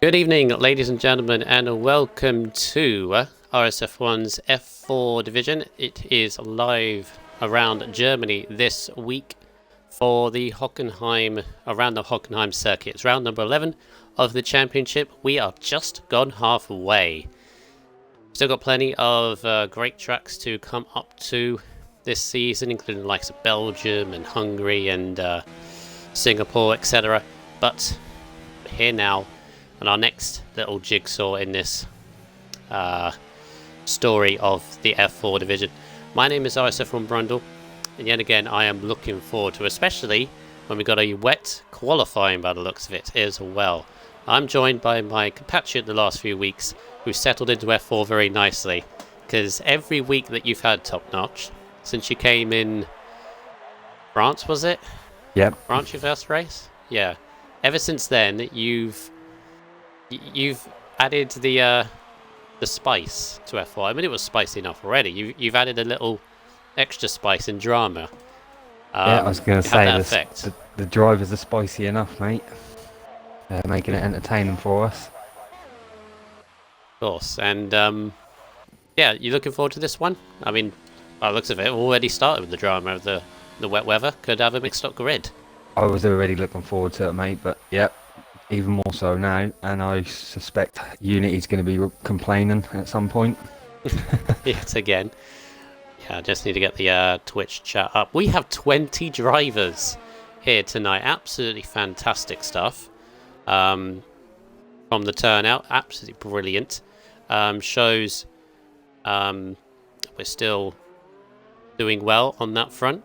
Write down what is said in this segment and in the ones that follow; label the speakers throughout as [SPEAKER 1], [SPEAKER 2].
[SPEAKER 1] Good evening, ladies and gentlemen, and welcome to RSF1's F4 division. It is live around Germany this week for the around the Hockenheim circuit. It's round number 11 of the championship. We are just gone halfway. Still got plenty of great tracks to come up to this season, including the likes of Belgium and Hungary and Singapore, etc. But we're here now. And our next little jigsaw in this story of the F4 division. My name is RSF1 Brundle, and yet again I am looking forward to, especially when we got a wet qualifying by the looks of it as well. I'm joined by my compatriot the last few weeks, who settled into F4 very nicely, because every week that you've had Top Notch, since you came in France, was it?
[SPEAKER 2] Yep.
[SPEAKER 1] France, your first race? Yeah. Ever since then, you've added the spice to F4. I mean, it was spicy enough already. You've added a little extra spice and drama.
[SPEAKER 2] Yeah, I was going to say the drivers are spicy enough, mate. Making it entertaining for us.
[SPEAKER 1] Of course, and yeah, you looking forward to this one? I mean, by the looks of it, already started with the drama of the wet weather. Could have a mixed up grid.
[SPEAKER 2] I was already looking forward to it, mate, but yep. Even more so now, and I suspect Unity's going to be complaining at some point.
[SPEAKER 1] Yet again. Yeah, I just need to get the Twitch chat up. We have 20 drivers here tonight. Absolutely fantastic stuff. From the turnout, absolutely brilliant. Shows we're still doing well on that front.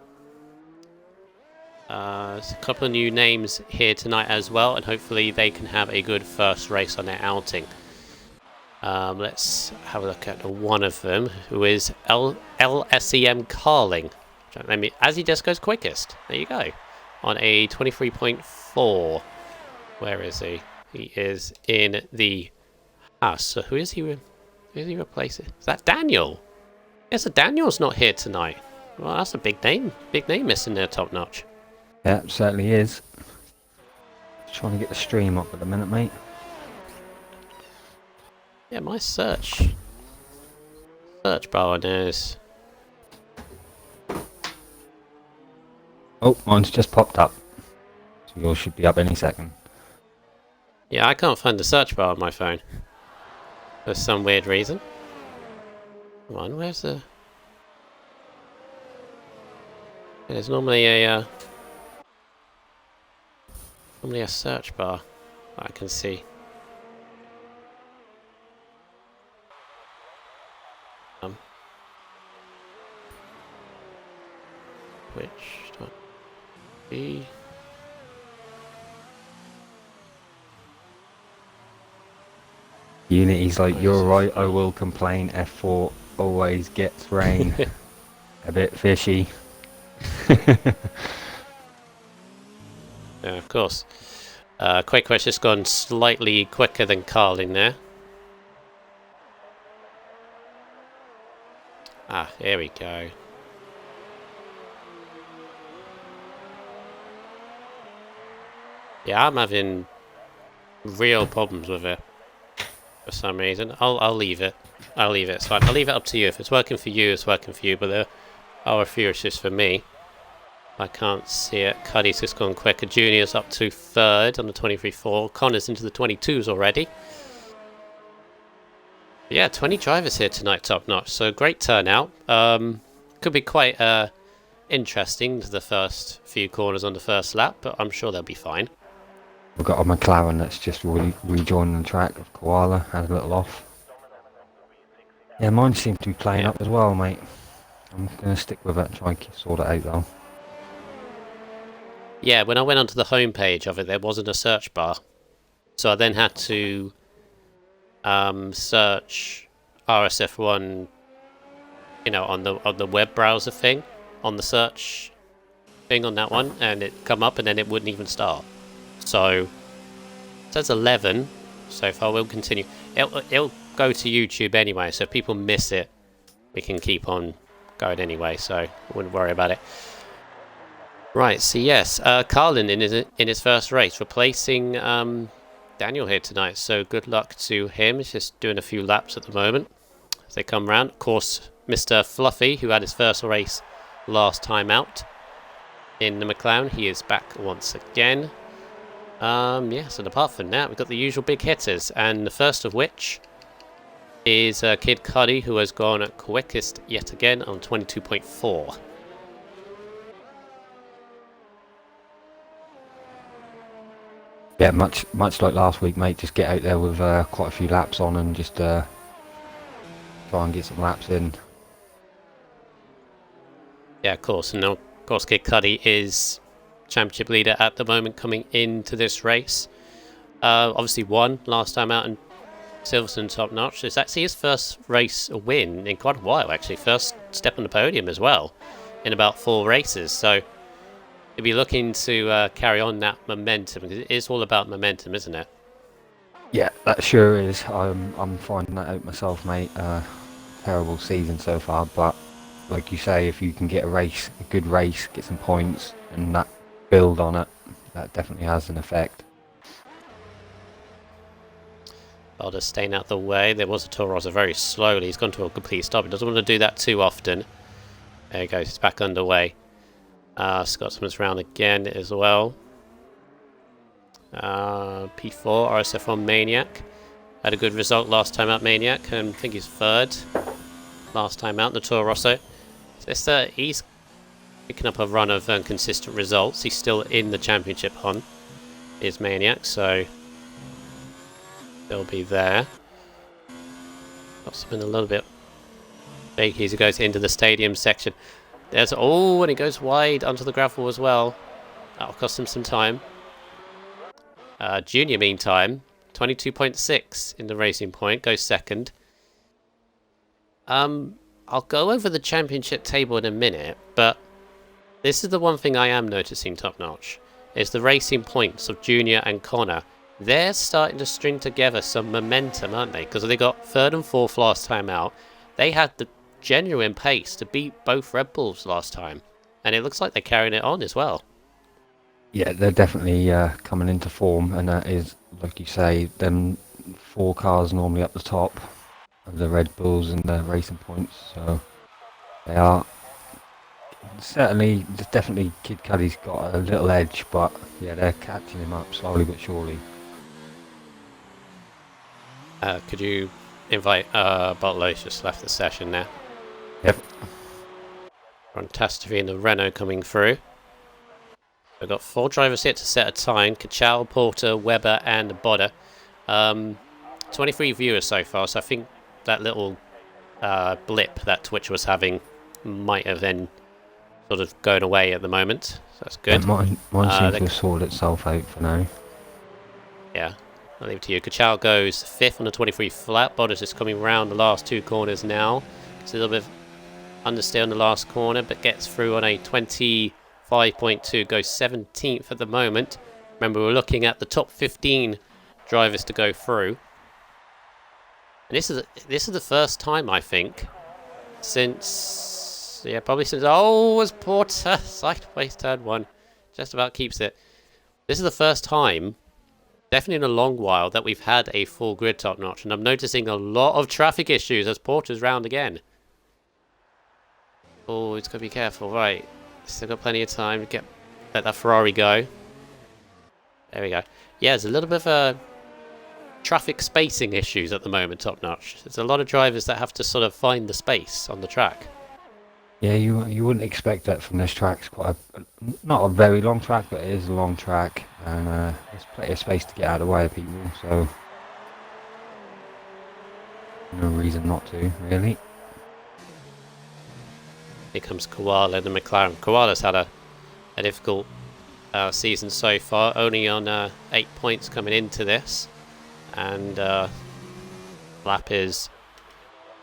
[SPEAKER 1] There's a couple of new names here tonight as well, and hopefully they can have a good first race on their outing. Let's have a look at one of them, who is LSEM Carling. As he just goes quickest. There you go. On a 23.4. Where is he? He is in the... so who is he? Who is he replacing? Is that Daniel? Yes, Daniel's not here tonight. Well, that's a big name. Big name missing there, Top Notch.
[SPEAKER 2] Yeah, it certainly is. Trying to get the stream up at the minute, mate.
[SPEAKER 1] Yeah, my search bar is...
[SPEAKER 2] Oh, mine's just popped up. So yours should be up any second.
[SPEAKER 1] Yeah, I can't find the search bar on my phone. For some weird reason. Come on, where's the... There's normally a search bar I can see. Which don't be...
[SPEAKER 2] Unity's like, you're right, I will complain. F4 always gets rain. A bit fishy.
[SPEAKER 1] Yeah, of course. Quick Quest just gone slightly quicker than Carling there. Here we go. Yeah, I'm having real problems with it for some reason. I'll leave it. It's fine. I'll leave it up to you. If it's working for you, it's working for you. But there are a few issues for me. I can't see it. Cuddy's just gone quicker. Junior's up to third on the 23.4. Connor's into the 22s already. Yeah, 20 drivers here tonight, Top Notch. So great turnout. Could be quite interesting to the first few corners on the first lap, but I'm sure they'll be fine.
[SPEAKER 2] We've got a McLaren that's just rejoining the track of Koala. Had a little off. Yeah, mine seems to be playing up as well, mate. I'm going to stick with it and try and sort it out though.
[SPEAKER 1] Yeah, when I went onto the homepage of it, there wasn't a search bar. So I then had to search RSF1, on the web browser thing, on the search thing on that one, and it come up and then it wouldn't even start. So it says 11 so far. We'll continue. It'll go to YouTube anyway, so if people miss it, we can keep on going anyway, so I wouldn't worry about it. Right, so yes, Carlin in his first race, replacing Daniel here tonight, so good luck to him. He's just doing a few laps at the moment as they come round. Of course, Mr. Fluffy, who had his first race last time out in the McLaren, he is back once again. Yes, and apart from that, we've got the usual big hitters, and the first of which is Kid Cudi, who has gone quickest yet again on 22.4.
[SPEAKER 2] Yeah, much like last week, mate. Just get out there with quite a few laps on and just try and get some laps in.
[SPEAKER 1] Yeah, of course. And of course, Kid Cudi is championship leader at the moment coming into this race. Obviously won last time out in Silverstone Top Notch. It's actually his first race win in quite a while, actually. First step on the podium as well in about 4 races. So he'll be looking to carry on that momentum, because it is all about momentum, isn't it?
[SPEAKER 2] Yeah, that sure is. I'm finding that out myself, mate. Terrible season so far, but like you say, if you can get a good race, get some points, and that build on it, that definitely has an effect.
[SPEAKER 1] Bottas staying out the way. There was a Toro Rosso very slowly. He's gone to a complete stop. He doesn't want to do that too often. There he goes. He's back underway. Scotsman's round again as well. P4, RSF1 Maniac. Had a good result last time out, Maniac. I think he's third last time out, the Toro Rosso. So he's picking up a run of consistent results. He's still in the championship hunt, is Maniac, so they'll be there. Got something a little bit shaky as he goes into the stadium section. There's and he goes wide onto the gravel as well. That'll cost him some time. Junior, meantime, 22.6 in the Racing Point, goes second. I'll go over the championship table in a minute, but this is the one thing I am noticing top notch, is the Racing Points of Junior and Connor. They're starting to string together some momentum, aren't they? Because they got 3rd and 4th last time out. They had the genuine pace to beat both Red Bulls last time, and it looks like they're carrying it on as well.
[SPEAKER 2] Yeah, they're definitely coming into form, and that is, like you say, them 4 cars normally up the top of the Red Bulls and the Racing Points, so they are definitely Kid Cudi's got a little edge, but yeah, they're catching him up slowly but surely.
[SPEAKER 1] Could you invite Bartolo's just left the session now?
[SPEAKER 2] Yep.
[SPEAKER 1] Fantastic in the Renault coming through. We've got 4 drivers here to set a time. Kachal, Porter, Webber and Bodder. 23 viewers so far, so I think that little blip that Twitch was having might have then sort of going away at the moment. So that's good.
[SPEAKER 2] Yeah, mine seems to have sorted itself out for now.
[SPEAKER 1] Yeah, I'll leave it to you. Kachal goes 5th on the 23 flat. Bodder's just coming around the last 2 corners now. It's a little bit of understeer on the last corner, but gets through on a 25.2, goes 17th at the moment. Remember, we're looking at the top 15 drivers to go through. And this is the first time, I think, since, yeah, probably since, was Porter, sideways turn 1, just about keeps it. This is the first time, definitely in a long while, that we've had a full grid top notch, and I'm noticing a lot of traffic issues as Porter's round again. Oh, he's got to be careful, right. Still got plenty of time to let that Ferrari go. There we go. Yeah, there's a little bit of traffic spacing issues at the moment, top notch. There's a lot of drivers that have to sort of find the space on the track.
[SPEAKER 2] Yeah, you wouldn't expect that from this track. It's quite not a very long track, but it is a long track, and there's plenty of space to get out of the way of people, so no reason not to, really.
[SPEAKER 1] Here comes Koala and the McLaren. Koala's had a difficult season so far, only on 8 points coming into this, and lap is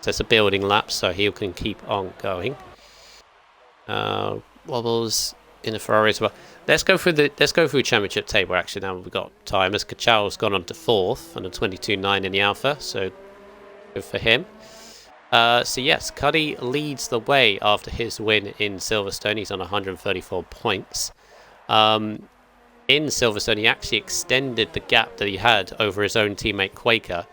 [SPEAKER 1] just a building lap, so he can keep on going. Wobbles in the Ferrari as well. Let's go through championship table actually now we've got time, as Kachal's gone on to 4th on a 22.9 in the Alpha, so good for him. So yes, Cudi leads the way after his win in Silverstone. He's on 134 points. in Silverstone, he actually extended the gap that he had over his own teammate Quaker.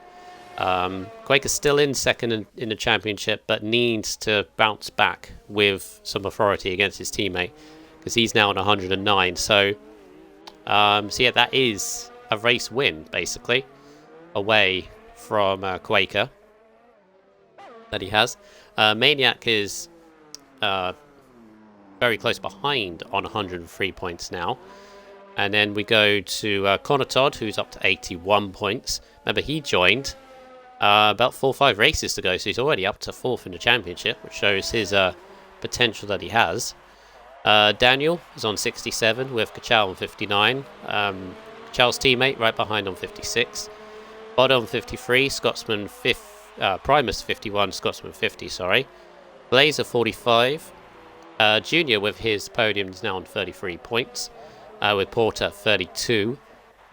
[SPEAKER 1] Quaker's still in second in the championship, but needs to bounce back with some authority against his teammate because he's now on 109. So yeah, that is a race win basically away from Quaker that he has. Maniac is very close behind on 103 points now. And then we go to Connor Todd, who's up to 81 points. Remember, he joined about 4 or 5 races to go, so he's already up to 4th in the championship, which shows his potential that he has. Daniel is on 67 with Kachow on 59. Kachow's teammate right behind on 56. Bod on 53, Scotsman Primus 51, Scotsman 50, sorry. Blazer 45. Junior with his podium is now on 33 points. With Porter 32,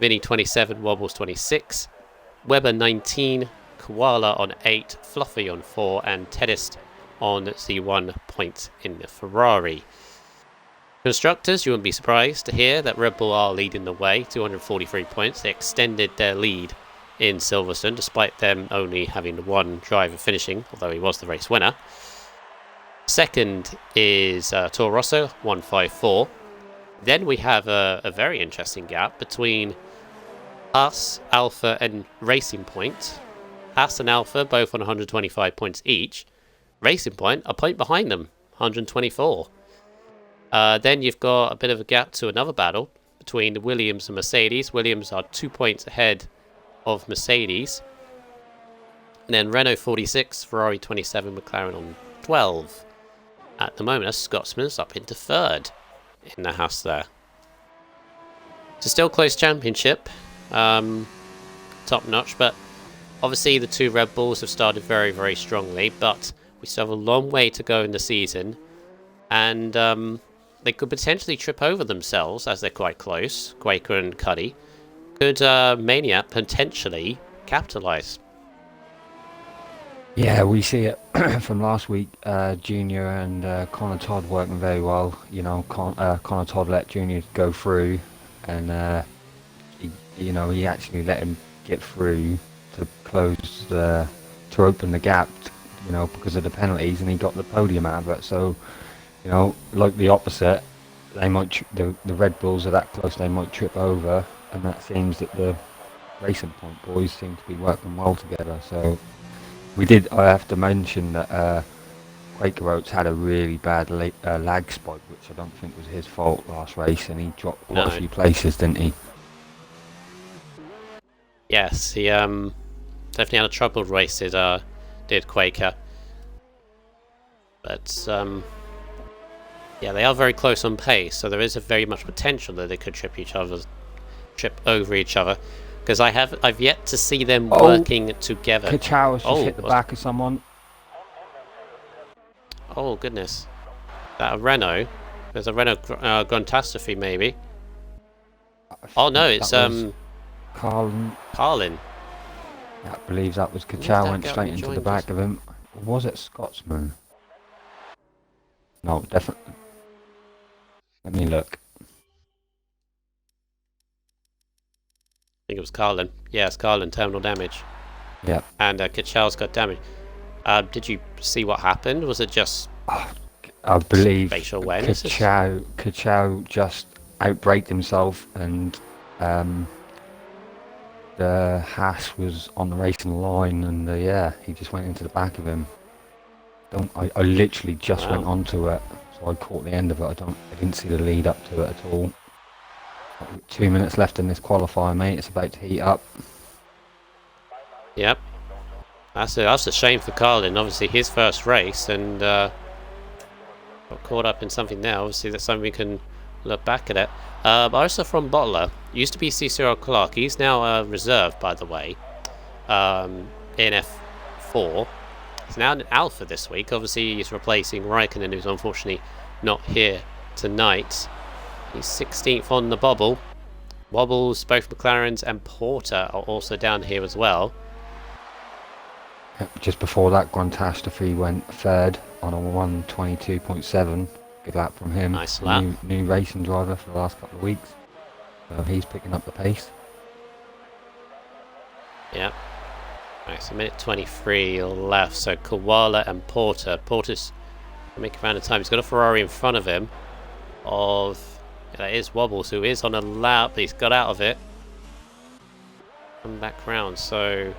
[SPEAKER 1] Vinny 27, Wobbles 26, Weber 19, Koala on 8, Fluffy on 4, and Tedist on the 1 point in the Ferrari. Constructors, you wouldn't be surprised to hear that Red Bull are leading the way, 243 points. They extended their lead in Silverstone, despite them only having one driver finishing, although he was the race winner. Second is Toro Rosso, 154. Then we have a very interesting gap between us, Alpha, and Racing Point. Us and Alpha both on 125 points each. Racing Point a point behind them, 124. Then you've got a bit of a gap to another battle between the Williams and Mercedes. Williams are 2 points ahead of Mercedes. And then Renault 46, Ferrari 27, McLaren on 12. At the moment, Scotsman's up into 3rd. In the house there. It's a still close championship, top notch, but obviously the 2 Red Bulls have started very, very strongly, but we still have a long way to go in the season, and they could potentially trip over themselves as they're quite close. Quaker and Cuddy. Could Maniac potentially capitalise?
[SPEAKER 2] Yeah, we see it from last week. Junior and Connor Todd working very well. You know, Connor Todd let Junior go through, and he actually let him get through to close to open the gap. Because of the penalties, and he got the podium out of it. So, like the opposite, they might the Red Bulls are that close, they might trip over, and that seems that the Racing Point boys seem to be working well together. So. I have to mention that Quaker Oats had a really bad lag spike, which I don't think was his fault last race, and he dropped quite a few places, didn't he?
[SPEAKER 1] Yes, he definitely had a troubled race, did Quaker. But yeah, they are very close on pace, so there is a very much potential that they could trip over each other. Because I've yet to see them working together.
[SPEAKER 2] Kachow has just hit the back of someone.
[SPEAKER 1] Oh goodness! Is that a Renault? There's a Renault Grandtastrophe maybe. Oh no, it's
[SPEAKER 2] Carlin.
[SPEAKER 1] Carlin.
[SPEAKER 2] I believe that was Kachow, went straight into the back of him. Or was it Scotsman? No, definitely. Let me look.
[SPEAKER 1] I think it was Carlin. Yeah, it's Carlin, terminal damage.
[SPEAKER 2] Yeah.
[SPEAKER 1] And Kachal's got damage. Did you see what happened? Was it just
[SPEAKER 2] I believe
[SPEAKER 1] spatial awareness?
[SPEAKER 2] Kachow just outbraked himself, and the Haas was on the racing line, and he just went into the back of him. I literally just went onto it, so I caught the end of it. I didn't see the lead up to it at all. 2 minutes left in this qualifier, mate. It's about to heat up.
[SPEAKER 1] Yep. That's a shame for Carlin. Obviously, his first race, and got caught up in something there. Obviously, that's something we can look back at it. Also from Bottler, used to be Cicero Clark. He's now reserved, by the way, in F4. He's now in Alpha this week. Obviously, he's replacing Raikkonen, who's unfortunately not here tonight. He's 16th on the bobble. Wobbles, both McLarens and Porter are also down here as well.
[SPEAKER 2] Just before that, Grandtastrophe went 3rd on a 122.7. Good lap from him.
[SPEAKER 1] Nice lap.
[SPEAKER 2] New racing driver for the last couple of weeks. So he's picking up the pace.
[SPEAKER 1] Yeah. Right, so minute 23 left. So Koala and Porter. Porter's making around the time. He's got a Ferrari in front of him. That is Wobbles, who is on a lap. He's got out of it. Come back round. So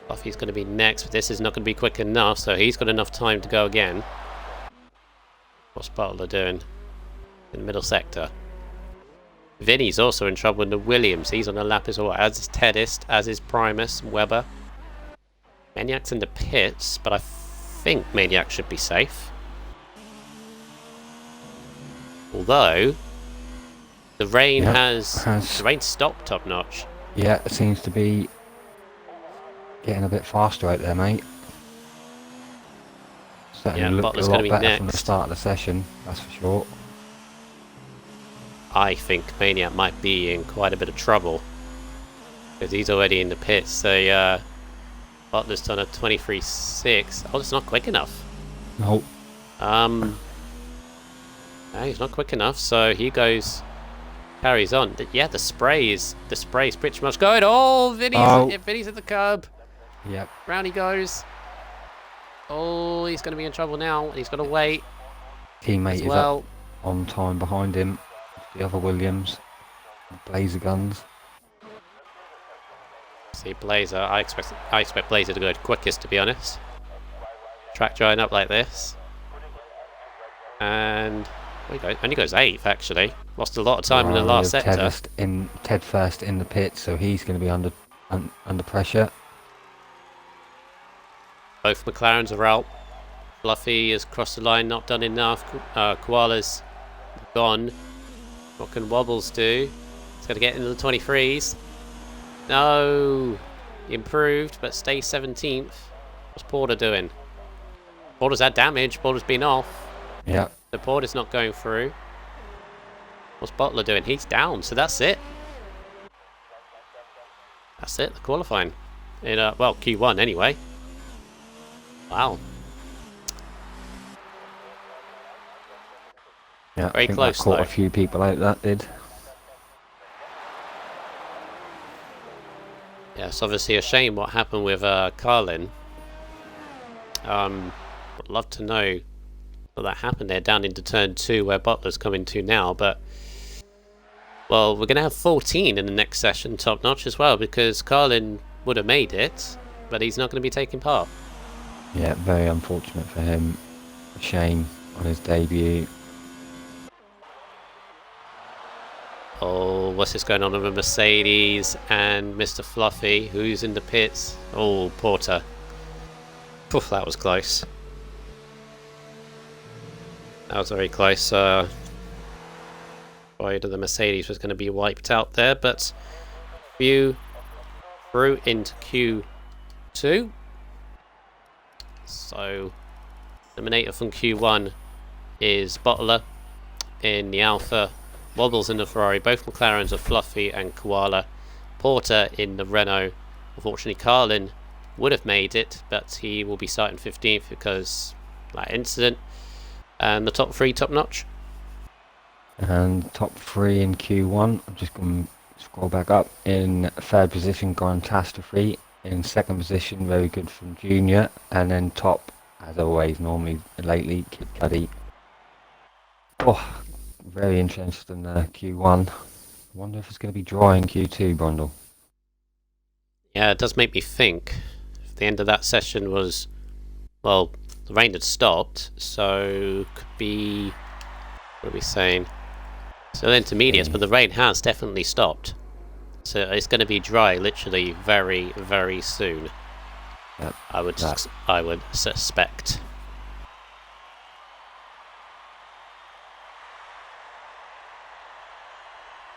[SPEAKER 1] Buffy's going to be next, but this is not going to be quick enough. So he's got enough time to go again. What's Butler doing in the middle sector? Vinny's also in trouble in the Williams. He's on a lap as well, as is Tedist, as is Primus, Webber. Maniac's in the pits, but I think Maniac should be safe. Although, the rain the rain stopped Top Notch.
[SPEAKER 2] Yeah, it seems to be getting a bit faster out there, mate. Certainly looked
[SPEAKER 1] Butler's
[SPEAKER 2] a lot better
[SPEAKER 1] next
[SPEAKER 2] from the start of the session, that's for sure.
[SPEAKER 1] I think Maniac might be in quite a bit of trouble because he's already in the pits. So Butler's done a 23.6. Oh, it's not quick enough.
[SPEAKER 2] No.
[SPEAKER 1] No, he's not quick enough. So he carries on. Yeah, the spray is pretty much going. Oh, Vinny's at the curb.
[SPEAKER 2] Yep.
[SPEAKER 1] Round he goes. Oh, he's going to be in trouble now. He's got to wait.
[SPEAKER 2] Teammate is up on time behind him. The other Williams, Blazer guns.
[SPEAKER 1] See Blazer. I expect Blazer to go quickest, to be honest. Track drying up like this, and only goes 8th actually. Lost a lot of time in the last sector.
[SPEAKER 2] Ted first in the pit, so he's going to be under pressure.
[SPEAKER 1] Both McLarens are out. Fluffy has crossed the line, not done enough. Koala's gone. What can Wobbles do? He's got to get into the 23s. No! Improved, but stays 17th. What's Porter doing? Porter's had damage. Porter's been off.
[SPEAKER 2] Yeah.
[SPEAKER 1] The Porter's not going through. What's Butler doing? He's down, so that's it. That's it, the qualifying. In Q1 anyway. Wow.
[SPEAKER 2] Yeah,
[SPEAKER 1] very close.
[SPEAKER 2] That caught a few people out. That did.
[SPEAKER 1] Yeah, it's obviously a shame what happened with Carlin. I'd love to know what that happened there down into turn 2 where Butler's coming to now, but well, we're going to have 14 in the next session, Top Notch as well, because Carlin would have made it, but he's not going to be taking part.
[SPEAKER 2] Yeah, very unfortunate for him. A shame on his debut.
[SPEAKER 1] Oh, what's this going on with Mercedes and Mr. Fluffy, who's in the pits? Oh, Porter. Poof, that was close. That was very close. Boy, the Mercedes was going to be wiped out there, but few through into Q2. So, eliminator from Q1 is Butler in the Alpha. Wobbles in the Ferrari, both McLarens are Fluffy and Koala. Porter in the Renault. Unfortunately, Carlin would have made it, but he will be starting 15th because that incident. And the top 3, Top Notch.
[SPEAKER 2] And top 3 in Q1. I'm just going to scroll back up. In 3rd position, Grandtastrophe. In 2nd position, very good from Junior. And then top, as always, normally lately, Kid Cudi. Oh. Very interesting Q1. Wonder if it's going to be dry in Q2, Brundle.
[SPEAKER 1] Yeah, it does make me think. If the end of that session was, well, the rain had stopped, so could be, what are we saying? Still intermediates, but the rain has definitely stopped. So it's going to be dry literally very, very soon.
[SPEAKER 2] Yep,
[SPEAKER 1] I would suspect.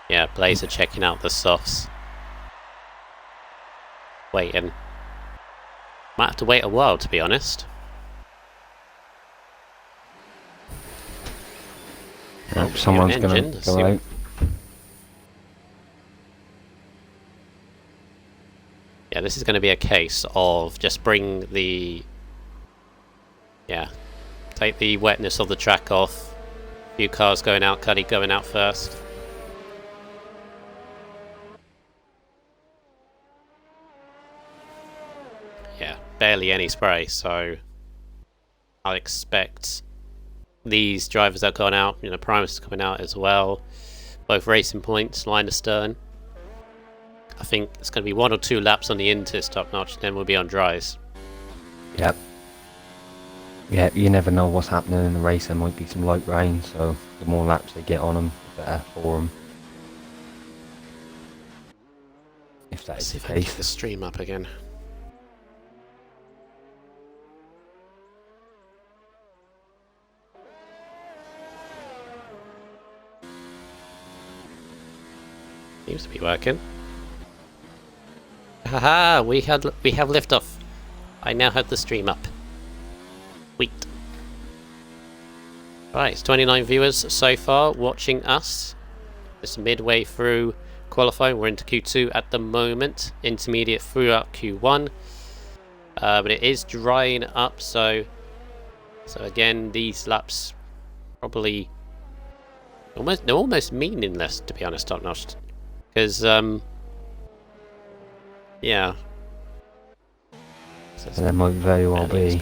[SPEAKER 1] Yeah, Blazer checking out the softs. Waiting. Might have to wait a while, to be honest.
[SPEAKER 2] Yep, someone's going to go out.
[SPEAKER 1] Yeah, this is going to be a case of just bring take the wetness of the track off. A few cars going out, Cudi going out first. yeah, barely any spray. So I expect these drivers that have gone out, Primus coming out as well, both racing points, line astern. I think it's going to be 1 or 2 laps on the Intis top notch, then we'll be on dries.
[SPEAKER 2] Yep. Yeah, you never know what's happening in the race. There might be some light rain, so the more laps they get on them, the better for them. If that
[SPEAKER 1] Let's
[SPEAKER 2] is
[SPEAKER 1] see
[SPEAKER 2] the
[SPEAKER 1] if I can
[SPEAKER 2] case.
[SPEAKER 1] get the stream up again. Seems to be working. Haha, we have liftoff. I now have the stream up. Sweet. Right, it's 29 viewers so far watching us. It's midway through qualifying. We're into Q2 at the moment. Intermediate throughout Q1. But it is drying up, so again, these laps probably they're almost meaningless, to be honest, Top Notch. Because yeah. So
[SPEAKER 2] There might very well be.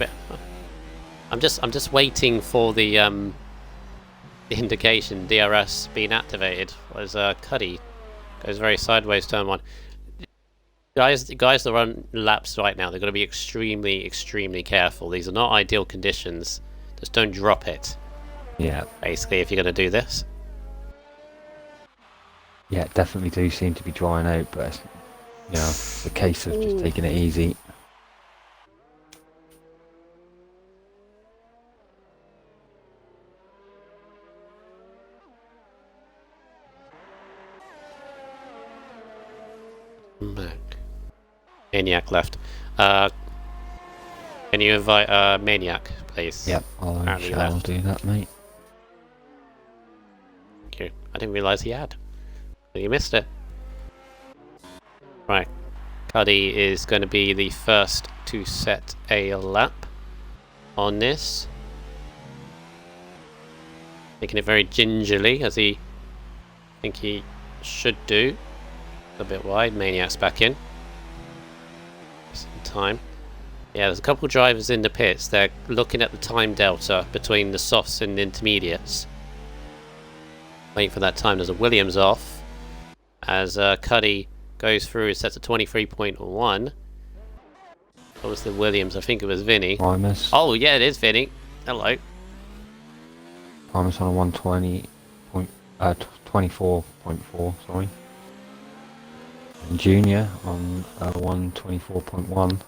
[SPEAKER 1] I'm just waiting for the indication DRS being activated. As Cuddy goes very sideways, turn 1. Guys that run laps right now, they're going to be extremely careful. These are not ideal conditions. Just don't drop it.
[SPEAKER 2] Yeah.
[SPEAKER 1] Basically, if you're going to do this.
[SPEAKER 2] Yeah, definitely do seem to be drying out, but it's, the case of just taking it easy.
[SPEAKER 1] Maniac left. Can you invite Maniac, please?
[SPEAKER 2] Yep, I shall do that, mate.
[SPEAKER 1] Thank you. I didn't realise he had. So you missed it. Right. Cuddy is going to be the first to set a lap on this. Taking it very gingerly, as I think he should do. A bit wide. Maniac's back in. Some time. Yeah, there's a couple drivers in the pits. They're looking at the time delta between the softs and the intermediates. Waiting for that time. There's a Williams off. As Cuddy goes through, it sets a 23.1. What was the Williams? I think it was Vinny.
[SPEAKER 2] Primus.
[SPEAKER 1] Oh, yeah, it is Vinny. Hello.
[SPEAKER 2] Primus on a 24.4, sorry. And Junior on a 124.1.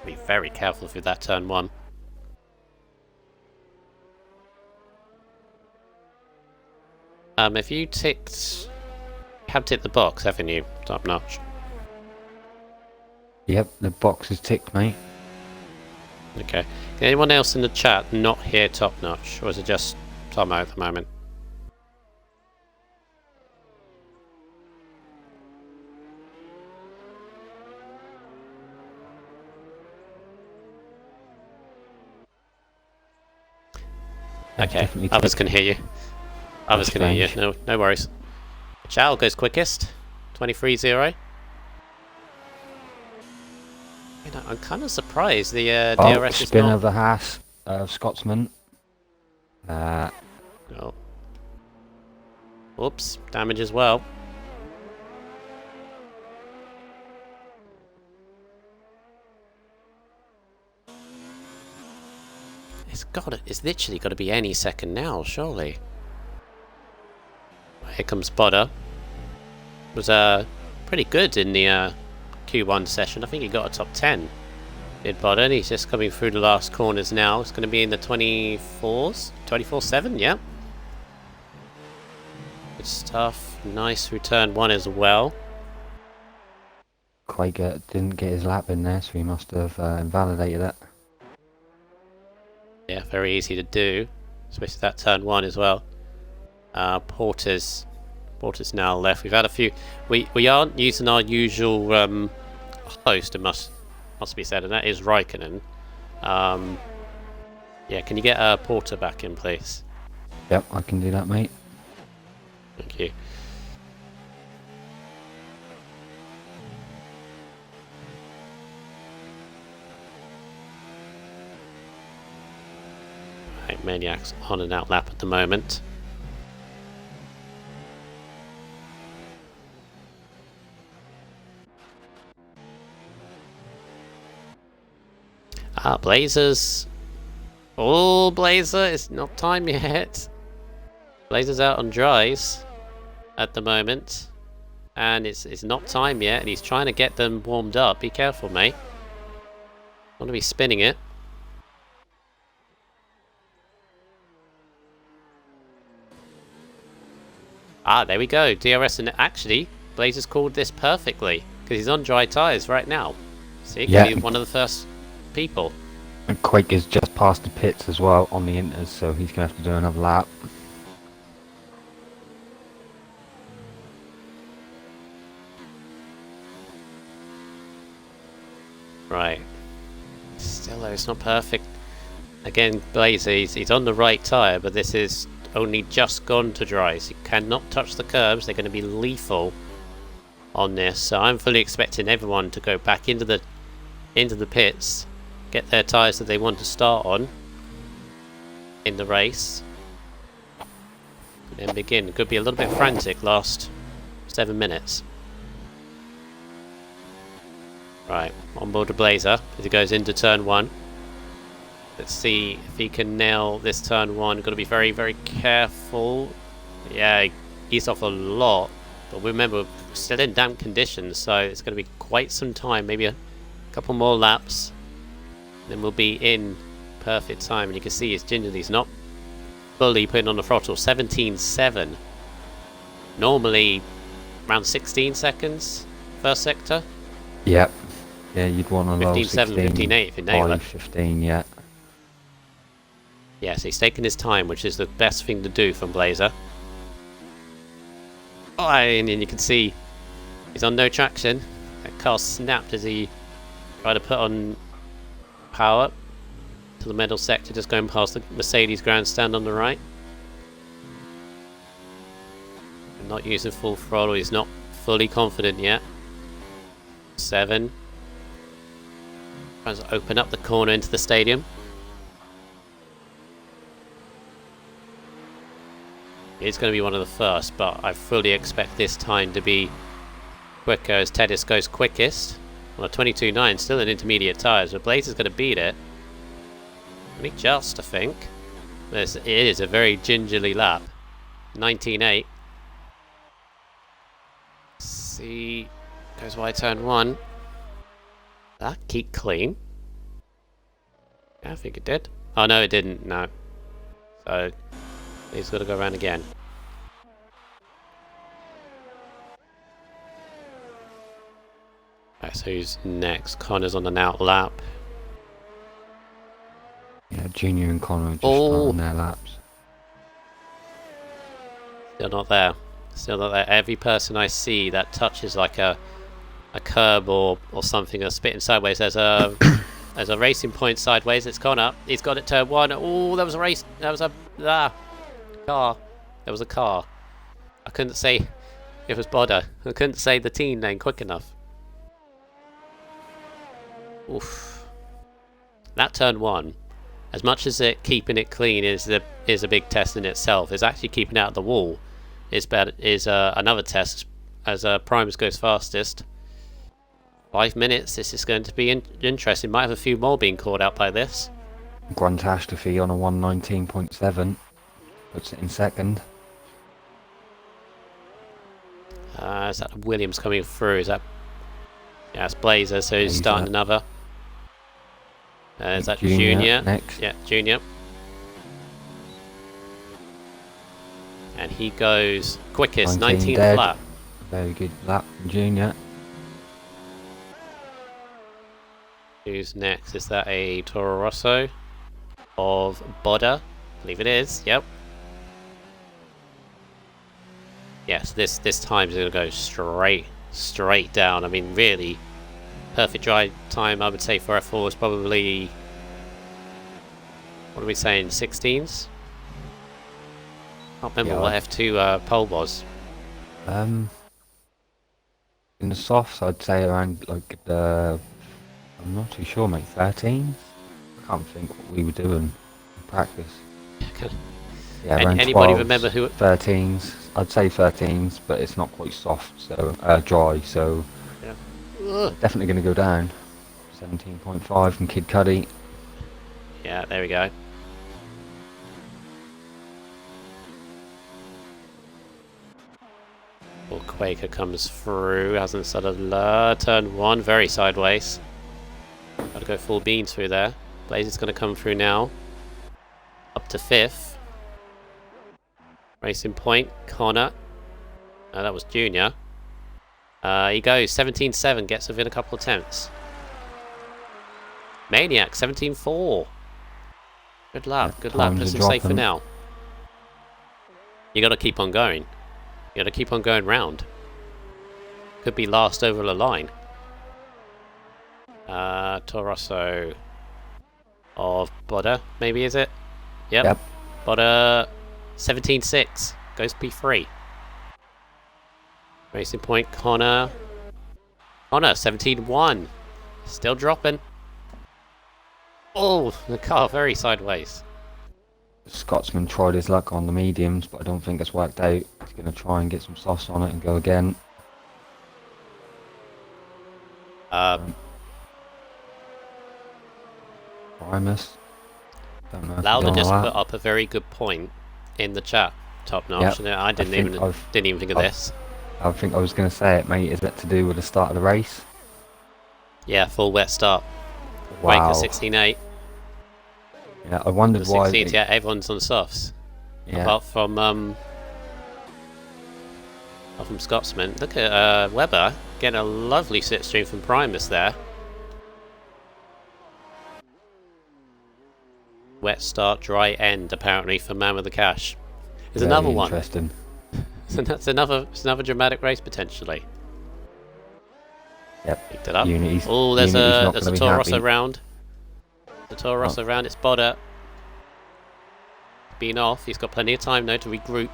[SPEAKER 1] Be very careful through that turn 1. If you have ticked the box, haven't you? Top notch.
[SPEAKER 2] Yep, the box is ticked, mate.
[SPEAKER 1] Okay. Can anyone else in the chat not hear top notch, or is it just Tomo at the moment? Okay, others can hear you. Others can hear you. No worries. Chow goes quickest. 23.0. I'm kind of surprised the DRS is
[SPEAKER 2] spin
[SPEAKER 1] not...
[SPEAKER 2] of the Haas Scotsman.
[SPEAKER 1] Oh. Oops, damage as well. It's literally got to be any second now, surely. Here comes Bodder. Was pretty good in the Q1 session. I think he got a top 10. Did Bodder. He's just coming through the last corners now. It's going to be in the 24s. 24.7, yeah. Good stuff. Nice through turn 1 as well.
[SPEAKER 2] Quite didn't get his lap in there, so he must have invalidated it.
[SPEAKER 1] Yeah, very easy to do, especially that turn 1 as well. Porter's now left. We've had a few. We aren't using our usual host. It must be said, and that is Raikkonen. Yeah, can you get Porter back in, please?
[SPEAKER 2] Yep, I can do that, mate.
[SPEAKER 1] Thank you. Maniac's on and out lap at the moment. Ah, Blazers. Oh, Blazer, it's not time yet. Blazer's out on dries at the moment. And it's not time yet, and he's trying to get them warmed up. Be careful, mate. Want to be spinning it. Ah, there we go. DRS, and actually, Blazer's called this perfectly because he's on dry tyres right now. See,
[SPEAKER 2] Yeah.
[SPEAKER 1] he's one of the first people.
[SPEAKER 2] And Quake is just past the pits as well on the inters, so he's going to have to do another lap.
[SPEAKER 1] Right. Still, though, it's not perfect. Again, Blazer, he's on the right tyre, but this is only just gone to dry, so you cannot touch the curbs. They're going to be lethal on this. So I'm fully expecting everyone to go back into the pits, get their tyres that they want to start on in the race, and then begin. It could be a little bit frantic last 7 minutes. Right, on board the Blazer as he goes into turn 1. Let's see if he can nail this turn 1. Got to be very, very careful. Yeah, he's off a lot, but remember, we're still in damp conditions, so it's going to be quite some time. Maybe a couple more laps, then we'll be in perfect time. And you can see he's not fully putting on the throttle. 17.7. Normally around 16 seconds first sector.
[SPEAKER 2] Yep. Yeah, you'd want a low
[SPEAKER 1] 15.7, 15.8 if you nail it.
[SPEAKER 2] 15, yeah.
[SPEAKER 1] Yes, he's taking his time, which is the best thing to do from Blazer. Oh, and you can see he's on no traction. That car snapped as he tried to put on power to the middle sector, just going past the Mercedes grandstand on the right. Not using full throttle, he's not fully confident yet. 7. Tries to open up the corner into the stadium. It's going to be one of the first, but I fully expect this time to be quicker as Tedis goes quickest. On a 22.9, still in intermediate tyres, but Blazer's going to beat it. Only just, I think. It is a very gingerly lap. 19.8. See, goes wide turn 1. That keep clean. Yeah, I think it did. Oh no, it didn't. No. So he's got to go around again. Right, so who's next? Connor's on an out lap.
[SPEAKER 2] Yeah, Junior and Connor are just starting their laps.
[SPEAKER 1] Still not there. Still not there. Every person I see that touches like a curb or something, or spitting sideways, there's a racing point sideways. It's Connor. He's got it turn 1. Oh, there was a race. There was a car. There was a car. I couldn't say it was Bodder. I couldn't say the team name quick enough. Oof. That turn 1, as much as keeping it clean is a big test in itself, is actually keeping out the wall is another test as Primus goes fastest. 5 minutes. This is going to be interesting. Might have a few more being called out by this.
[SPEAKER 2] Grantastrophe on a 119.7 puts it in second.
[SPEAKER 1] Is that Williams coming through? Is that? Yeah, it's Blazer. So he's starting another. Is that Junior?
[SPEAKER 2] Next.
[SPEAKER 1] Yeah, Junior. And he goes quickest, 19th lap.
[SPEAKER 2] Very good lap from Junior.
[SPEAKER 1] Who's next? Is that a Toro Rosso of Bodder? I believe it is. Yep. Yes, this time is going to go straight down. I mean, really, perfect dry time, I would say, for F4 is probably, what are we saying, 16s? Can't remember what F2 pole was.
[SPEAKER 2] In the softs, I'd say around like I'm not too sure, mate. 13. I can't think what we were doing in practice. Yeah,
[SPEAKER 1] And
[SPEAKER 2] around
[SPEAKER 1] anybody
[SPEAKER 2] 12s,
[SPEAKER 1] remember who?
[SPEAKER 2] 13s. I'd say 13s, but it's not quite soft, so dry. So
[SPEAKER 1] Yeah. Ugh.
[SPEAKER 2] definitely going to go down. 17.5 from Kid Cudi.
[SPEAKER 1] Yeah, there we go. Well, Quaker comes through, hasn't started turn 1, very sideways. Gotta go full beam through there. Blaze is gonna come through now. Up to 5th. Racing Point, Connor. That was Junior. He goes 17.7, gets within a couple of tenths. Maniac 17.4. Good luck,
[SPEAKER 2] Yeah,
[SPEAKER 1] good luck.
[SPEAKER 2] times are
[SPEAKER 1] Listen safe for
[SPEAKER 2] dropping.
[SPEAKER 1] now. You gotta keep on going. You gotta keep on going round. Could be last over the line. Torosso of Bodder, maybe, is it? Yep. Bodder 17.6 goes P3. Racing Point, Connor 17.1, still dropping. Oh, the car very sideways.
[SPEAKER 2] Scotsman tried his luck on the mediums, but I don't think it's worked out. He's going to try and get some softs on it and go again. Primus. Don't know if
[SPEAKER 1] Lauda
[SPEAKER 2] he's
[SPEAKER 1] just
[SPEAKER 2] on
[SPEAKER 1] put up a very good point in the chat. Top notch.
[SPEAKER 2] Yep.
[SPEAKER 1] I didn't even think of this.
[SPEAKER 2] I think I was going to say it, mate. Is that to do with the start of the race?
[SPEAKER 1] Yeah, full wet start.
[SPEAKER 2] Wow.
[SPEAKER 1] Quaker 16.8.
[SPEAKER 2] Yeah, I wondered
[SPEAKER 1] The
[SPEAKER 2] why.
[SPEAKER 1] 16th, yeah, everyone's on softs.
[SPEAKER 2] Yeah.
[SPEAKER 1] Apart from Scotsman. Look at Webber getting a lovely slipstream from Primus there. Wet start, dry end, apparently, for Man with the Cash. There's
[SPEAKER 2] Very
[SPEAKER 1] another one.
[SPEAKER 2] interesting.
[SPEAKER 1] So that's another dramatic race potentially.
[SPEAKER 2] Yep.
[SPEAKER 1] Picked it up.
[SPEAKER 2] Unity's,
[SPEAKER 1] Oh, there's
[SPEAKER 2] Unity's
[SPEAKER 1] a
[SPEAKER 2] not
[SPEAKER 1] Toro
[SPEAKER 2] gonna be
[SPEAKER 1] Rosso
[SPEAKER 2] happy.
[SPEAKER 1] round. The Toro Rosso round. It's Bodder. Been off. He's got plenty of time though to regroup.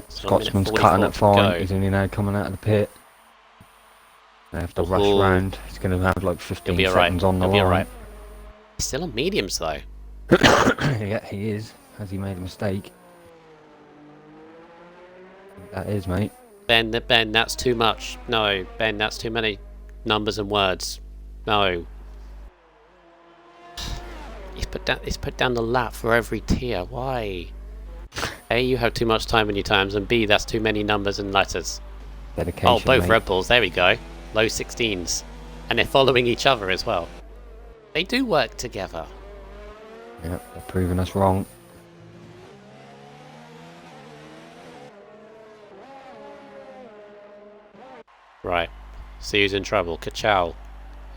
[SPEAKER 2] Scotsman's cutting it fine. He's only now coming out of the pit. They have to rush round. He's going to have like 15 seconds on the line.
[SPEAKER 1] He'll be alright. He's still on mediums though.
[SPEAKER 2] Yeah, he is. Has he made a mistake? I think that is, mate.
[SPEAKER 1] Ben, that's too much. No, Ben, that's too many numbers and words. No. He's put down the lap for every tier. Why? A, you have too much time in your times, and B, that's too many numbers and letters.
[SPEAKER 2] Dedication,
[SPEAKER 1] oh, both
[SPEAKER 2] mate.
[SPEAKER 1] Red Bulls. There we go. Low 16s, and they're following each other as well. They do work together.
[SPEAKER 2] Yep, they're proving us wrong.
[SPEAKER 1] Right. See who's in trouble. Kachow,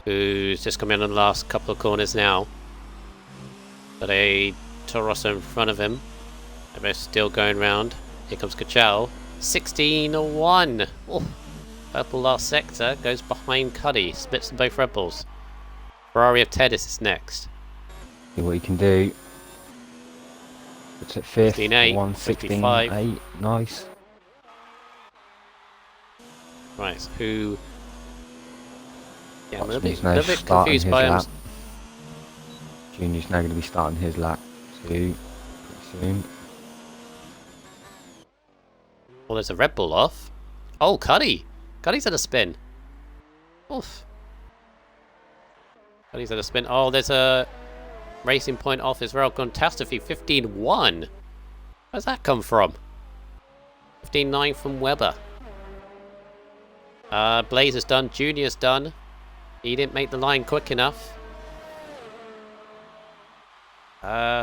[SPEAKER 1] who's just coming in on the last couple of corners now. Got a Torosso in front of him. They're both still going round. Here comes Kachow. 16.1. Oh, purple last sector goes behind Cuddy. Splits them both Red Bulls. Ferrari of Tedis is next.
[SPEAKER 2] See what he can do. Puts it fifth.
[SPEAKER 1] 16.8.
[SPEAKER 2] 1:16.8. Nice.
[SPEAKER 1] Right, so who... Yeah, I'm a
[SPEAKER 2] Scotsman's
[SPEAKER 1] little
[SPEAKER 2] now
[SPEAKER 1] bit
[SPEAKER 2] starting
[SPEAKER 1] confused
[SPEAKER 2] his
[SPEAKER 1] by him.
[SPEAKER 2] lap. Junior's now going to be starting his lap too, pretty soon.
[SPEAKER 1] Well, there's a Red Bull off. Oh, Cuddy! Cuddy's at a spin. Oof. Cuddy's at a spin. Oh, there's a Racing Point off as well. Catastrophe 15.1. Where's that come from? 15.9 from Webber. Blazer's done. Junior's done. He didn't make the line quick enough.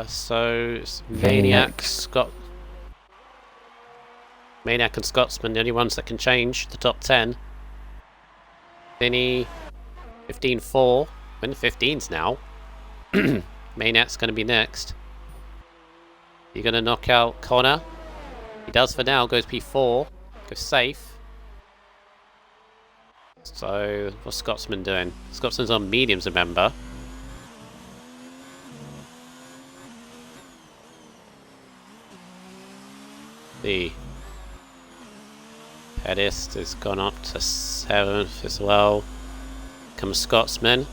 [SPEAKER 1] So Maniac, Maniac and Scotsman, the only ones that can change the top 10. Vinny, 15.4. We're in the 15s now. Maniac's going to be next. You're going to knock out Connor. He does for now. Goes P4. Goes safe. So, what's Scotsman doing? Scotsman's on mediums, remember. The Pedist has gone up to 7th as well. Comes Scotsman.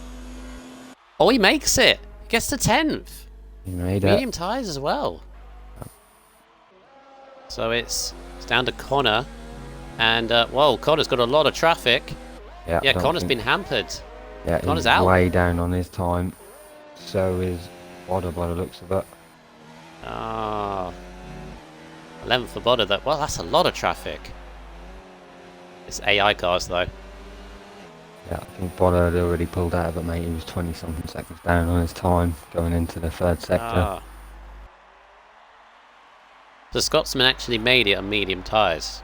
[SPEAKER 1] Oh, he makes it! Gets to 10th.
[SPEAKER 2] He made
[SPEAKER 1] Medium
[SPEAKER 2] it.
[SPEAKER 1] tyres as well. So it's down to Connor. And, whoa, Connor's got a lot of traffic.
[SPEAKER 2] Yeah,
[SPEAKER 1] Yeah, Connor's been hampered.
[SPEAKER 2] Yeah,
[SPEAKER 1] Connor's
[SPEAKER 2] he's
[SPEAKER 1] out.
[SPEAKER 2] way down on his time. So is Bodder by the looks of it.
[SPEAKER 1] Ah. 11th for Bodder, though. Well, that's a lot of traffic. It's AI cars, though.
[SPEAKER 2] Yeah, I think Bodder had already pulled out of it, mate. He was 20-something seconds down on his time going into the third sector.
[SPEAKER 1] Ah. The Scotsman actually made it on medium tyres.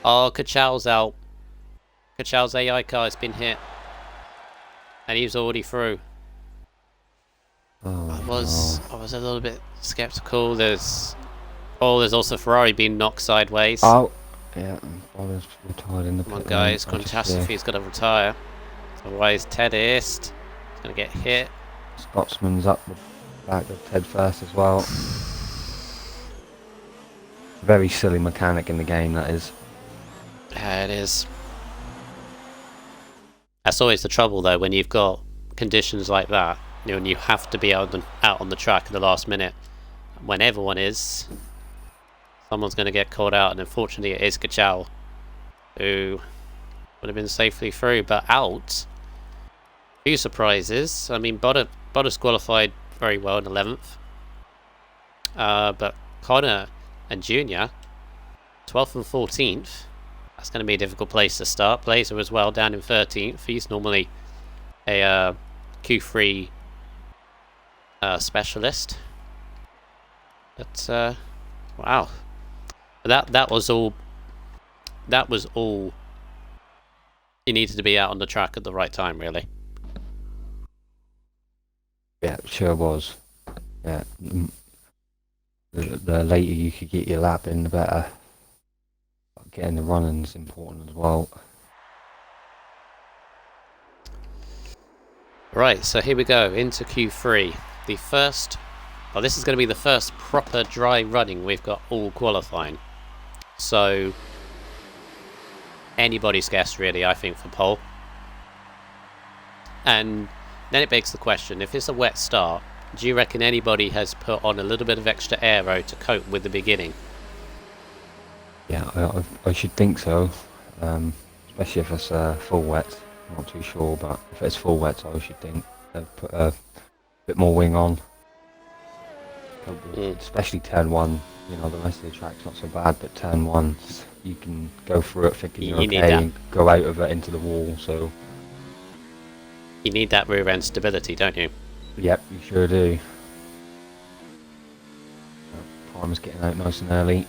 [SPEAKER 1] Oh, Kachal's out. Kachal's AI car has been hit. And he was already through.
[SPEAKER 2] Oh,
[SPEAKER 1] I was a little bit skeptical. There's also Ferrari being knocked sideways.
[SPEAKER 2] Oh, yeah, Bodder's retired in the
[SPEAKER 1] Come on,
[SPEAKER 2] pit
[SPEAKER 1] guys.
[SPEAKER 2] lane.
[SPEAKER 1] Catastrophe's got to retire. Otherwise, Ted Ist is going to get hit.
[SPEAKER 2] Scotsman's up the back of Ted first as well. Very silly mechanic in the game, that is.
[SPEAKER 1] Yeah, it is. That's always the trouble, though, when you've got conditions like that. You know, and you have to be out on the track at the last minute. When everyone is, someone's going to get caught out, and unfortunately it is Kachal, who would have been safely through, but out. Few surprises. I mean, Bodder's qualified very well in 11th. But Connor and Junior, 12th and 14th. That's going to be a difficult place to start. Blazer as well, down in 13th. He's normally a Q3 specialist. But wow, that was all. That was all. You needed to be out on the track at the right time, really.
[SPEAKER 2] Yeah, it sure was. Yeah, the later you could get your lap in, the better. Getting the running's important as well.
[SPEAKER 1] Right, so here we go into Q3. The first. Well, this is going to be the first proper dry running we've got all qualifying. So anybody's guess, really, I think, for pole. And then it begs the question: if it's a wet start, do you reckon anybody has put on a little bit of extra aero to cope with the beginning?
[SPEAKER 2] Yeah, I should think so. Especially if it's full wet. I'm not too sure, but if it's full wet, I should think they've put a bit more wing on. Especially turn 1. You know, the rest of the track's not so bad, but turn 1, you can go through it thinking you're okay and go out of it into the wall. So
[SPEAKER 1] you need that rear end stability, don't you?
[SPEAKER 2] Yep, you sure do. Primer's getting out nice and early.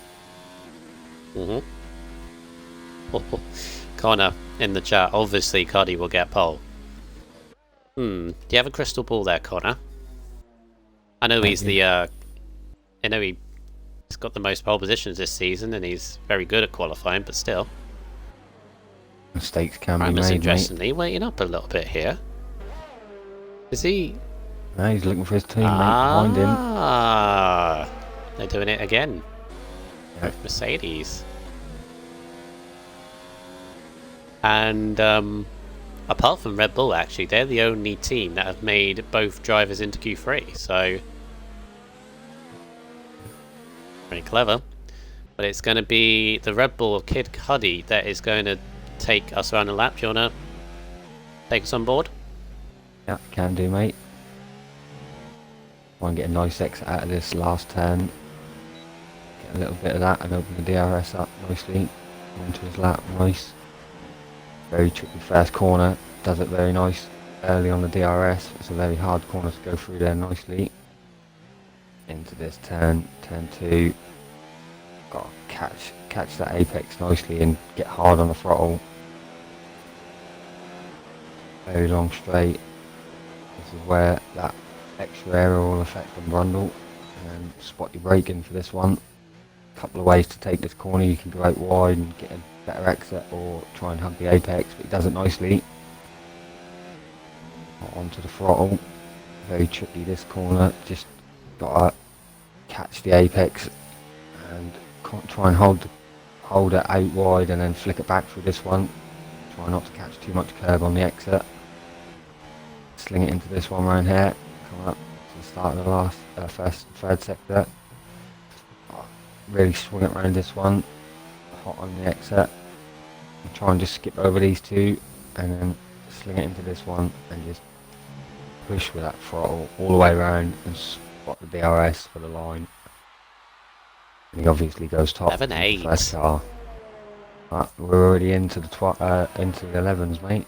[SPEAKER 1] Connor in the chat. Obviously, Cuddy will get pole. Do you have a crystal ball there, Connor? I know he's the. I know he's got the most pole positions this season, and he's very good at qualifying. But still,
[SPEAKER 2] mistakes can be
[SPEAKER 1] Primer's
[SPEAKER 2] made.
[SPEAKER 1] Interestingly, waiting up a little bit here. Is he?
[SPEAKER 2] No, he's looking for his teammate behind him.
[SPEAKER 1] Ah, they're doing it again.
[SPEAKER 2] Yep.
[SPEAKER 1] With Mercedes. And apart from Red Bull, actually, they're the only team that have made both drivers into Q3. So very clever. But it's going to be the Red Bull of Kid Cuddy that is going to take us around the lap. Do you want to take us on board?
[SPEAKER 2] Yeah, can do, mate. Try and get a nice exit out of this last turn. Get a little bit of that and open the DRS up nicely. Onto his lap, nice. Very tricky first corner. Does it very nice early on the DRS. It's a very hard corner to go through there nicely. Into this turn, turn 2. Got to catch that apex nicely and get hard on the throttle. Very long straight. This is where that extra aero will affect the Brundle. And spot your braking for this one. Couple of ways to take this corner. You can go out wide and get a better exit, or try and hug the apex, but he does it nicely. Onto the throttle. Very tricky this corner. Just gotta catch the apex and try and hold it out wide and then flick it back through this one. Try not to catch too much curb on the exit. sling it into this one round here. Come up to the start of the last, third sector. Really swing it around this one. Hot on the exit. And try and just skip over these two, and then sling it into this one, and just push with that throttle all the way around and spot the DRS for the line. And he obviously goes top.
[SPEAKER 1] 11-8.
[SPEAKER 2] First car. Right, we're already into the 11s, mate.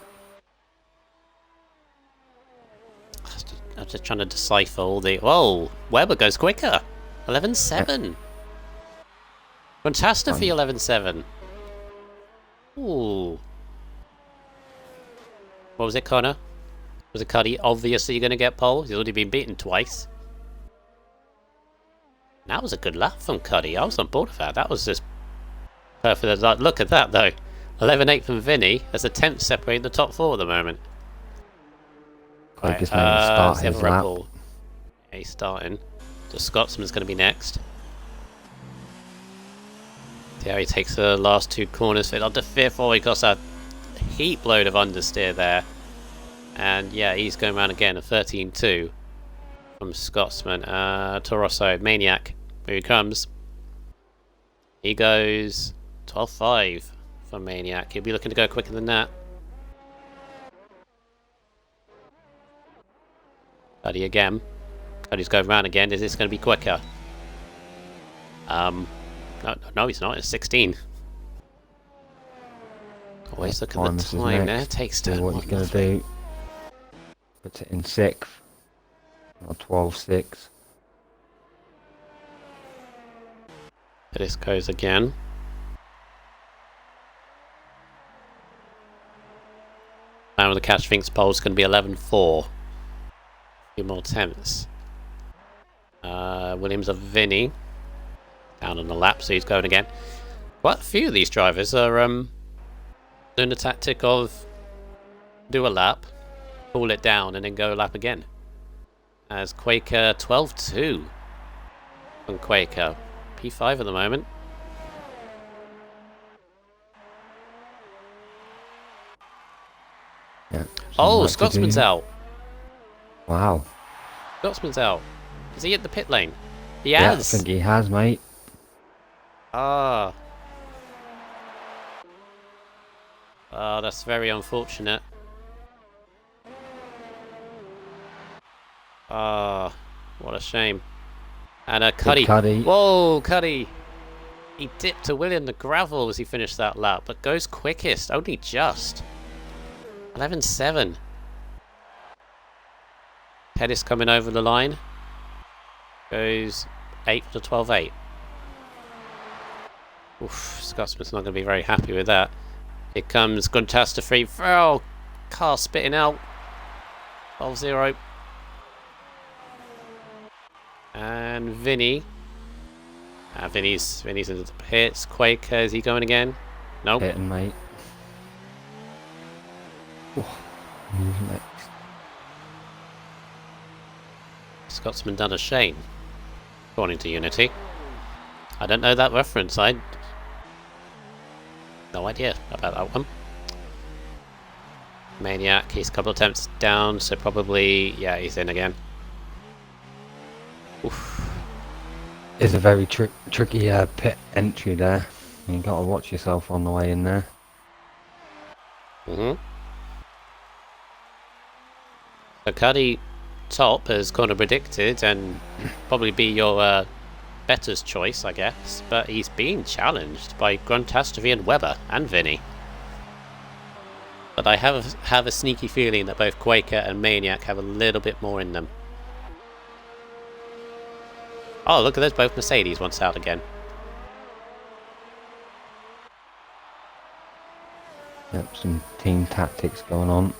[SPEAKER 1] I'm just trying to decipher all the... Whoa! Weber goes quicker! 11-7! Catastrophe 11-7! Ooh. What was it, Connor? Was it Cuddy obviously going to get pole? He's already been beaten twice. That was a good lap from Cuddy. I was on board with that. That was just perfect. Look at that, though. 11-8 from Vinny. There's a 10th separating the top four at the moment.
[SPEAKER 2] Right, just start his lap.
[SPEAKER 1] Yeah, he's starting. The Scotsman's going to be next. Yeah, he takes the last two corners fit onto fifth. Oh, he got a heap load of understeer there. And yeah, he's going around again, a 13-2 from Scotsman. Torosso, Maniac, here he comes. He goes 12-5 for Maniac. He'll be looking to go quicker than that. Cuddy again. Cuddy's going round again. Is this going to be quicker? No, he's not. It's 16. Always look at the time there. Takes turn.
[SPEAKER 2] What he's going to do. Puts it in 6th. Or 12-6.
[SPEAKER 1] This goes again. Now the catch thinks pole's going to be 11-4. A few more tenths. Williams of Vinny. Down on the lap, so he's going again. Quite a few of these drivers are doing the tactic of do a lap, pull it down, and then go a lap again. As Quaker 12-2 from Quaker. P5 at the moment.
[SPEAKER 2] Yeah.
[SPEAKER 1] Oh, Scotsman's out.
[SPEAKER 2] Wow.
[SPEAKER 1] Scotsman's out. Is he at the pit lane? He
[SPEAKER 2] Yeah,
[SPEAKER 1] has.
[SPEAKER 2] I think he has, mate.
[SPEAKER 1] Ah. Oh, that's very unfortunate. Ah, what a shame. And Cuddy.
[SPEAKER 2] Cuddy.
[SPEAKER 1] Whoa, Cuddy. He dipped to William the gravel as he finished that lap, but goes quickest, only just. 11-7. Pettis coming over the line. Goes 8 to 12-8. Oof, Scotsman's not going to be very happy with that. Here comes Catastrophe. Oh, car spitting out. 12-0. And Vinny. Vinny's into the pits. Quaker, is he going again? Nope.
[SPEAKER 2] Hitting, mate. Oh, who's next?
[SPEAKER 1] Scotsman done a Shane, according to Unity. I don't know that reference. No idea about that one. Maniac, he's a couple of attempts down, so probably, yeah, he's in again. Oof.
[SPEAKER 2] It's a very tricky pit entry there. You got to watch yourself on the way in there.
[SPEAKER 1] So Cuddy top, as Connor predicted, and probably be your better's choice, I guess. But he's being challenged by Gruntastrophe and Weber and Vinny. But I have a sneaky feeling that both Quaker and Maniac have a little bit more in them. Oh, look at those, both Mercedes once out again.
[SPEAKER 2] Yep, some team tactics going on.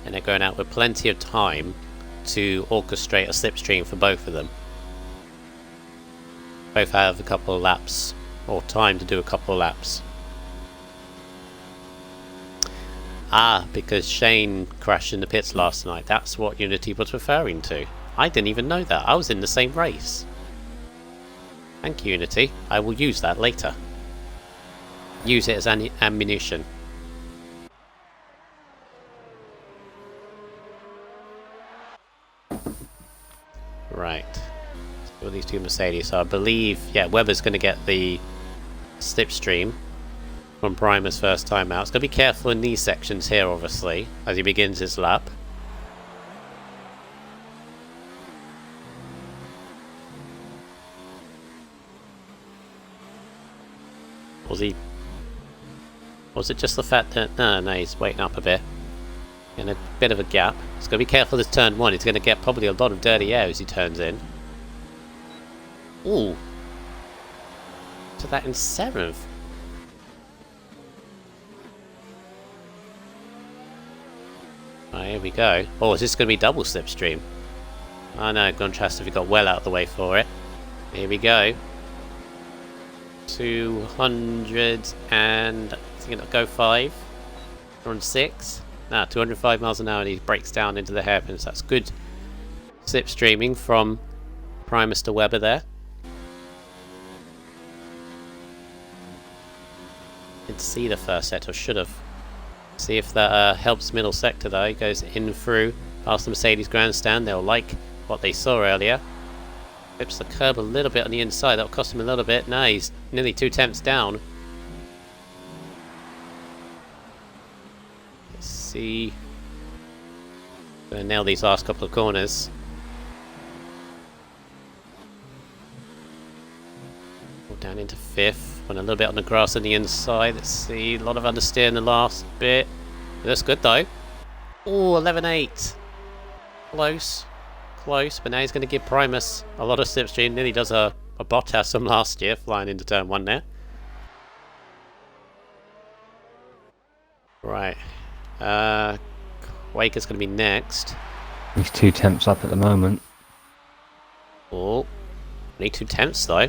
[SPEAKER 1] And they're going out with plenty of time to orchestrate a slipstream for both of them. Both have a couple of laps, or time to do a couple of laps. Ah, because Shane crashed in the pits last night. That's what Unity was referring to. I didn't even know that. I was in the same race. Thank you, Unity. I will use that later. use it as ammunition. Right. So these two Mercedes. So I believe, yeah, Webber's going to get the slipstream from Primer's first time out. He's got to be careful in these sections here, obviously, as he begins his lap. Was it just the fact that... No, he's waiting up a bit. In a bit of a gap. He's got to be careful this turn 1. He's going to get probably a lot of dirty air as he turns in. Ooh. To that in 7th. Oh, here we go. Oh, is this going to be double slipstream? Oh no, Gonchester got well out of the way for it. Here we go. 200 and... I think it'll go 5. 206. 205 miles an hour, and he breaks down into the hairpins. That's good slipstreaming from Primus to Webber there. Didn't see the first set, or should have. See if that helps middle sector though. He goes in through past the Mercedes grandstand. They'll like what they saw earlier. Flips the curb a little bit on the inside. That'll cost him a little bit. No, he's nearly 2 tenths down. Let's see. Gonna nail these last couple of corners. Down into 5th. Went a little bit on the grass on the inside. Let's see. A lot of understeer in the last bit. That's good though. Oh, 11.8. Close. Close. But now he's going to give Primus a lot of slipstream. Nearly does a Bottas from last year, flying into turn 1 there. Right. Waker's going to be next.
[SPEAKER 2] He's 2 tenths up at the moment.
[SPEAKER 1] Oh. Only 2 tenths though.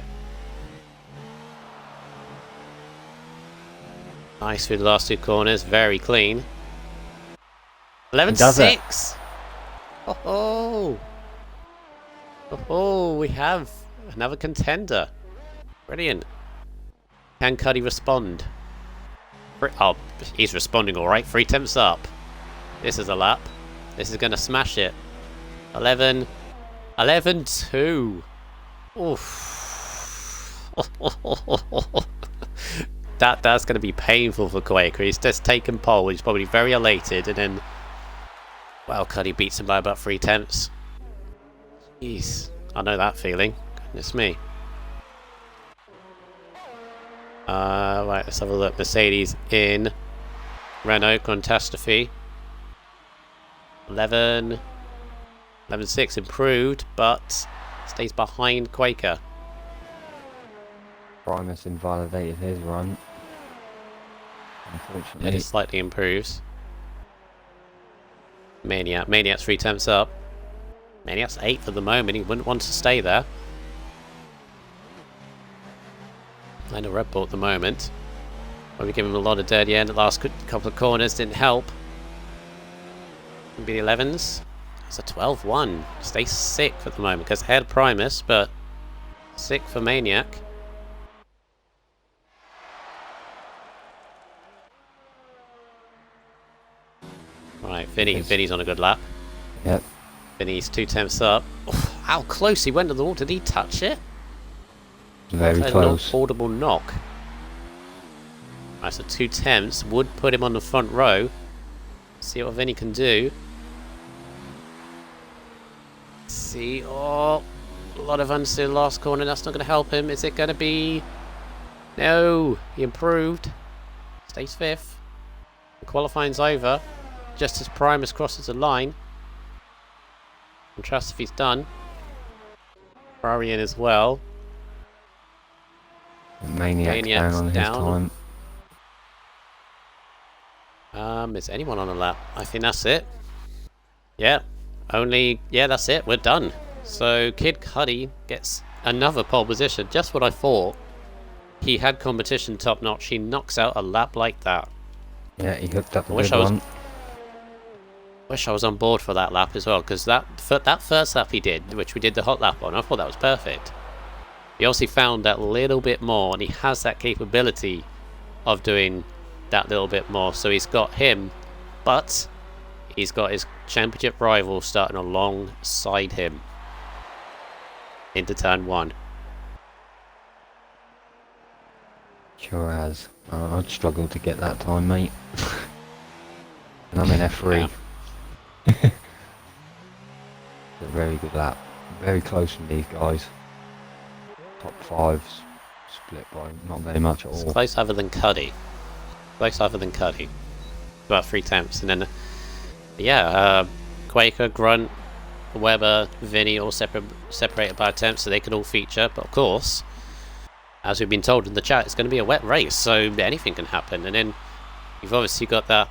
[SPEAKER 1] Nice through the last 2 corners, very clean. 11.6! Oh, we have another contender. Brilliant. Can Cuddy respond? Oh, he's responding alright. 3 tenths up. This is a lap. This is going to smash it. 11. 11.2. Oof. That's going to be painful for Quaker. He's just taken pole. He's probably very elated, and then, well, Cuddy beats him by about 3 tenths. Jeez, I know that feeling. Goodness me. Right, let's have a look. Mercedes in. Renault catastrophe. 11.6 improved, but stays behind Quaker.
[SPEAKER 2] Primus invalidated his run. Unfortunately.
[SPEAKER 1] It slightly improves. Maniac's 3 tenths up. Maniac's 8th for the moment. He wouldn't want to stay there. And a Red Bull at the moment. Probably give him a lot of dirty air in the last couple of corners. Didn't help. Maybe the 11s. It's a 12-1. Stays 6th at the moment because ahead of Primus, but 6th for Maniac. Right, Vinny's on a good lap.
[SPEAKER 2] Yep.
[SPEAKER 1] Vinny's 2 tenths up. Oh, how close he went to the wall. Did he touch it?
[SPEAKER 2] Very close.
[SPEAKER 1] An audible knock. Right, so 2 tenths would put him on the front row. See what Vinny can do. See, oh, a lot of understeer last corner. That's not going to help him. Is it going to be? No, he improved. Stays 5th. The qualifying's over. Just as Primus crosses the line. And trust if he's done. Ferrari in as well.
[SPEAKER 2] Maniac's down on his time.
[SPEAKER 1] Is anyone on a lap? I think that's it. Yeah. That's it. We're done. So Kid Cudi gets another pole position. Just what I thought. He had competition top notch. He knocks out a lap like that.
[SPEAKER 2] Yeah, he hooked up a good one.
[SPEAKER 1] Wish I was on board for that lap as well, because that first lap he did, which we did the hot lap on, I thought that was perfect. He obviously found that little bit more, and he has that capability of doing that little bit more. So he's got him, but he's got his championship rival starting alongside him into turn 1.
[SPEAKER 2] Sure has. I'd struggle to get that time, mate. And I'm in F3.
[SPEAKER 1] Yeah.
[SPEAKER 2] It's a very good lap. Very close from these guys. Top 5's split by not very much at all.
[SPEAKER 1] It's close other than Cuddy. About 3 tenths. And then, Quaker, Grunt, Weber, Vinny all separated by attempts, so they could all feature. But of course, as we've been told in the chat, it's going to be a wet race, so anything can happen. And then you've obviously got that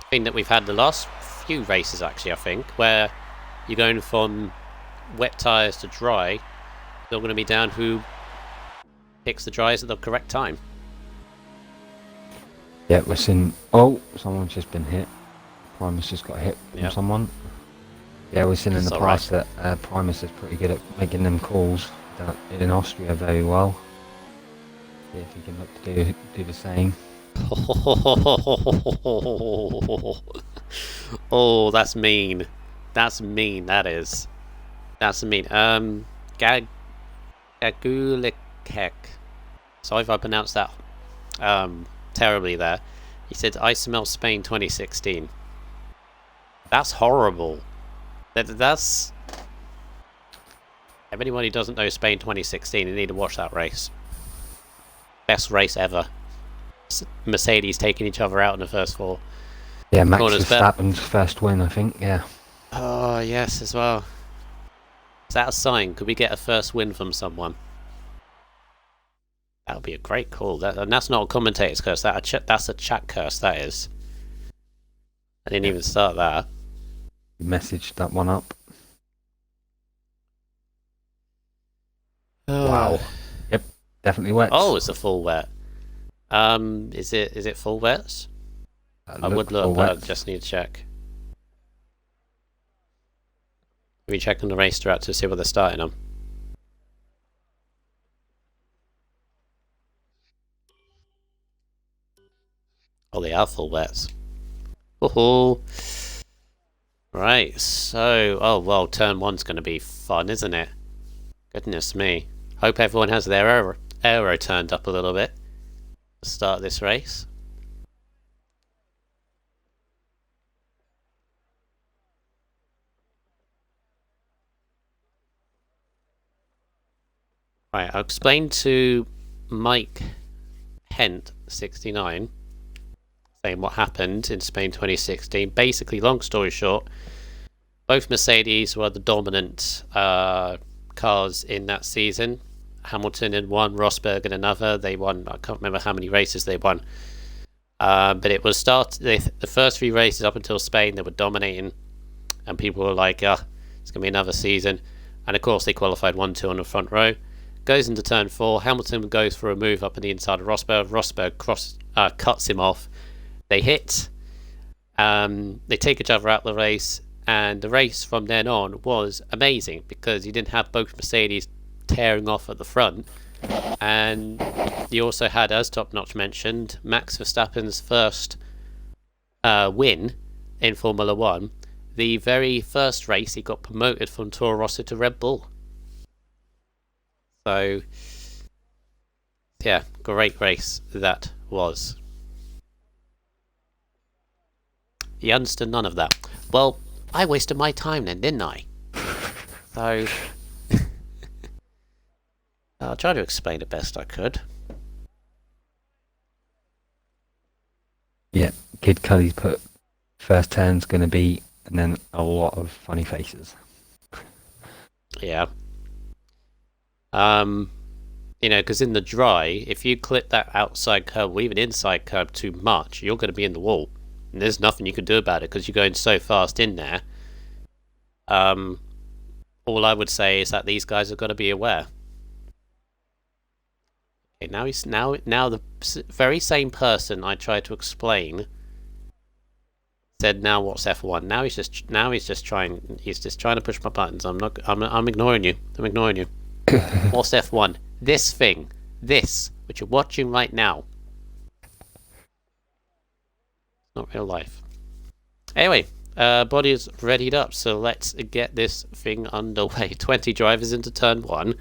[SPEAKER 1] thing that we've had the last few races, actually, I think, where you're going from wet tyres to dry. They're going to be down who picks the dries at the correct time.
[SPEAKER 2] Yeah, we're seeing... Oh, someone's just been hit. Primus just got hit from someone. Yeah, we're seeing in the past that Primus is pretty good at making them calls in Austria very well. See if he can look to do the same.
[SPEAKER 1] Oh, that's mean. That's mean, that is. That's mean. Gagulikek. Sorry if I pronounced that terribly there. He said, I smell Spain 2016. That's horrible. That's... If anyone who doesn't know Spain 2016, you need to watch that race. Best race ever. Mercedes taking each other out in the first 4.
[SPEAKER 2] Yeah, Max Verstappen's first win, I think, yeah.
[SPEAKER 1] Oh, yes, as well. Is that a sign? Could we get a first win from someone? That would be a great call. And that's not a commentator's curse. That's a chat curse, that is. I didn't even start that.
[SPEAKER 2] You messaged that one up.
[SPEAKER 1] Oh.
[SPEAKER 2] Wow. Yep, definitely wet.
[SPEAKER 1] Oh, it's a full wet. Is it full wets? I would look, but I just need to check. We check on the race track to see what they're starting on. Oh, they are full wets. Oh, right. So, oh well, turn 1's going to be fun, isn't it? Goodness me. Hope everyone has their aero turned up a little bit to start this race. Right, I'll explain to Mike Hent 69 saying what happened in Spain 2016. Basically, long story short, both Mercedes were the dominant cars in that season. Hamilton in one, Rosberg in another. They won, I can't remember how many races they won. But it was the first 3 races up until Spain, they were dominating. And people were like, it's going to be another season. And of course, they qualified 1-2 on the front row. Goes into turn 4. Hamilton goes for a move up in the inside of Rosberg. Rosberg cuts him off. They hit. They take each other out of the race. And the race from then on was amazing because you didn't have both Mercedes tearing off at the front. And you also had, as Top Notch mentioned, Max Verstappen's first win in Formula 1. The very first race, he got promoted from Toro Rosso to Red Bull. So, yeah, great race that was. You understood none of that. Well, I wasted my time then, didn't I? So, I'll try to explain it best I could.
[SPEAKER 2] Yeah, Kid Cuddy's put first turn's going to be, and then a lot of funny faces.
[SPEAKER 1] Yeah. You know, because in the dry, if you clip that outside curb or even inside curb too much, you're going to be in the wall. And there's nothing you can do about it because you're going so fast in there. All I would say is that these guys have got to be aware. Okay, now the very same person I tried to explain said, "Now what's F1?" Now he's just trying to push my buttons. I'm ignoring you. I'm ignoring you. What's F1? This thing. This which you're watching right now. Not real life. Anyway, body is readied up, so let's get this thing underway. 20 drivers into turn 1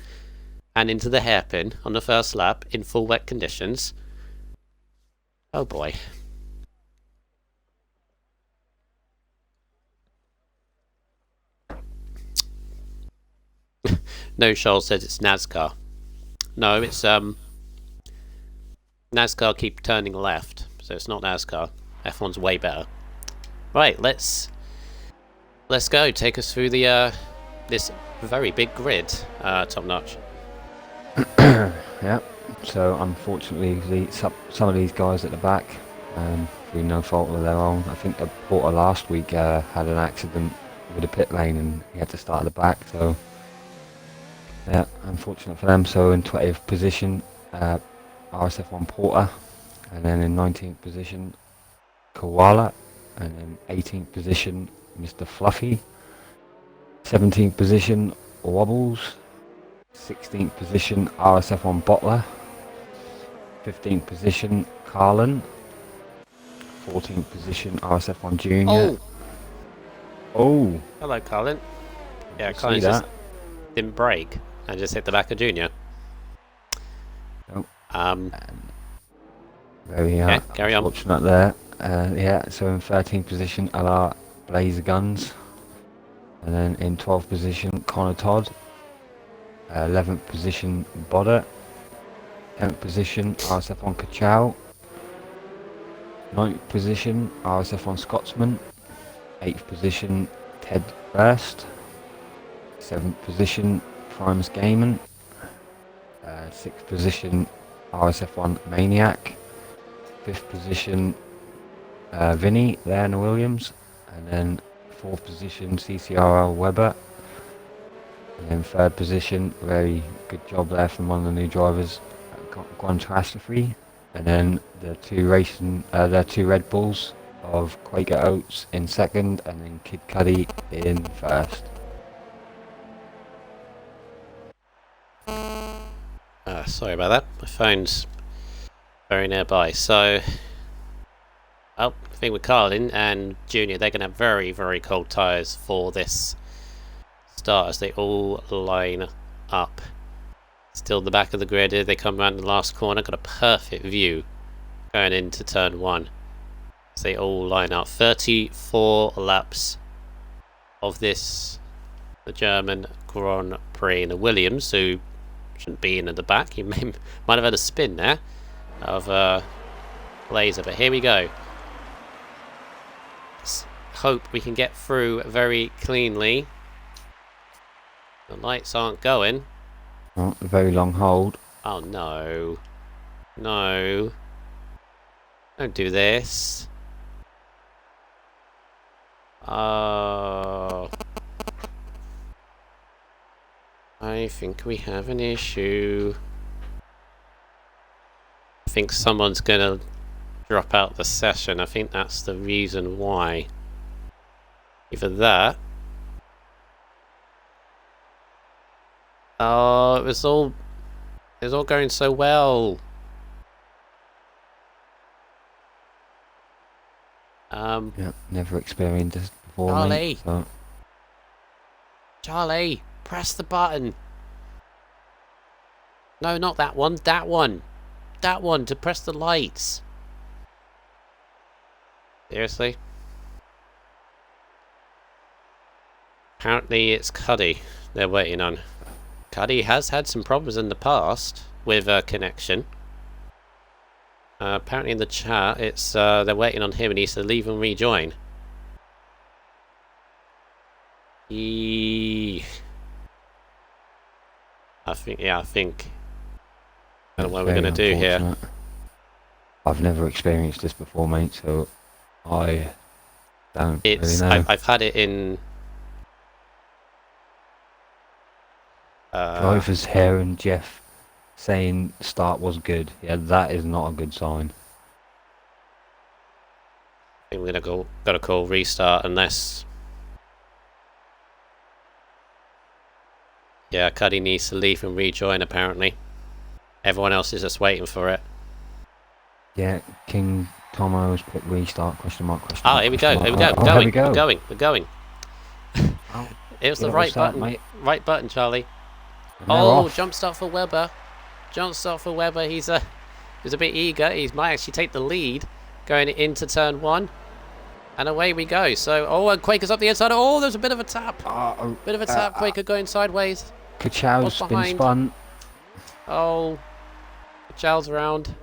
[SPEAKER 1] and into the hairpin on the first lap in full wet conditions. Oh boy. No, Shoal says it's NASCAR. No, it's NASCAR keep turning left, so it's not NASCAR. F1's way better. Right, let's go. Take us through the this very big grid, Top Notch.
[SPEAKER 2] Yeah. So unfortunately, some of these guys at the back, through no fault of their own. I think the Porter last week had an accident with the pit lane and he had to start at the back. So yeah, unfortunate for them. So in 20th position, RSF1 Porter, and then in 19th position, Koala, and then 18th position, Mr. Fluffy, 17th position, Wobbles, 16th position, RSF1 Bottler, 15th position, Carlin, 14th position, RSF1 Junior. Oh!
[SPEAKER 1] Hello, Colin. Yeah,
[SPEAKER 2] See
[SPEAKER 1] Colin
[SPEAKER 2] that?
[SPEAKER 1] just didn't brake and just hit the back of Junior.
[SPEAKER 2] Nope.
[SPEAKER 1] Um,
[SPEAKER 2] Very
[SPEAKER 1] okay, carry on.
[SPEAKER 2] unfortunate there. Yeah, so in 13th position, LR Blazer Guns. And then in 12th position, Connor Todd. 11th position, Bodder. 10th position, RSF1 Kachow. 9th position, RSF1 Scotsman. 8th position, Ted Burst. 7th position, Primus Gaiman. 6th position, RSF1 Maniac. 5th position, Vinny, Leona Williams. And then 4th position, CCRL Weber. And then 3rd position, very good job there from one of the new drivers, Guantastrophe. And then the two Red Bulls of Quaker Oats in 2nd, and then Kid Cuddy in 1st.
[SPEAKER 1] Sorry about that. My phone's very nearby. So, I think with Carlin and Junior, they're going to have very, very cold tyres for this start as they all line up. Still the back of the grid here. They come around the last corner. Got a perfect view going into turn 1. As they all line up. 34 laps of this, the German Grand Prix. And the Williams, who shouldn't be in at the back. He might have had a spin there of Blazer. But here we go. Let's hope we can get through very cleanly. The lights aren't going.
[SPEAKER 2] Oh, a very long hold.
[SPEAKER 1] Oh no. No. Don't do this. Oh. I think we have an issue. I think someone's gonna drop out the session. I think that's the reason why. Either that. Oh, it was all going so well.
[SPEAKER 2] Yeah, never experienced this before,
[SPEAKER 1] Charlie.
[SPEAKER 2] mate. So.
[SPEAKER 1] Charlie, press the button. No, not that one. That one. That one to press the lights. Seriously? Apparently it's Cuddy they're waiting on. Cuddy has had some problems in the past with connection. Apparently in the chat it's they're waiting on him and he needs to leave and rejoin. I think I don't know what we're gonna do here.
[SPEAKER 2] I've never experienced this before, mate, so I don't really know.
[SPEAKER 1] I've had it in
[SPEAKER 2] Drivers here and Jeff saying start was good. Yeah, that is not a good sign.
[SPEAKER 1] I think we're gotta call restart unless yeah, Cuddy needs to leave and rejoin apparently. Everyone else is just waiting for it.
[SPEAKER 2] Yeah, King Tomo has put restart, question mark, question
[SPEAKER 1] Ah,
[SPEAKER 2] mark.
[SPEAKER 1] here we go,
[SPEAKER 2] question
[SPEAKER 1] here we
[SPEAKER 2] mark.
[SPEAKER 1] go,
[SPEAKER 2] Oh,
[SPEAKER 1] we're
[SPEAKER 2] here
[SPEAKER 1] going,
[SPEAKER 2] we go.
[SPEAKER 1] we're going, we're going.
[SPEAKER 2] Oh,
[SPEAKER 1] It was the
[SPEAKER 2] good
[SPEAKER 1] right
[SPEAKER 2] start,
[SPEAKER 1] button,
[SPEAKER 2] mate.
[SPEAKER 1] right button, Charlie.
[SPEAKER 2] And they're
[SPEAKER 1] Oh,
[SPEAKER 2] off.
[SPEAKER 1] jump start for Webber. Jump start for Webber. He's a bit eager. He might actually take the lead going into turn 1. And away we go. So, oh, and Quaker's up the inside. Oh, there's a bit of a tap. Bit of a tap. Quaker going sideways.
[SPEAKER 2] Kachow's been
[SPEAKER 1] behind?
[SPEAKER 2] spun.
[SPEAKER 1] Oh, Chow's around.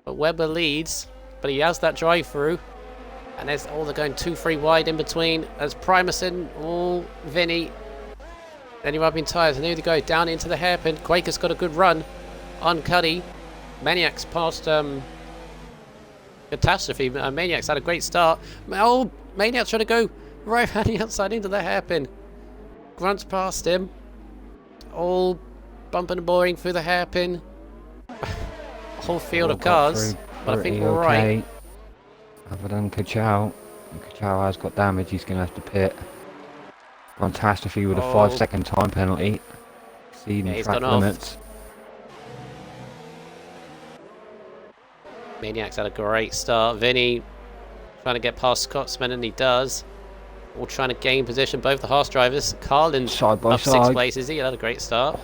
[SPEAKER 1] But Webber leads. But he has that drive through. And there's, oh, they're going 2-3 wide in between. There's Primerson. Oh, Vinny. Then you're rubbing tyres. And here they go down into the hairpin. Quaker's got a good run on Cuddy. Maniac's past Catastrophe. Maniac's had a great start. Oh, Maniac's trying to go right around the outside into the hairpin. Grunt's past him. All bumping and boring through the hairpin. Whole field of cars. But I think we're right.
[SPEAKER 2] Other than Kachow. Kachow has got damage. He's going to have to pit. Catastrophe with a 5-second time penalty. Exceeding track limits.
[SPEAKER 1] Maniac's had a great start. Vinny trying to get past Scotsman, and he does. All trying to gain position. Both the Haas drivers. Carlin's
[SPEAKER 2] side by
[SPEAKER 1] up
[SPEAKER 2] side.
[SPEAKER 1] 6 places. He had a great start.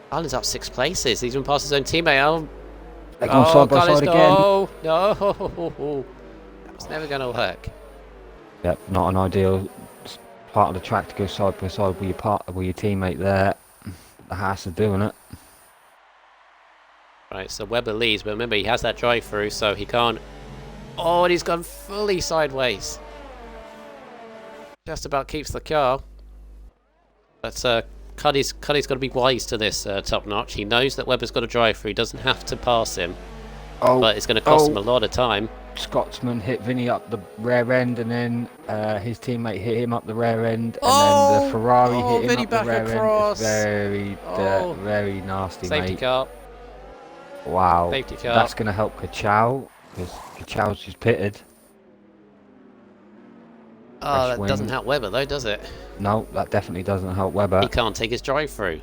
[SPEAKER 1] Carlin's up 6 places. He's even past his own teammate. Oh,
[SPEAKER 2] they're going side by side again.
[SPEAKER 1] No, no. That was never going to work.
[SPEAKER 2] Yep, not an ideal part of the track to go side by side with your teammate there. The Haas are doing it.
[SPEAKER 1] Right, so Webber leads, but remember he has that drive through, so he can't. Oh, and he's gone fully sideways. Just about keeps the car. But Cuddy's got to be wise to this, Top Notch. He knows that Webber's got a drive through. He doesn't have to pass him. Oh, but it's going to cost him a lot of time.
[SPEAKER 2] Scotsman hit Vinny up the rear end, and then his teammate hit him up the rear end, and then the Ferrari hit him
[SPEAKER 1] Vinny
[SPEAKER 2] up the rear
[SPEAKER 1] across.
[SPEAKER 2] end. It's very nasty,
[SPEAKER 1] Safety
[SPEAKER 2] mate.
[SPEAKER 1] car.
[SPEAKER 2] Wow,
[SPEAKER 1] Safety car.
[SPEAKER 2] That's going to help Kachow, because Kachow's just pitted.
[SPEAKER 1] Oh, that doesn't help Webber though, does it?
[SPEAKER 2] No, that definitely doesn't help Webber.
[SPEAKER 1] He can't take his drive through.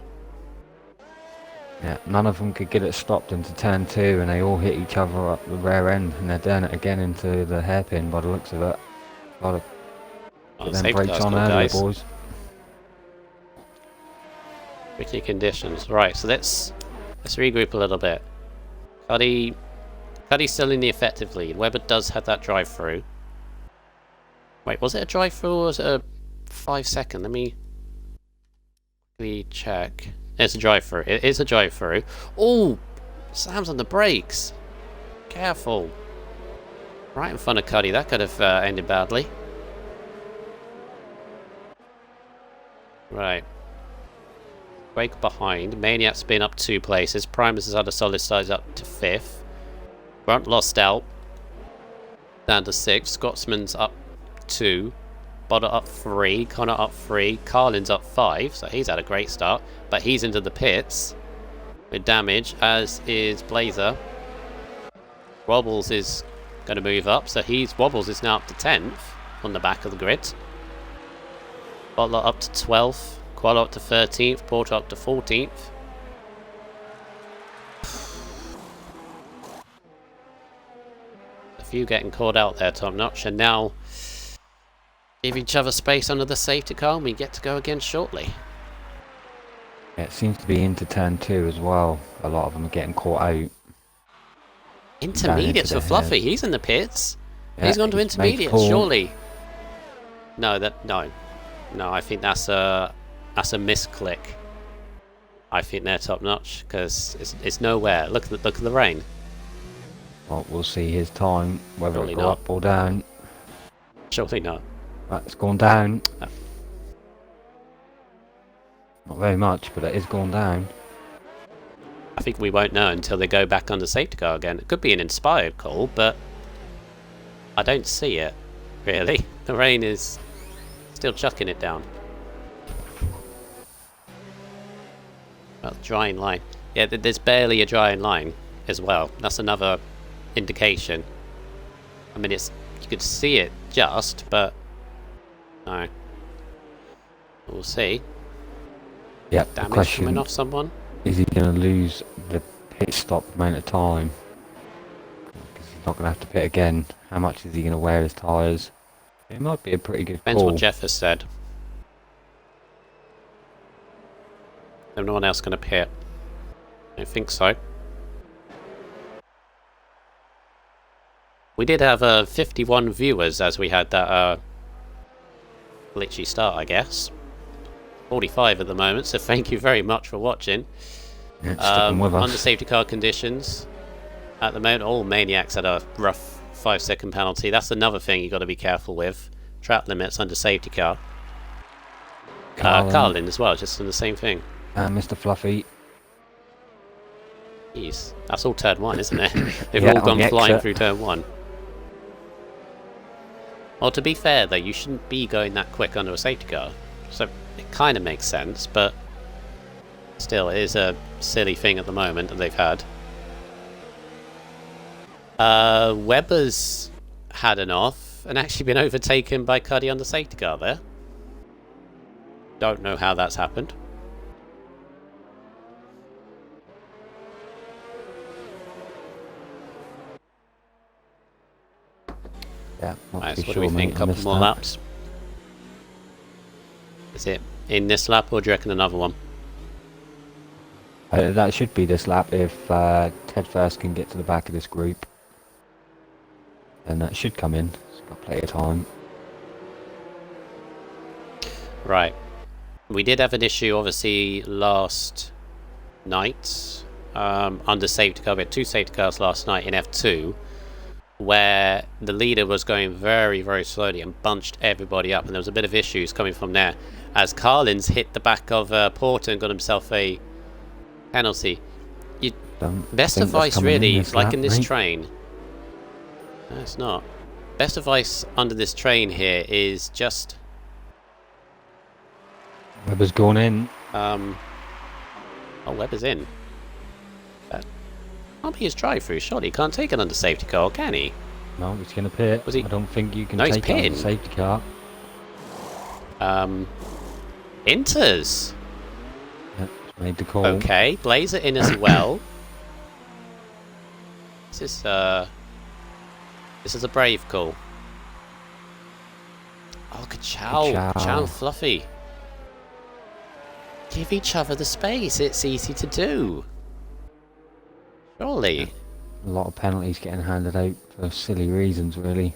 [SPEAKER 2] Yeah, none of them could get it stopped into turn 2, and they all hit each other up the rear end, and they're doing it again into the hairpin by the looks of it. Got to put them brakes on earlier, boys.
[SPEAKER 1] Tricky conditions. Right, so let's regroup a little bit. Cuddy's still in the effective lead. Webber does have that drive through. Wait, was it a drive through or was it a 5-second? Let me check. It's a drive through. It is a drive through. Oh, Sam's on the brakes. Careful. Right in front of Cuddy. That could have ended badly. Right. Quake behind. Maniac's been up 2 places. Primus has had a solid size up to 5th. Grunt lost out. Down to 6. Scotsman's up 2. Bodder up 3. Connor up 3. Carlin's up 5. So he's had a great start. But he's into the pits with damage, as is Blazer. Wobbles is going to move up. So Wobbles is now up to 10th on the back of the grid. Butler up to 12th. Qual up to 13th. Porter up to 14th. A few getting caught out there, Top Notch. And now give each other space under the safety car, and we get to go again shortly.
[SPEAKER 2] Yeah, it seems to be into turn 2 as well. A lot of them are getting caught out.
[SPEAKER 1] Intermediates for Fluffy. He's in the pits.
[SPEAKER 2] Yeah,
[SPEAKER 1] he's gone to intermediates, surely. No, I think that's a misclick. I think they're Top Notch because it's nowhere. Look at the rain.
[SPEAKER 2] Well, we'll see his time, whether
[SPEAKER 1] Surely
[SPEAKER 2] it go
[SPEAKER 1] not.
[SPEAKER 2] up or down.
[SPEAKER 1] Surely not.
[SPEAKER 2] That's gone down.
[SPEAKER 1] Oh.
[SPEAKER 2] Not very much, but it is gone down.
[SPEAKER 1] I think we won't know until they go back on the safety car again. It could be an inspired call, but I don't see it, really. The rain is still chucking it down. Well, drying line. Yeah, there's barely a drying line as well. That's another indication. I mean, you could see it just, but no. We'll see.
[SPEAKER 2] Yep,
[SPEAKER 1] Damage coming off someone.
[SPEAKER 2] Is he going to lose the pit stop amount of time? Because he's not going to have to pit again. How much is he going to wear his tyres? It might be a pretty good
[SPEAKER 1] Depends
[SPEAKER 2] call.
[SPEAKER 1] what Jeff has said. There's no one else going to pit. I don't think so. We did have 51 viewers as we had that glitchy start, I guess. 45 at the moment, so thank you very much for watching.
[SPEAKER 2] Yeah, sticking with us.
[SPEAKER 1] Under safety car conditions, at the moment, all Maniacs had a rough 5-second penalty. That's another thing you've got to be careful with. Trap limits under safety car. Carlin as well, just in the same thing.
[SPEAKER 2] Mr. Fluffy.
[SPEAKER 1] Jeez, that's all turn 1, isn't it? They've
[SPEAKER 2] Yeah,
[SPEAKER 1] all gone
[SPEAKER 2] on
[SPEAKER 1] flying
[SPEAKER 2] exit.
[SPEAKER 1] through turn 1. Well, to be fair though, you shouldn't be going that quick under a safety car. So it kind of makes sense, but still, it is a silly thing at the moment that they've had. Webber's had an off and actually been overtaken by Cuddy under safety car there. Don't know how that's happened.
[SPEAKER 2] Yeah, not
[SPEAKER 1] Right,
[SPEAKER 2] too
[SPEAKER 1] so what do
[SPEAKER 2] sure,
[SPEAKER 1] we
[SPEAKER 2] mate.
[SPEAKER 1] think?
[SPEAKER 2] I
[SPEAKER 1] Couple
[SPEAKER 2] missed
[SPEAKER 1] more
[SPEAKER 2] that.
[SPEAKER 1] laps? Is it in this lap or do you reckon another one?
[SPEAKER 2] That should be this lap if Ted First can get to the back of this group. And that should come in. It's got plenty of time.
[SPEAKER 1] Right. We did have an issue, obviously, last night. Under safety car. We had 2 safety cars last night in F2. Where the leader was going very, very slowly and bunched everybody up. And there was a bit of issues coming from there. As Carlin's hit the back of Porter and got himself a penalty. Best advice, really, like in this train. No, it's not. Best advice under this train here is just...
[SPEAKER 2] Webber's gone in.
[SPEAKER 1] Oh, Webber's in. That can't be his drive-through, surely. He can't take it under safety car, can he?
[SPEAKER 2] No, he's going to pit.
[SPEAKER 1] Was he?
[SPEAKER 2] I don't think you can
[SPEAKER 1] No, he's
[SPEAKER 2] take it on
[SPEAKER 1] pitting.
[SPEAKER 2] the safety car.
[SPEAKER 1] Inters.
[SPEAKER 2] Yep, made the call.
[SPEAKER 1] Okay, Blazer in as well. This is a brave call. Oh, Ka-chow.
[SPEAKER 2] Ka-chow.
[SPEAKER 1] Ka-chow and Fluffy. Give each other the space. It's easy to do. Surely.
[SPEAKER 2] A lot of penalties getting handed out for silly reasons, really.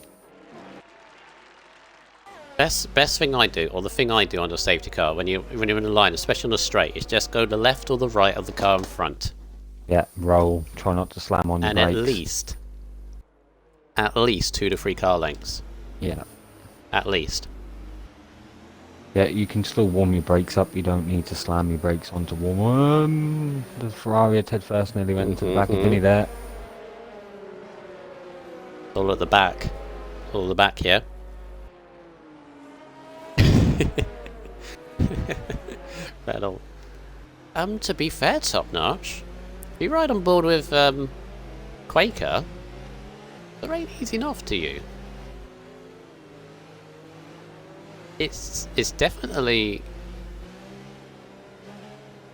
[SPEAKER 1] Best thing I do, or the thing I do on a safety car when you're in a line, especially on a straight, is just go the left or the right of the car in front.
[SPEAKER 2] Yeah, roll. Try not to slam on your
[SPEAKER 1] And
[SPEAKER 2] brakes.
[SPEAKER 1] at least 2 to 3 car lengths.
[SPEAKER 2] Yeah.
[SPEAKER 1] At least.
[SPEAKER 2] Yeah, you can still warm your brakes up. You don't need to slam your brakes onto warm. The Ferrari at Ted First nearly went into the back of Vinny there.
[SPEAKER 1] All at the back. All at the back here. Vettel. To be fair, Top Notch, if you ride on board with Quaker, they're ain't easy enough to you. It's definitely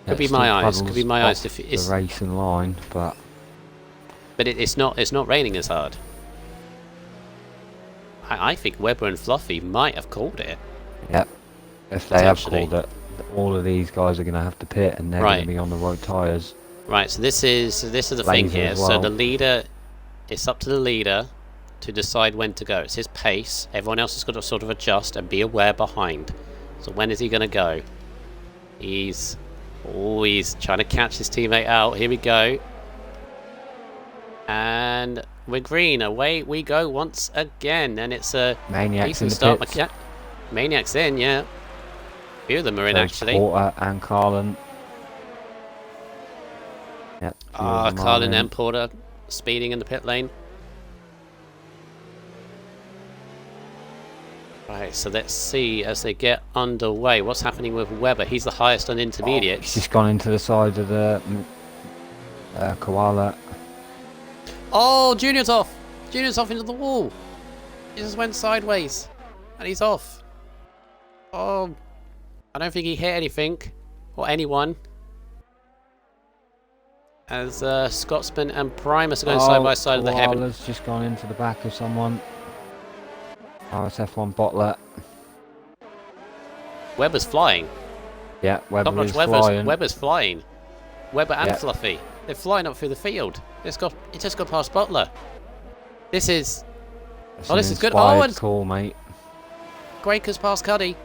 [SPEAKER 1] could be my eyes. Could be my eyes.
[SPEAKER 2] The racing line, but
[SPEAKER 1] it's not raining as hard. I think Webber and Fluffy might have called it.
[SPEAKER 2] yeah, if they have called it, all of these guys are going to have to pit, and they're going to be on the right tyres.
[SPEAKER 1] Right. So this is the thing here.
[SPEAKER 2] as well.
[SPEAKER 1] So the leader, it's up to the leader to decide when to go. It's his pace. Everyone else has got to sort of adjust and be aware behind. So when is he going to go? He's always trying to catch his teammate out. Here we go. And we're green. Away we go once again. And it's a
[SPEAKER 2] Maniacs in
[SPEAKER 1] decent
[SPEAKER 2] the
[SPEAKER 1] start.
[SPEAKER 2] pits.
[SPEAKER 1] Maniacs in, yeah. A few of them are in,
[SPEAKER 2] So
[SPEAKER 1] actually.
[SPEAKER 2] Porter and Carlin. Yep.
[SPEAKER 1] Carlin and Porter speeding in the pit lane. Right, so let's see as they get underway. What's happening with Webber? He's the highest on intermediates.
[SPEAKER 2] He's just gone into the side of the koala.
[SPEAKER 1] Oh, Junior's off! Junior's off into the wall! He just went sideways. And he's off. Oh, I don't think he hit anything. Or anyone. as Scotsman and Primus are going side by side of the hairpin.
[SPEAKER 2] Koala's just gone into the back of someone. RSF1 bottler.
[SPEAKER 1] Webber's flying.
[SPEAKER 2] Yeah, Webber is
[SPEAKER 1] Top-notch
[SPEAKER 2] flying.
[SPEAKER 1] Webber's flying. Webber and
[SPEAKER 2] Yeah.
[SPEAKER 1] Fluffy. They're flying up through the field. It just got past Butler. This is...
[SPEAKER 2] That's
[SPEAKER 1] Oh,
[SPEAKER 2] an
[SPEAKER 1] this is good.
[SPEAKER 2] inspired
[SPEAKER 1] Oh, and
[SPEAKER 2] call, mate.
[SPEAKER 1] Quaker's past Cuddy.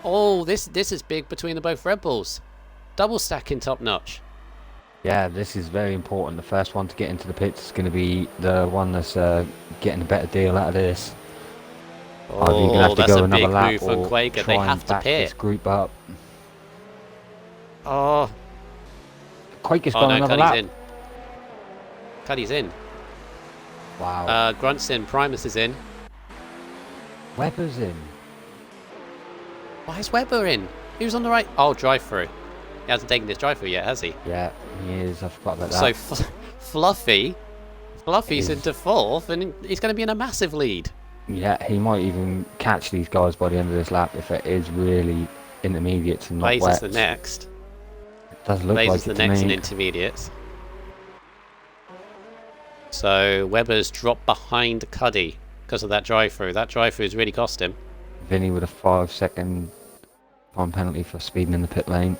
[SPEAKER 1] Oh, this is big between the both Red Bulls. Double stacking top-notch.
[SPEAKER 2] Yeah, this is very important. The first one to get into the pits is going to be the one that's getting a better deal out of this. Either you're going to have to
[SPEAKER 1] that's
[SPEAKER 2] go
[SPEAKER 1] a
[SPEAKER 2] another
[SPEAKER 1] big
[SPEAKER 2] lap
[SPEAKER 1] move
[SPEAKER 2] or
[SPEAKER 1] from Quaker.
[SPEAKER 2] try
[SPEAKER 1] They
[SPEAKER 2] and
[SPEAKER 1] have to
[SPEAKER 2] back this
[SPEAKER 1] pit.
[SPEAKER 2] group up.
[SPEAKER 1] Oh,
[SPEAKER 2] Quaker's
[SPEAKER 1] oh
[SPEAKER 2] gone
[SPEAKER 1] no,
[SPEAKER 2] another
[SPEAKER 1] Cuddy's
[SPEAKER 2] lap.
[SPEAKER 1] in. Cuddy's in.
[SPEAKER 2] Wow.
[SPEAKER 1] Grunt's in. Primus is in.
[SPEAKER 2] Webber's in.
[SPEAKER 1] Why is Webber in? Who's on the right? Oh, drive-through. He hasn't taken this drive-through yet, has he?
[SPEAKER 2] Yeah, he is. I forgot about
[SPEAKER 1] So
[SPEAKER 2] that.
[SPEAKER 1] Fluffy's into fourth, and he's going to be in a massive lead.
[SPEAKER 2] Yeah, he might even catch these guys by the end of this lap if it is really intermediates and not
[SPEAKER 1] Blazer's
[SPEAKER 2] wet.
[SPEAKER 1] the next.
[SPEAKER 2] It does look
[SPEAKER 1] Blazer's
[SPEAKER 2] like
[SPEAKER 1] the
[SPEAKER 2] it to
[SPEAKER 1] next in
[SPEAKER 2] me.
[SPEAKER 1] intermediates. So Webber's dropped behind Cuddy because of that drive-through. That drive-through has really cost him.
[SPEAKER 2] Vinny with a 5-second time penalty for speeding in the pit lane.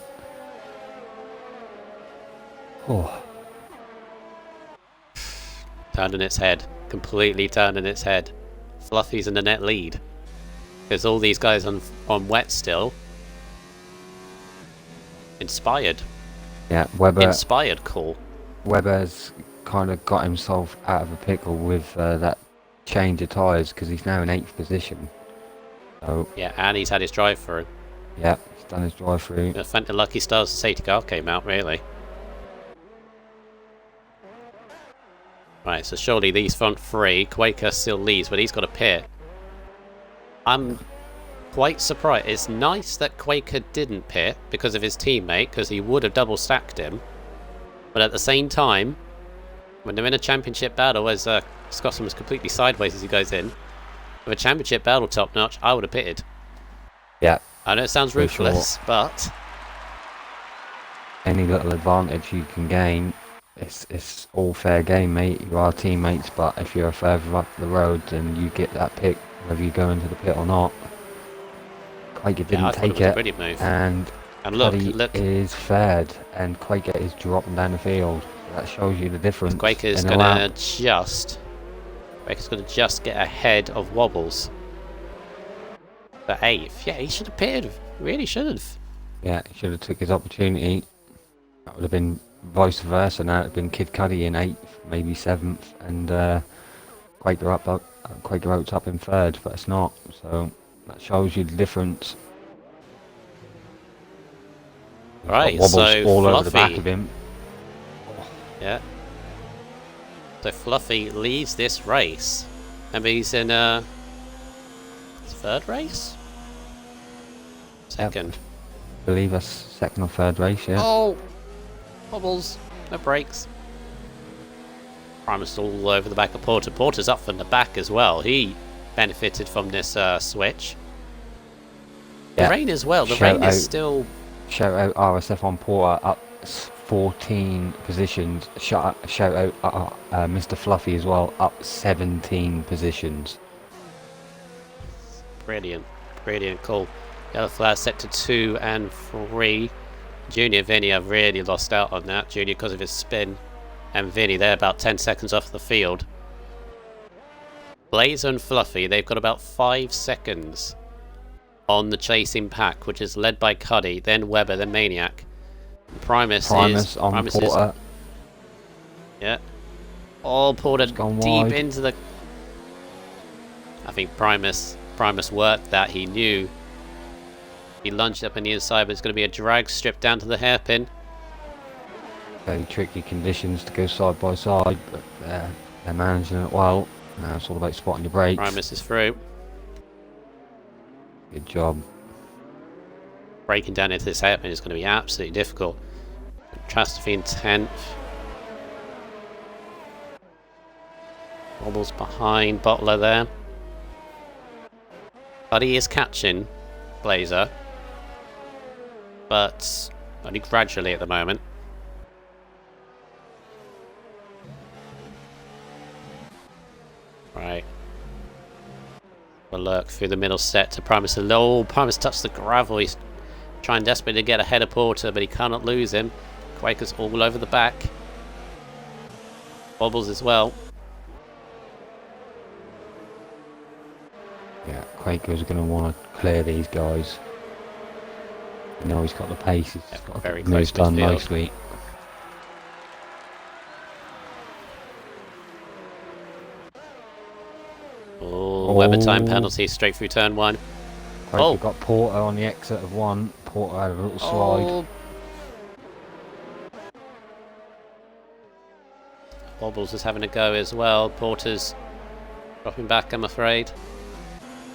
[SPEAKER 2] Oh,
[SPEAKER 1] Turning its head. Completely turning its head. Fluffy's in the net lead. There's all these guys on wet still. Inspired.
[SPEAKER 2] yeah, Webber.
[SPEAKER 1] Inspired call.
[SPEAKER 2] Webber's kind of got himself out of a pickle with that change of tyres because he's now in 8th position. So,
[SPEAKER 1] Yeah, and he's had his drive-through.
[SPEAKER 2] yeah, he's done his drive through.
[SPEAKER 1] The lucky stars the safety car came out, really. Right, so surely these front three, Quaker still leads, but he's got a pit. I'm quite surprised. It's nice that Quaker didn't pit because of his teammate, because he would have double stacked him. But at the same time, when they're in a championship battle, as Scotsman was completely sideways as he goes in, with a championship battle top notch, I would have pitted.
[SPEAKER 2] Yeah,
[SPEAKER 1] I know it sounds
[SPEAKER 2] For sure.
[SPEAKER 1] ruthless, but
[SPEAKER 2] any little advantage you can gain, it's all fair game, mate. You are teammates, but if you're further up the road, then you get that pick, whether you go into the pit or not. Quaker didn't
[SPEAKER 1] I thought
[SPEAKER 2] take
[SPEAKER 1] it was a
[SPEAKER 2] it,
[SPEAKER 1] brilliant move.
[SPEAKER 2] and
[SPEAKER 1] look,
[SPEAKER 2] Cuddy
[SPEAKER 1] look,
[SPEAKER 2] is third, and Quaker is dropping down the field. That shows you the difference.
[SPEAKER 1] Quaker's
[SPEAKER 2] in a
[SPEAKER 1] gonna
[SPEAKER 2] lap.
[SPEAKER 1] just get ahead of Wobbles. The 8th. Yeah, he should have pitted. Really should have.
[SPEAKER 2] Yeah, he should have took his opportunity. That would have been vice versa. Now it would have been Kid Cuddy in 8th, maybe 7th, and Quaker Oats up in 3rd, but it's not. So that shows you the difference. He's got
[SPEAKER 1] Right,
[SPEAKER 2] Wobbles
[SPEAKER 1] so
[SPEAKER 2] all over the back
[SPEAKER 1] Fluffy.
[SPEAKER 2] of him.
[SPEAKER 1] Yeah. So Fluffy leads this race. And he's in his 3rd race? 2nd.
[SPEAKER 2] I believe us 2nd or 3rd race, yeah.
[SPEAKER 1] Oh! Wobbles. No brakes. Primus all over the back of Porter. Porter's up from the back as well. He benefited from this switch. The
[SPEAKER 2] Yeah.
[SPEAKER 1] rain as well. The
[SPEAKER 2] Shout
[SPEAKER 1] rain
[SPEAKER 2] out.
[SPEAKER 1] is still...
[SPEAKER 2] Shout out RSF on Porter up 14 positions. Shout out Mr. Fluffy as well, up 17 positions.
[SPEAKER 1] Brilliant. Brilliant call. Yellow flag set to 2 and 3. Junior Vinny have really lost out on that. Junior because of his spin. And Vinny, they're about 10 seconds off the field. Blazer and Fluffy, they've got about 5 seconds on the chasing pack, which is led by Cuddy, then Webber, then Maniac. Primus
[SPEAKER 2] on Porter.
[SPEAKER 1] Yeah. All Porter
[SPEAKER 2] gone
[SPEAKER 1] deep
[SPEAKER 2] wide.
[SPEAKER 1] into the... I think Primus worked that. He knew. He lunged up on the inside, but it's going to be a drag strip down to the hairpin.
[SPEAKER 2] Very tricky conditions to go side by side, but they're managing it well. Now it's all about spotting your brakes.
[SPEAKER 1] Primus is through.
[SPEAKER 2] Good job.
[SPEAKER 1] Breaking down into this hairpin is going to be absolutely difficult. Chastity in 10th. Wobbles behind Bottler there. Buddy is catching Blazer, but only gradually at the moment. Right. A lurk through the middle set to Primus. Oh, Primus touched the gravel. He's trying desperately to get ahead of Porter, but he cannot lose him. Quaker's all over the back. Wobbles as well.
[SPEAKER 2] Yeah, Quaker's going to want to clear these guys. You know he's got the pace. He's got
[SPEAKER 1] very
[SPEAKER 2] the moves
[SPEAKER 1] close
[SPEAKER 2] done
[SPEAKER 1] midfield.
[SPEAKER 2] nicely.
[SPEAKER 1] Oh, Weber time penalty straight through turn 1.
[SPEAKER 2] Quaker got Porter on the exit of 1. Porter had a little slide.
[SPEAKER 1] Oh. Wobbles is having a go as well. Porter's dropping back, I'm afraid.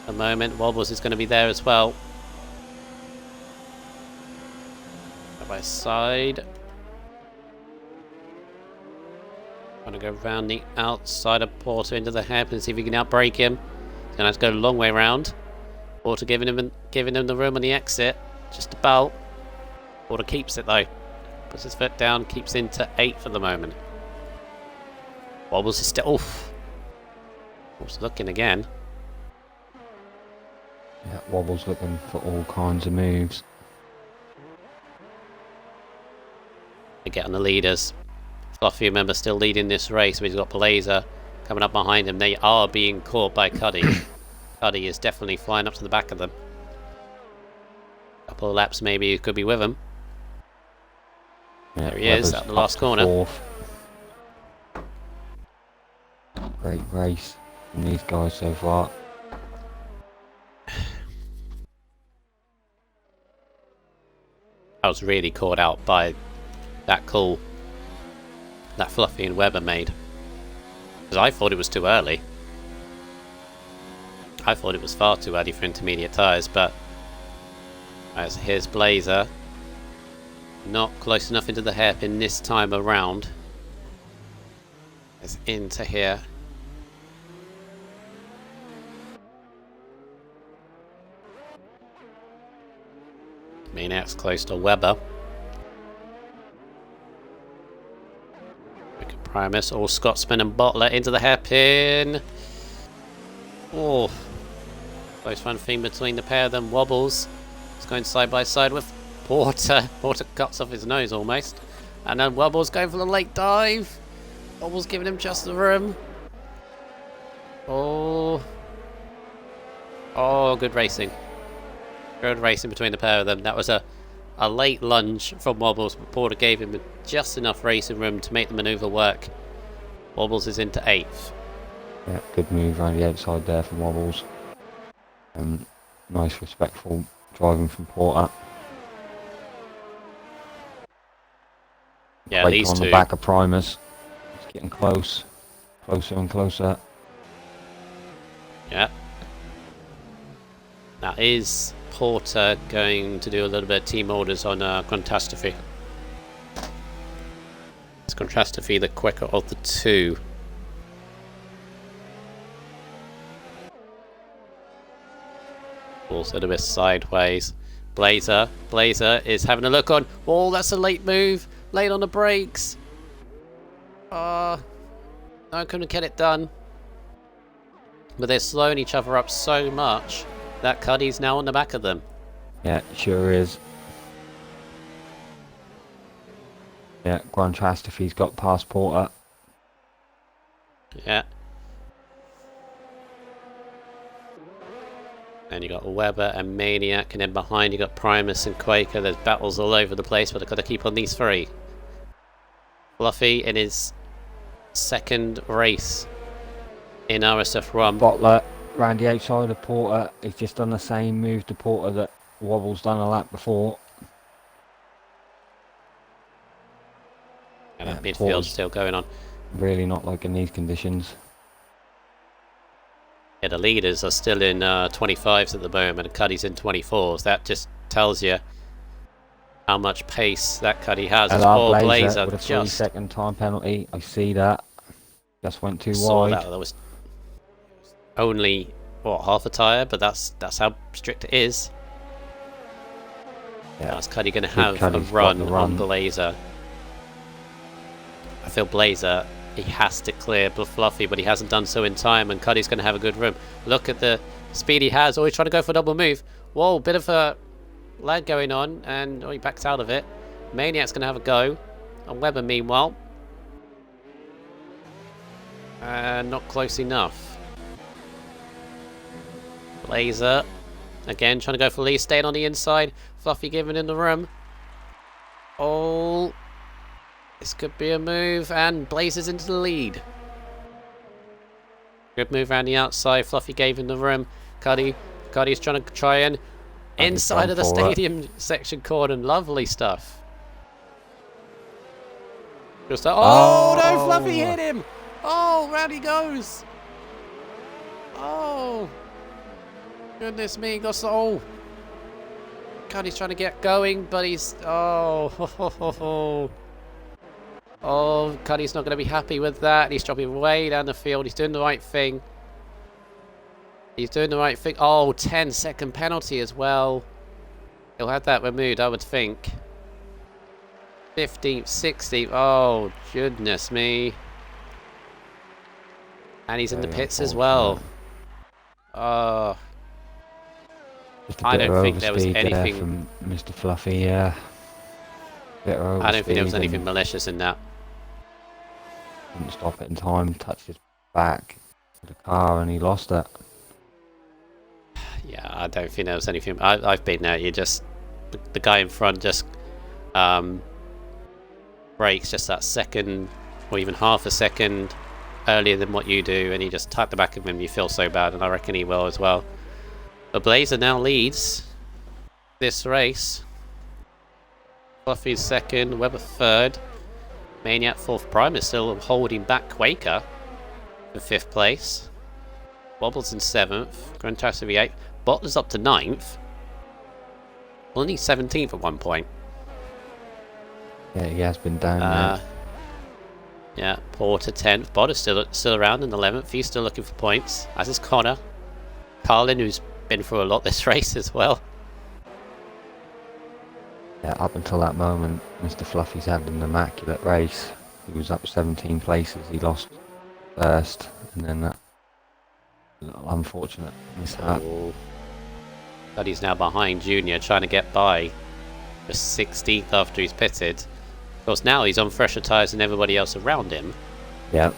[SPEAKER 1] At the moment, Wobbles is going to be there as well. By side. Trying to go round the outside of Porter into the hairpin and see if he can outbrake him. He's going to have to go a long way round. Porter giving him the room on the exit. Just about. Porter keeps it though. Puts his foot down, keeps into 8 for the moment. Wobbles is still. Oof. Wobbles looking again.
[SPEAKER 2] Yeah, Wobbles looking for all kinds of moves.
[SPEAKER 1] To get on the leaders. Fluffy, remember, still leading this race. We've got Blazer coming up behind him. They are being caught by Cuddy. Cuddy is definitely flying up to the back of them. Couple of laps maybe he could be with him.
[SPEAKER 2] Yeah,
[SPEAKER 1] There he is at the last corner.
[SPEAKER 2] 4th. Great race from these guys so far.
[SPEAKER 1] I was really caught out by that call that Fluffy and Weber made. Because I thought it was too early. I thought it was far too early for intermediate tyres, but as here's Blazer. Not close enough into the hairpin this time around. It's into here. Maniac's close to Weber. Primus, all Scotsman and Bottler into the hairpin. Oh, close fun thing between the pair of them. Wobbles. It's going side by side with Porter. Porter cuts off his nose almost. And then Wobbles going for the late dive. Wobbles giving him just the room. Oh. Oh, good racing. Good racing between the pair of them. That was a late lunge from Wobbles, but Porter gave him just enough racing room to make the manoeuvre work. Wobbles is into 8th.
[SPEAKER 2] Yeah, good move around the outside there from Wobbles. Nice respectful driving from Porter.
[SPEAKER 1] Yeah,
[SPEAKER 2] Quaker
[SPEAKER 1] these
[SPEAKER 2] on
[SPEAKER 1] two.
[SPEAKER 2] the back of Primus. It's getting close. Closer and closer.
[SPEAKER 1] Yeah. That is Porter going to do a little bit of team orders on Catastrophe. It's Catastrophe the quicker of the two. Also a bit sideways. Blazer is having a look on. Oh, that's a late move. Late on the brakes. No, I couldn't get it done. But they're slowing each other up so much that Cuddy's now on the back of them.
[SPEAKER 2] Yeah, sure is. Yeah, Grand Catastrophe's got past Porter.
[SPEAKER 1] Yeah. And you got Weber and Maniac, and then behind you got Primus and Quaker. There's battles all over the place, but I've got to keep on these three. Fluffy in his second race in RSF1.
[SPEAKER 2] Bottler round the outside of Porter. He's just done the same move to Porter that Wobbles done a lap before.
[SPEAKER 1] And that midfield
[SPEAKER 2] Porter's
[SPEAKER 1] still going on.
[SPEAKER 2] really not liking these conditions.
[SPEAKER 1] Yeah, the leaders are still in 25s at the moment, and Cuddy's in 24s. That just tells you how much pace that Cuddy has.
[SPEAKER 2] Poor
[SPEAKER 1] Blazer
[SPEAKER 2] with a
[SPEAKER 1] just
[SPEAKER 2] 3-second time penalty. I see that. Just went too
[SPEAKER 1] saw
[SPEAKER 2] wide.
[SPEAKER 1] that was only what, half a tyre, but that's how strict it is.
[SPEAKER 2] Yeah.
[SPEAKER 1] That's Cuddy going to have a
[SPEAKER 2] Cuddy's got
[SPEAKER 1] run
[SPEAKER 2] the
[SPEAKER 1] on Blazer. I feel Blazer He has to clear Fluffy, but he hasn't done so in time, and Cuddy's going to have a good room. Look at the speed he has. Oh, he's trying to go for a double move. Whoa, bit of a lag going on, and he backs out of it. Maniac's going to have a go. And Webber, meanwhile. Not close enough. Blazer, again, trying to go for Lee, staying on the inside. Fluffy giving in the room. Oh, this could be a move, and Blazer's into the lead. Good move around the outside. Fluffy gave in the room. Cuddy's trying to try and inside of the stadium section corner. Lovely stuff. Just oh no, Fluffy hit him. Oh, round he goes. Oh, goodness me, got so. Oh. Cuddy's trying to get going, but he's oh. Oh, Cuddy's not going to be happy with that. He's dropping way down the field. He's doing the right thing. He's doing the right thing. Oh, 10-second penalty as well. He'll have that removed, I would think. 15th, 16th. Oh, goodness me. And he's in the pits as well. Oh. I don't think there was anything
[SPEAKER 2] from Mr. Fluffy, yeah.
[SPEAKER 1] I don't think there was anything malicious in that.
[SPEAKER 2] Didn't stop it in time, touched his back to the car, and he lost it.
[SPEAKER 1] Yeah, I don't think there was anything. I've been there. You just the guy in front just brakes just that second or even half a second earlier than what you do, and you just tap the back of him. You feel so bad, and I reckon he will as well. But Blazer now leads this race. Fluffy's second, Webber third. Maniac fourth. Prime is still holding back Quaker for 5th place. Wobbles in 7th. Grandtassery 8th. Bottler's up to 9th. Only 17th at one point.
[SPEAKER 2] Yeah, he has been down there.
[SPEAKER 1] Yeah, Porter 10th. Botter's still around in 11th. He's still looking for points. As is Connor. Carlin, who's been through a lot this race as well.
[SPEAKER 2] Yeah, up until that moment, Mr. Fluffy's had an immaculate race. He was up 17 places. He lost first, and then that little unfortunate mishap.
[SPEAKER 1] But he's now behind Junior, trying to get by. For 16th after he's pitted. Of course, now he's on fresher tyres than everybody else around him.
[SPEAKER 2] Yeah.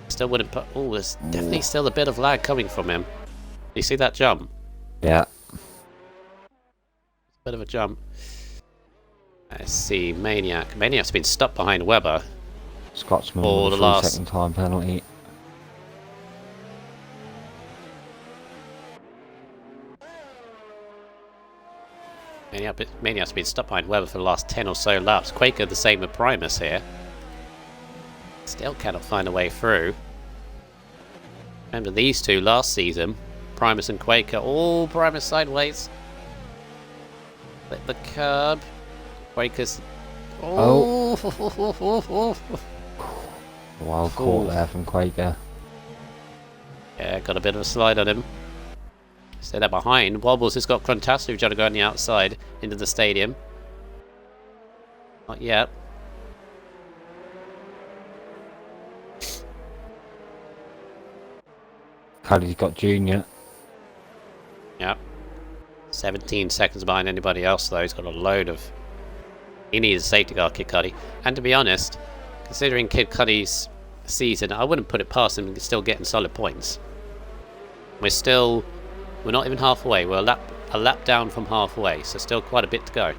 [SPEAKER 1] Still wouldn't put. Oh, there's definitely still a bit of lag coming from him. You see that jump?
[SPEAKER 2] Yeah.
[SPEAKER 1] Bit of a jump. Let's see, Maniac. Maniac's been stuck behind Webber.
[SPEAKER 2] Scotsman
[SPEAKER 1] for
[SPEAKER 2] with
[SPEAKER 1] the
[SPEAKER 2] a
[SPEAKER 1] last
[SPEAKER 2] second time penalty.
[SPEAKER 1] Maniac's been stuck behind Webber for the last 10 or so laps. Quaker the same with Primus here. Still cannot find a way through. Remember these two last season, Primus and Quaker, all Primus sideways. Flip the curb. Quaker's. Oh!
[SPEAKER 2] A wild caught there from Quaker.
[SPEAKER 1] Yeah, got a bit of a slide on him. Stay there behind. Wobbles has got Crontassi trying to go on the outside into the stadium. Not yet.
[SPEAKER 2] Cuddy's got Junior.
[SPEAKER 1] Yep. 17 seconds behind anybody else though. He's got a load of... He needs a safety car, Kid Cudi. And to be honest, considering Kid Cudi's season, I wouldn't put it past him still getting solid points. We're not even halfway. We're a lap down from halfway, so still quite a bit to go.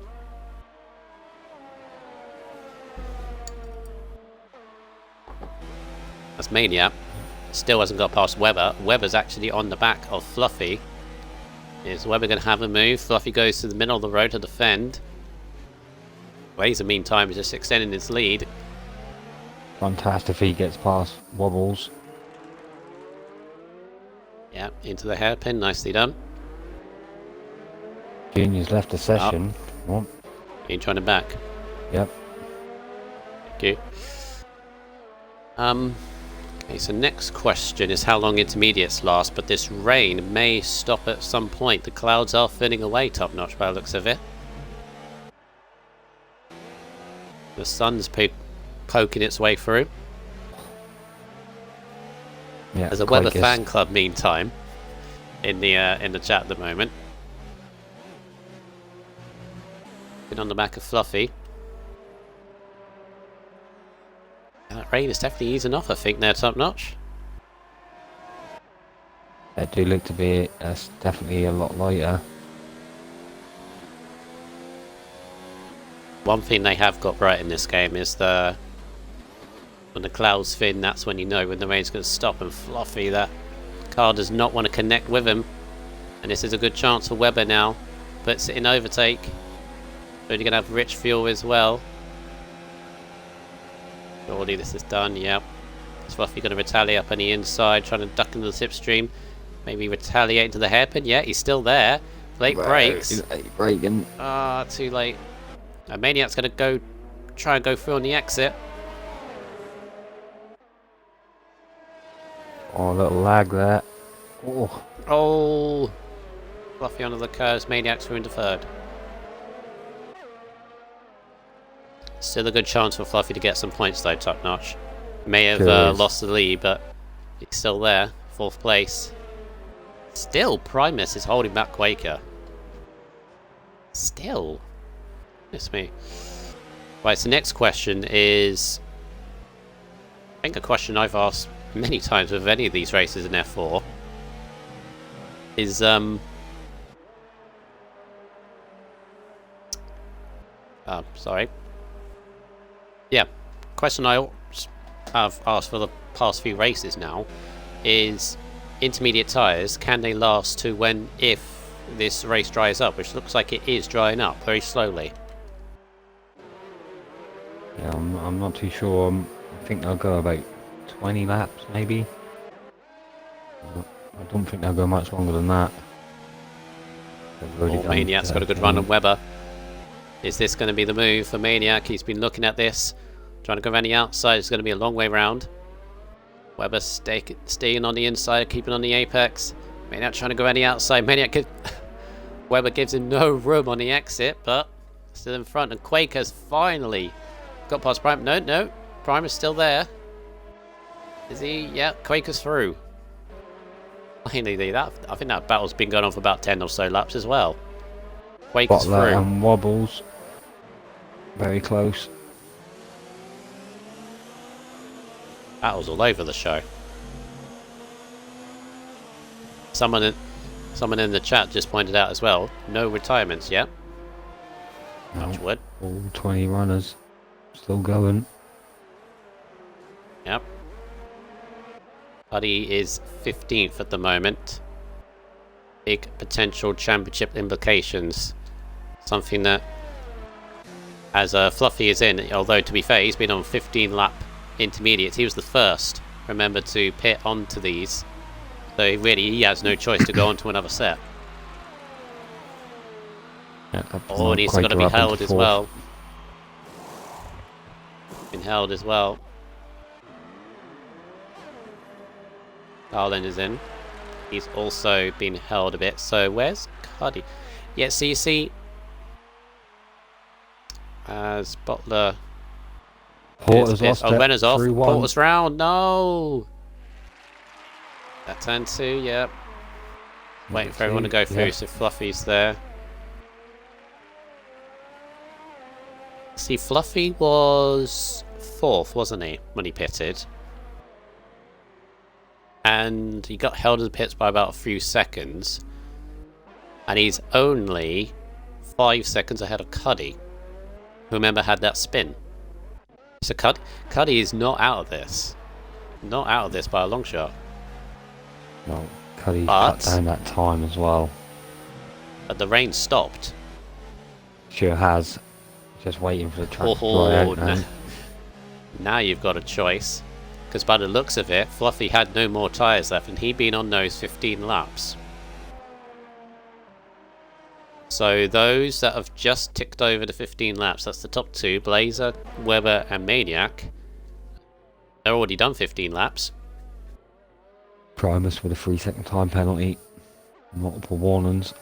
[SPEAKER 1] That's Maniac. Still hasn't got past Webber. Webber's actually on the back of Fluffy. Is Webber going to have a move? Fluffy goes to the middle of the road to defend. Blazer, meantime, is just extending his lead.
[SPEAKER 2] Fantastic if he gets past Wobbles.
[SPEAKER 1] Yeah, into the hairpin. Nicely done.
[SPEAKER 2] Junior's left the session. Oh.
[SPEAKER 1] You trying to back?
[SPEAKER 2] Yep.
[SPEAKER 1] Thank you. Okay, so next question is how long intermediates last, but this rain may stop at some point. The clouds are thinning away top notch by the looks of it. The sun's poking its way through.
[SPEAKER 2] Yeah,
[SPEAKER 1] There's a Weber
[SPEAKER 2] Quakers.
[SPEAKER 1] fan club, meantime, in the chat at the moment. Been on the back of Fluffy. That rain is definitely easing off, I think, there, Top Notch.
[SPEAKER 2] They do look to be definitely a lot lighter.
[SPEAKER 1] One thing they have got right in this game is when the clouds thin, that's when you know when the rain's going to stop. And Fluffy, that car does not want to connect with him. And this is a good chance for Weber now. Puts it in overtake. But you're going to have rich fuel as well. Surely this is done, yep. Is Fluffy going to retaliate up on the inside, trying to duck into the slipstream? Maybe retaliate into the hairpin? Yeah, he's still there. Late brakes.
[SPEAKER 2] Late braking.
[SPEAKER 1] Ah, too late. Maniac's going to try and go through on the exit.
[SPEAKER 2] Oh, a little lag there. Oh.
[SPEAKER 1] Oh! Fluffy under the curves, Maniac's through into third. Still a good chance for Fluffy to get some points though, Top Notch. May have lost the lead, but he's still there. 4th place. Still, Primus is holding back Quaker. Still. Miss me. Right, so the next question is... I think a question I've asked many times with any of these races in F4. Is, sorry. Yeah, question I have asked for the past few races now is intermediate tyres, can they last to if this race dries up, which looks like it is drying up very slowly.
[SPEAKER 2] Yeah, I'm not too sure. I think they'll go about 20 laps, maybe. I don't think they'll go much longer than that.
[SPEAKER 1] Maniac's got a good run on Weber. Is this going to be the move for Maniac? He's been looking at this, trying to go around the outside. It's going to be a long way round. Weber staying on the inside, keeping on the apex. Maniac trying to go around the outside. Weber gives him no room on the exit, but still in front. And Quaker's finally got past Prime. No. Prime is still there. Is he? Yeah, Quaker's through. Finally, I think that battle's been going on for about 10 or so laps as well. Quaker's through.
[SPEAKER 2] And Wobbles. Very close.
[SPEAKER 1] Battles all over the show. Someone in the chat just pointed out as well, no retirements yet. Touch wood.
[SPEAKER 2] All 20 runners. Still going.
[SPEAKER 1] Yep. Buddy is 15th at the moment. Big potential championship implications. Something that, as Fluffy is in, although to be fair, he's been on 15 lap intermediates. He was the first, remember, to pit onto these. So he has no choice to go on to another set.
[SPEAKER 2] Yeah,
[SPEAKER 1] and he's got to be held as well. Been held as well. Garland is in. He's also been held a bit. So where's Cuddy? Yeah, so you see, as Butler.
[SPEAKER 2] Porter's lost it.
[SPEAKER 1] Renner's off.
[SPEAKER 2] 3-1.
[SPEAKER 1] Porter's round. No. That turn 2. Yep. Waiting for everyone to go through. So Fluffy's there. See, Fluffy was 4th, wasn't he, when he pitted? And he got held in the pits by about a few seconds. And he's only 5 seconds ahead of Cuddy, who, remember, had that spin. So Cuddy is not out of this. Not out of this by a long shot.
[SPEAKER 2] No, Cuddy cut down that time as well.
[SPEAKER 1] But the rain stopped.
[SPEAKER 2] Sure has. Just waiting for the track to dry out now.
[SPEAKER 1] Now you've got a choice. Because by the looks of it, Fluffy had no more tyres left and he'd been on those 15 laps. So those that have just ticked over the 15 laps, that's the top 2, Blazer, Weber and Maniac. They're already done 15 laps.
[SPEAKER 2] Primus with a 3-second time penalty. Multiple warnings.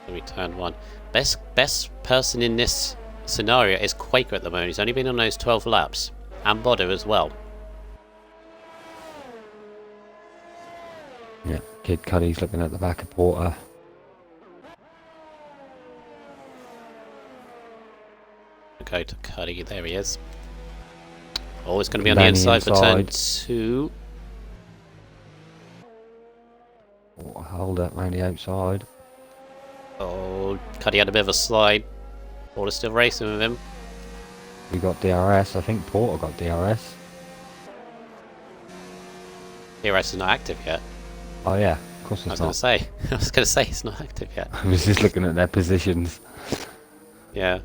[SPEAKER 1] So we turned 1. Best person in this scenario is Quaker at the moment. He's only been on those 12 laps. And Bodo as well.
[SPEAKER 2] Yeah, Kid Cuddy's looking at the back of Porter.
[SPEAKER 1] Go to Cuddy, there he is. Oh, it's going to be on the inside for turn 2.
[SPEAKER 2] Oh, hold it round the outside.
[SPEAKER 1] Oh, Cuddy had a bit of a slide. Porter's still racing with him.
[SPEAKER 2] We got DRS. I think Porter got DRS.
[SPEAKER 1] DRS is not active yet.
[SPEAKER 2] Oh yeah, of course it's not.
[SPEAKER 1] I was going to say it's not active yet.
[SPEAKER 2] I was just looking at their positions.
[SPEAKER 1] Yeah.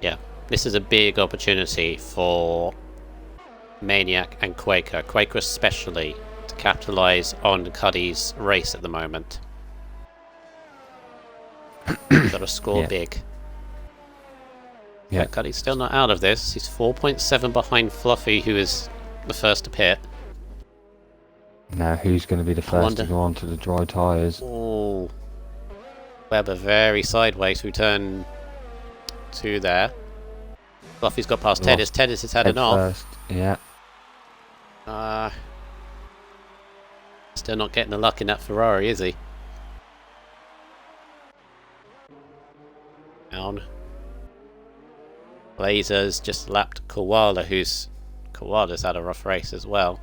[SPEAKER 1] Yeah, this is a big opportunity for Maniac and Quaker. Quaker especially, to capitalise on Cuddy's race at the moment. Got to score big.
[SPEAKER 2] Yeah,
[SPEAKER 1] Cuddy's still not out of this. He's 4.7 behind Fluffy, who is the first to pit.
[SPEAKER 2] now who's going to be the first to go on to the dry tyres?
[SPEAKER 1] Oh, Webber very sideways through turn 2 there. Fluffy's got past Teddis. Teddis has had an off.
[SPEAKER 2] Yeah.
[SPEAKER 1] Still not getting the luck in that Ferrari, is he? Down. Blazers just lapped Koala, Koala's had a rough race as well.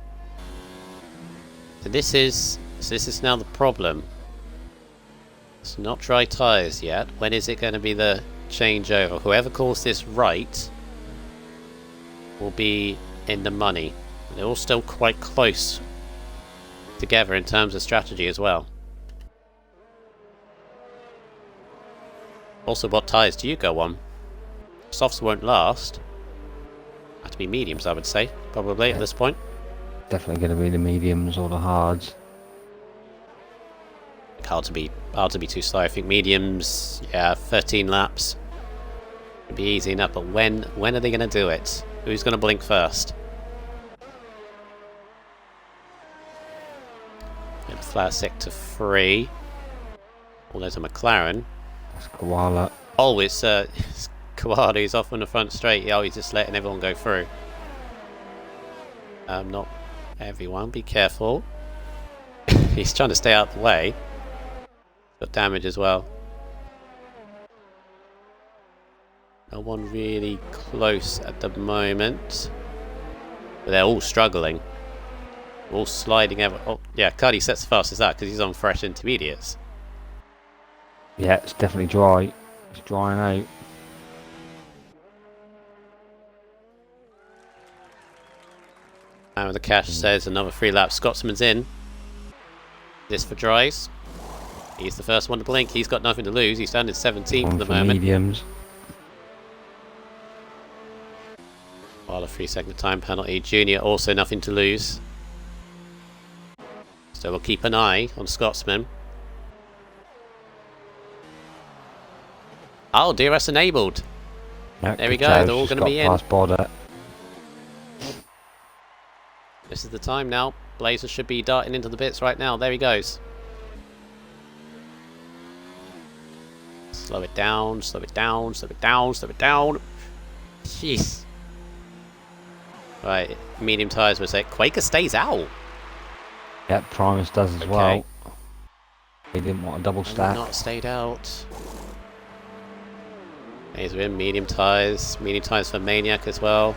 [SPEAKER 1] So this is now the problem. It's not dry tyres yet. When is it going to be the changeover? Whoever calls this right will be in the money. They're all still quite close together in terms of strategy as well. Also, what tyres do you go on? Softs won't last. Have to be mediums, I would say, probably at this point.
[SPEAKER 2] Definitely going to be the mediums or the hards.
[SPEAKER 1] Hard to be too slow. I think mediums, yeah, 13 laps. It'd be easy enough, but when are they going to do it? Who's going to blink first? And flat sector 3. Oh, there's a McLaren.
[SPEAKER 2] That's Koala.
[SPEAKER 1] Oh, it's Koala. He's off on the front straight. Oh, he's just letting everyone go through. Not everyone. Be careful. He's trying to stay out of the way. Got damage as well. No one really close at the moment. But they're all struggling. All sliding ever. Oh, yeah, Cuddy sets the fastest that because he's on fresh intermediates.
[SPEAKER 2] Yeah, it's definitely dry. It's drying out.
[SPEAKER 1] And the cash says another 3 laps. Scotsman's in. This for dries. He's the first one to blink. He's got nothing to lose. He's down in 17th at the moment.
[SPEAKER 2] Mediums.
[SPEAKER 1] While a 3-second time penalty. Junior also nothing to lose. So we'll keep an eye on Scotsman. Oh, DRS enabled.
[SPEAKER 2] Yeah,
[SPEAKER 1] there we go. They're all going to be in.
[SPEAKER 2] Border.
[SPEAKER 1] This is the time now. Blazer should be darting into the bits right now. There he goes. Slow it down, slow it down, slow it down, slow it down. Jeez. Right, medium tyres will say Quaker stays out.
[SPEAKER 2] Yep, Primus does as well. He didn't want a double stack.
[SPEAKER 1] Not stayed out. He's in medium tyres for Maniac as well.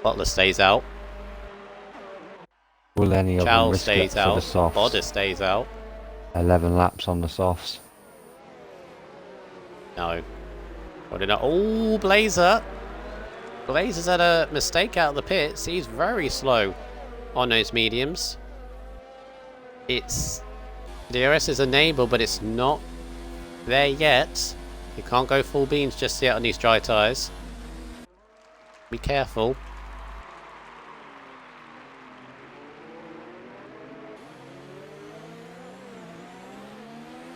[SPEAKER 1] Butler stays out.
[SPEAKER 2] Will any of them risk
[SPEAKER 1] stays
[SPEAKER 2] it
[SPEAKER 1] out.
[SPEAKER 2] for the softs?
[SPEAKER 1] Bodder stays out.
[SPEAKER 2] 11 laps on the softs.
[SPEAKER 1] No. Oh, Blazer! Blazer's had a mistake out of the pits. He's very slow on those mediums. It's... DRS is enabled, but it's not there yet. You can't go full beans just yet on these dry tyres. Be careful.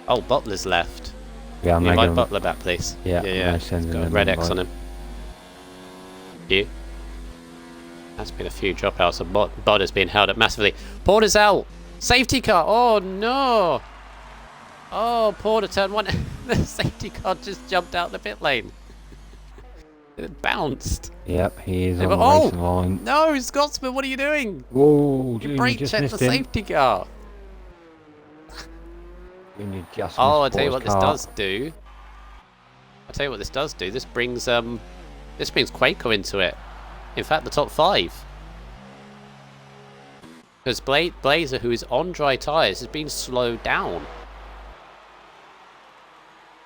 [SPEAKER 1] Oh, Butler's left.
[SPEAKER 2] Yeah, I'm
[SPEAKER 1] invite Butler back, please.
[SPEAKER 2] Yeah,
[SPEAKER 1] yeah.
[SPEAKER 2] Got
[SPEAKER 1] a red X on him. You. That's been a few dropouts. So Bod has been held up massively. Porter's out. Safety car. Oh no. Oh, Porter turned one. The safety car just jumped out the pit lane. It bounced.
[SPEAKER 2] Yep, he is
[SPEAKER 1] They
[SPEAKER 2] on the
[SPEAKER 1] were-
[SPEAKER 2] racing line.
[SPEAKER 1] No, Scotsman, what are you doing?
[SPEAKER 2] Whoa,
[SPEAKER 1] You
[SPEAKER 2] Junior
[SPEAKER 1] brake
[SPEAKER 2] just
[SPEAKER 1] checked
[SPEAKER 2] missed
[SPEAKER 1] the
[SPEAKER 2] him.
[SPEAKER 1] safety car.
[SPEAKER 2] Junior just
[SPEAKER 1] Oh, I'll
[SPEAKER 2] missed
[SPEAKER 1] tell you
[SPEAKER 2] Porter's
[SPEAKER 1] what this
[SPEAKER 2] car.
[SPEAKER 1] does do. I'll tell you what this does do. This brings Quaker into it. In fact, the top 5. Because Blazer, who is on dry tyres, has been slowed down.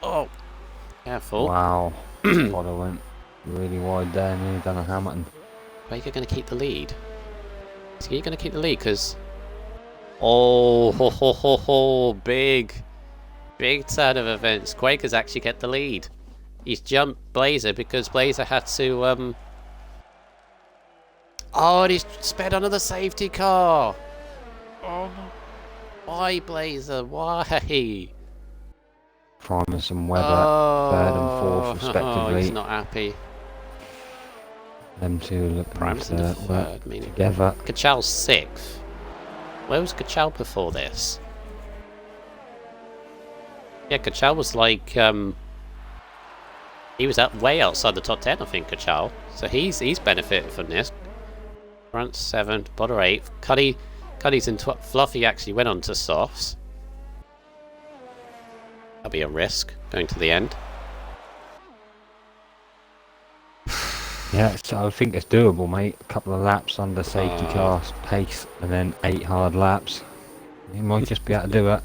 [SPEAKER 1] Oh, careful.
[SPEAKER 2] Wow. Potter went really wide there, nearly done a Hamilton.
[SPEAKER 1] Quaker going to keep the lead. Is he going to keep the lead? Because... Oh, big turn of events. Quaker's actually kept the lead. He's jumped Blazer because Blazer had to... Oh, and he's sped under the safety car. Oh, why, Blazer? Why?
[SPEAKER 2] Primus and Webber, 3rd and 4th
[SPEAKER 1] Oh,
[SPEAKER 2] respectively.
[SPEAKER 1] he's not happy.
[SPEAKER 2] Them two looking
[SPEAKER 1] Primus in
[SPEAKER 2] to
[SPEAKER 1] the
[SPEAKER 2] work
[SPEAKER 1] third, meaning
[SPEAKER 2] together.
[SPEAKER 1] Kachal's 6th. Where was Kachal before this? Yeah, Kachal was like, he was way outside the top 10, I think, Kachal. So he's benefited from this. Front 7th, Potter 8th. Cuddy's in Fluffy actually went on to softs. That'll be a risk, going to the end.
[SPEAKER 2] Yeah, so I think it's doable, mate. A couple of laps under safety car pace, and then 8 hard laps. You might just be able to do it.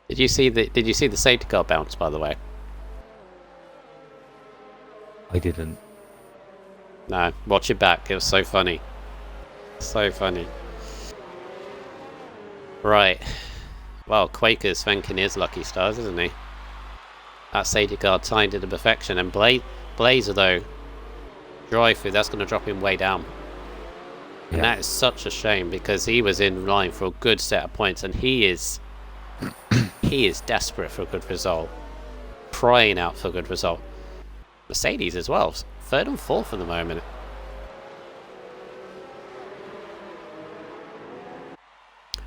[SPEAKER 1] Did you see the safety car bounce, by the way?
[SPEAKER 2] I didn't.
[SPEAKER 1] No, watch it back. It was so funny. So funny. Right. Well, Quaker's thanking his lucky stars, isn't he? That safety car timed it to perfection. And Blazer, though, drive through, that's going to drop him way down.
[SPEAKER 2] Yeah.
[SPEAKER 1] And that is such a shame because he was in line for a good set of points, and he is desperate for a good result. Crying out for a good result. Mercedes as well. 3rd and 4th at the moment.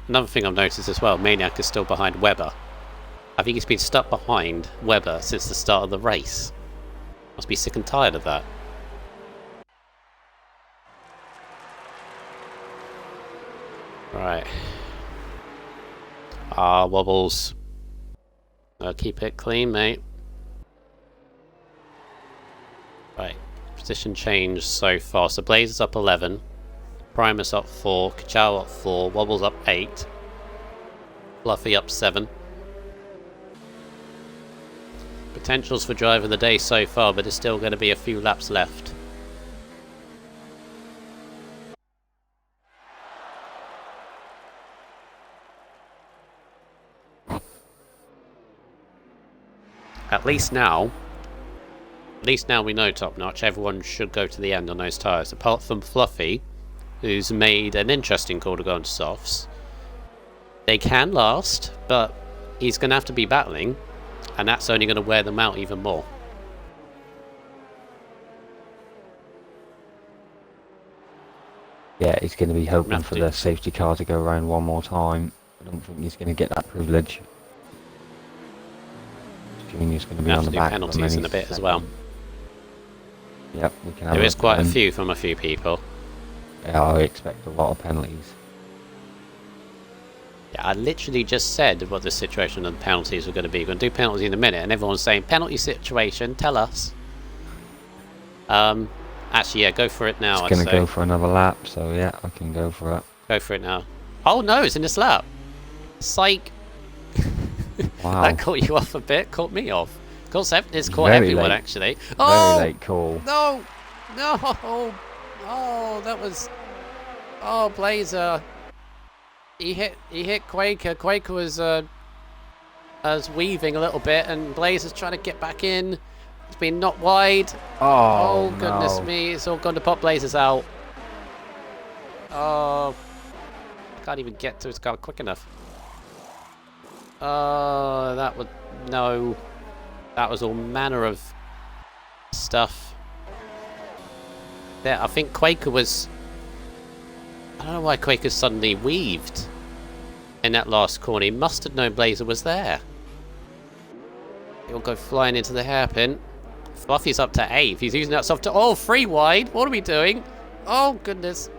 [SPEAKER 1] Another thing I've noticed as well, Maniac is still behind Webber. I think he's been stuck behind Webber since the start of the race. Must be sick and tired of that. Right. Wobbles. Keep it clean, mate. Right. Position change so far. So Blazer's up 11. Primus up 4. Kachao up 4. Wobbles up 8. Fluffy up 7. Potentials for driving the day so far, but there's still going to be a few laps left. At least now we know top notch. Everyone should go to the end on those tyres, apart from Fluffy, who's made an interesting call to go into softs. They can last, but he's going to have to be battling, and that's only going to wear them out even more.
[SPEAKER 2] Yeah, he's going to be hoping for the safety car to go around one more time. I don't think he's going to get that privilege. Junior's going to be on the back.
[SPEAKER 1] Penalties in a bit as well.
[SPEAKER 2] Yep, we can have
[SPEAKER 1] There is quite a few from a few people.
[SPEAKER 2] Yeah, I expect a lot of penalties.
[SPEAKER 1] Yeah, I literally just said what the situation of the penalties were going to be. We're going to do penalties in a minute, and everyone's saying, penalty situation, tell us. Actually, yeah, go for it now.
[SPEAKER 2] It's going to go for another lap, so yeah, I can go for it.
[SPEAKER 1] Go for it now. Oh no, it's in this lap. Psych.
[SPEAKER 2] Wow.
[SPEAKER 1] That caught you off a bit, caught me off. It's caught everyone, actually. Oh!
[SPEAKER 2] Very late call.
[SPEAKER 1] No! No! Oh, that was... Oh, Blazer. He hit Quaker. Quaker was weaving a little bit, and Blazer's trying to get back in. It's been knocked wide.
[SPEAKER 2] Oh,
[SPEAKER 1] goodness
[SPEAKER 2] no.
[SPEAKER 1] me. It's all gone to pop Blazers out. Oh. I can't even get to his car quick enough. Oh, that would... No. That was all manner of stuff. there. I think Quaker was... I don't know why Quaker suddenly weaved in that last corner. He must have known Blazer was there. He'll go flying into the hairpin. Fluffy's up to 8th. He's using that soft to... Oh, free wide. What are we doing? Oh, goodness.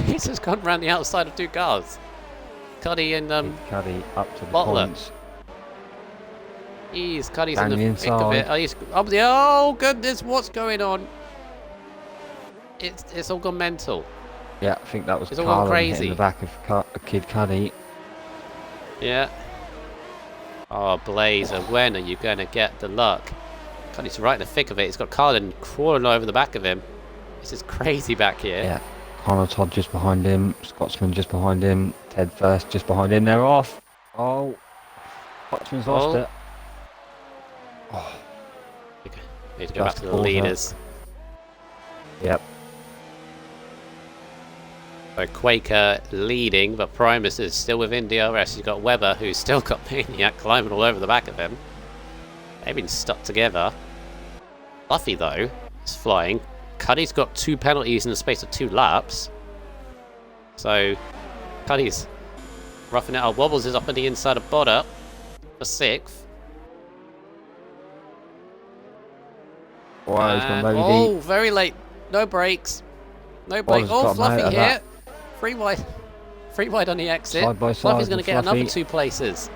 [SPEAKER 1] He's just gone around the outside of 2 cars. Cuddy and
[SPEAKER 2] Cuddy up to the
[SPEAKER 1] Bottler.
[SPEAKER 2] points.
[SPEAKER 1] Jeez, Cuddy's
[SPEAKER 2] Down
[SPEAKER 1] in
[SPEAKER 2] the
[SPEAKER 1] the thick of it.
[SPEAKER 2] inside.
[SPEAKER 1] Oh, goodness, what's going on? It's all gone mental.
[SPEAKER 2] Yeah, I think that was
[SPEAKER 1] It's all gone
[SPEAKER 2] Carlin
[SPEAKER 1] crazy.
[SPEAKER 2] hitting the back of Kid Cuddy.
[SPEAKER 1] Yeah. Oh, Blazer, when are you going to get the luck? Cuddy's right in the thick of it. He's got Carlin crawling over the back of him. This is crazy back here.
[SPEAKER 2] Yeah. Connor Todd just behind him. Scotsman just behind him. Ted First just behind him. They're off. Oh. Scotsman's lost it. Oh.
[SPEAKER 1] Need to go back
[SPEAKER 2] Just
[SPEAKER 1] to the
[SPEAKER 2] pulled
[SPEAKER 1] leaders.
[SPEAKER 2] Yep.
[SPEAKER 1] So Quaker leading, but Primus is still within DRS. He's got Webber, who's still got Maniac climbing all over the back of him. They've been stuck together. Fluffy, though, is flying. Cuddy's got 2 penalties in the space of 2 laps. So, Cuddy's roughing it out. Wobbles is up on the inside of Bodder for 6th.
[SPEAKER 2] Wow, he's gone very
[SPEAKER 1] oh,
[SPEAKER 2] deep.
[SPEAKER 1] very late. No brakes. No brakes.
[SPEAKER 2] Bodder's
[SPEAKER 1] Oh,
[SPEAKER 2] got
[SPEAKER 1] Fluffy
[SPEAKER 2] him out of
[SPEAKER 1] here.
[SPEAKER 2] that.
[SPEAKER 1] Free wide. Free wide on the exit.
[SPEAKER 2] Side by side
[SPEAKER 1] Fluffy's going to
[SPEAKER 2] with
[SPEAKER 1] get another
[SPEAKER 2] Fluffy.
[SPEAKER 1] 2 places.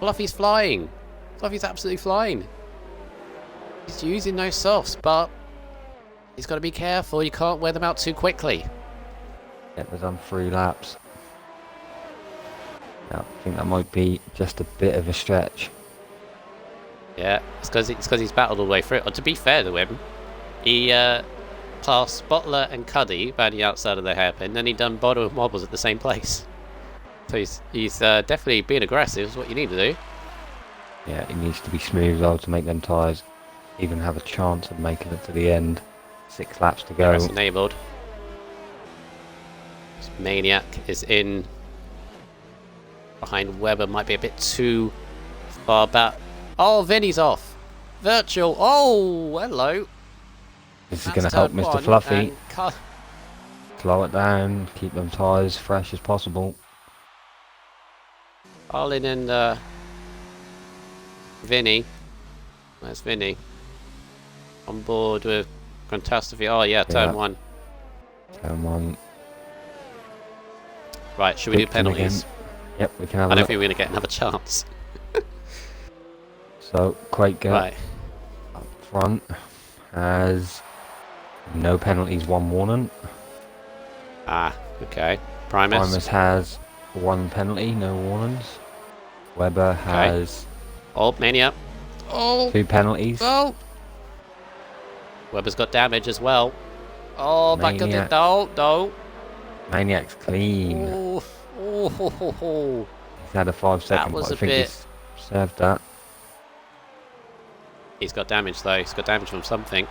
[SPEAKER 1] Fluffy's flying. Fluffy's absolutely flying. He's using those softs, but he's got to be careful. You can't wear them out too quickly.
[SPEAKER 2] Yeah, they've done 3 laps. Yeah, I think that might be just a bit of a stretch.
[SPEAKER 1] Yeah, it's because he's battled all the way through. To be fair to him, he passed Bottler and Cuddy by the outside of the hairpin, then he done Botter and Wobbles at the same place. So he's definitely being aggressive. Is what you need to do.
[SPEAKER 2] Yeah, it needs to be smooth though to make them tyres even have a chance of making it to the end. 6 laps to go.
[SPEAKER 1] That's enabled. Maniac is in behind Webber. Might be a bit too far back. Oh, Vinny's off. Virtual. Oh, hello.
[SPEAKER 2] This is going to help
[SPEAKER 1] turn
[SPEAKER 2] Mr.
[SPEAKER 1] 1,
[SPEAKER 2] Fluffy.
[SPEAKER 1] and
[SPEAKER 2] Slow it down, keep them tyres fresh as possible.
[SPEAKER 1] Carlin and Vinny. Where's Vinny? On board with Catastrophe. Oh yeah, turn 1.
[SPEAKER 2] Turn 1.
[SPEAKER 1] Right, should we do
[SPEAKER 2] Victim
[SPEAKER 1] penalties?
[SPEAKER 2] again. Yep, we can have
[SPEAKER 1] I
[SPEAKER 2] a
[SPEAKER 1] don't
[SPEAKER 2] look.
[SPEAKER 1] think we're going to get another chance.
[SPEAKER 2] So, Quaker
[SPEAKER 1] Right.
[SPEAKER 2] up front has no penalties, 1 warning.
[SPEAKER 1] Ah, okay. Primus.
[SPEAKER 2] Primus has 1 penalty, no warnings. Webber has
[SPEAKER 1] Oh, Mania. Oh,
[SPEAKER 2] 2 penalties.
[SPEAKER 1] oh. Webber's got damage as well. Oh, back to the...
[SPEAKER 2] Maniac.
[SPEAKER 1] No.
[SPEAKER 2] Maniac's clean.
[SPEAKER 1] Oh, oh.
[SPEAKER 2] He's had a 5-second,
[SPEAKER 1] was
[SPEAKER 2] but I
[SPEAKER 1] a
[SPEAKER 2] think
[SPEAKER 1] bit-
[SPEAKER 2] he's served that.
[SPEAKER 1] He's got damage though. He's got damage from something.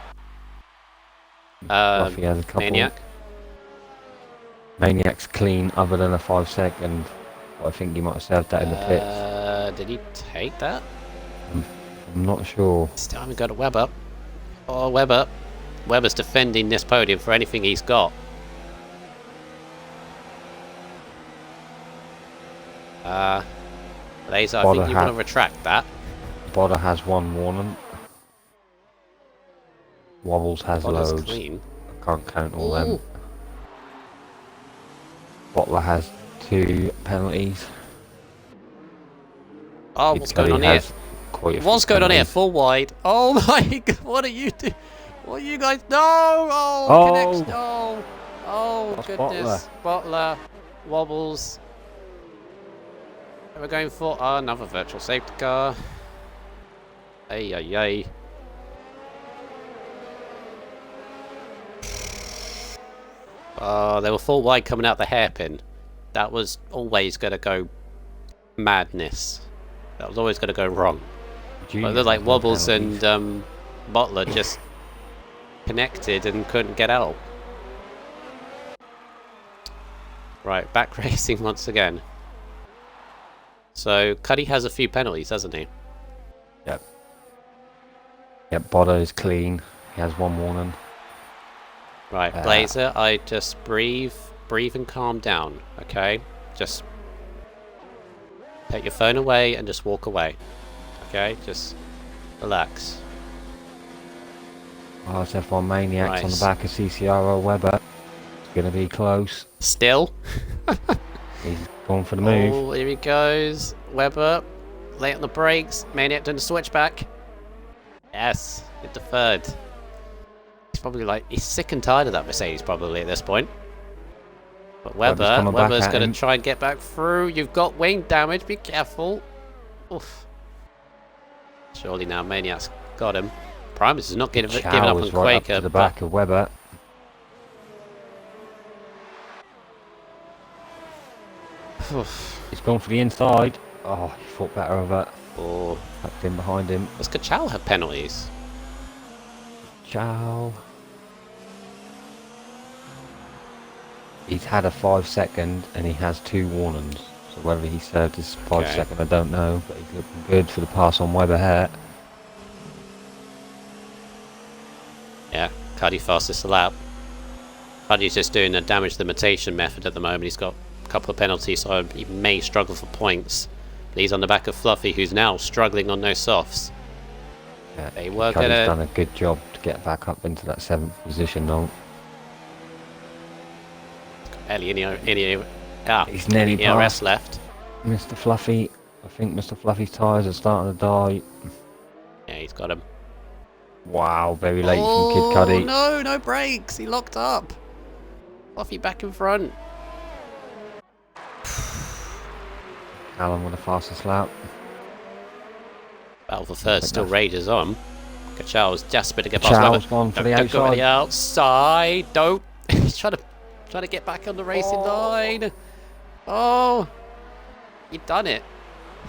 [SPEAKER 2] Fluffy has a couple.
[SPEAKER 1] Maniac.
[SPEAKER 2] Maniac's clean other than a 5-second. But I think he might have served that in the pits.
[SPEAKER 1] Did he take that?
[SPEAKER 2] I'm not sure.
[SPEAKER 1] Still haven't got a Webber. Oh, Webber. Webber's defending this podium for anything he's got. Laser, I think you want to retract that.
[SPEAKER 2] Bodder has 1 warning. Wobbles has
[SPEAKER 1] Bodder's
[SPEAKER 2] loads.
[SPEAKER 1] clean.
[SPEAKER 2] I can't count all them.
[SPEAKER 1] Ooh.
[SPEAKER 2] Bottler has 2 penalties.
[SPEAKER 1] Oh,
[SPEAKER 2] Kid
[SPEAKER 1] what's going
[SPEAKER 2] Cuddy
[SPEAKER 1] on here?
[SPEAKER 2] has quite a few
[SPEAKER 1] What's going on here?
[SPEAKER 2] penalties.
[SPEAKER 1] Full wide. Oh my god, what are you doing? What are you guys? No! Oh,
[SPEAKER 2] Oh.
[SPEAKER 1] connection. Oh, oh
[SPEAKER 2] That's
[SPEAKER 1] goodness. Bottler. Wobbles. We're going for another virtual safety car. Ay. They were full wide coming out the hairpin. That was always going to go madness. That was always going to go wrong. But they're like Wobbles and Bottler just connected and couldn't get out. Right, back racing once again. So Cuddy has a few penalties, hasn't he?
[SPEAKER 2] Yep, Bodder is clean. He has 1 warning.
[SPEAKER 1] Right, Blazer, I just breathe and calm down, okay? Just take your phone away and just walk away, okay? Just relax.
[SPEAKER 2] RSF1 Maniacs
[SPEAKER 1] Right.
[SPEAKER 2] on the back of CCRO Weber. It's going to be close.
[SPEAKER 1] Still?
[SPEAKER 2] He's going for the move.
[SPEAKER 1] Oh, here he goes. Weber, late on the brakes. Maniac doing the switchback. Yes, hit the third. He's probably like, he's sick and tired of that Mercedes probably at this point. But Weber's going to try and get back through. You've got wing damage, be careful. Oof. Surely now Maniac's got him. Primus is not giving up on Quaker.
[SPEAKER 2] Right up to the back of Weber. He's gone for the inside. Oh, he thought better of it.
[SPEAKER 1] Oh.
[SPEAKER 2] Tucked in behind him.
[SPEAKER 1] Does Kachal have penalties?
[SPEAKER 2] Ciao. He's had a 5-second and he has 2 warnings. So whether he served his 5-second, I don't know. But he's looking good for the pass on Weber here.
[SPEAKER 1] Yeah, Cuddy fastest lap. Cuddy's just doing a damage limitation method at the moment. He's got a couple of penalties, so he may struggle for points. But he's on the back of Fluffy, who's now struggling on no softs.
[SPEAKER 2] Yeah,
[SPEAKER 1] They were
[SPEAKER 2] Cuddy's
[SPEAKER 1] gonna
[SPEAKER 2] done a good job to get back up into that 7th position though. He's nearly
[SPEAKER 1] ERS
[SPEAKER 2] past
[SPEAKER 1] left.
[SPEAKER 2] Mr. Fluffy. I think Mr. Fluffy's tyres are starting to die.
[SPEAKER 1] Yeah, he's got him.
[SPEAKER 2] Wow, very late from Kid Cuddy.
[SPEAKER 1] No, no brakes. He locked up. Fluffy back in front.
[SPEAKER 2] Alan with the fastest lap.
[SPEAKER 1] Battle for third still rages on. Kachal's desperate to get past
[SPEAKER 2] Charles gone for the
[SPEAKER 1] Don't go
[SPEAKER 2] outside.
[SPEAKER 1] the outside. Don't. He's trying to get back on the racing line. Oh, he done it.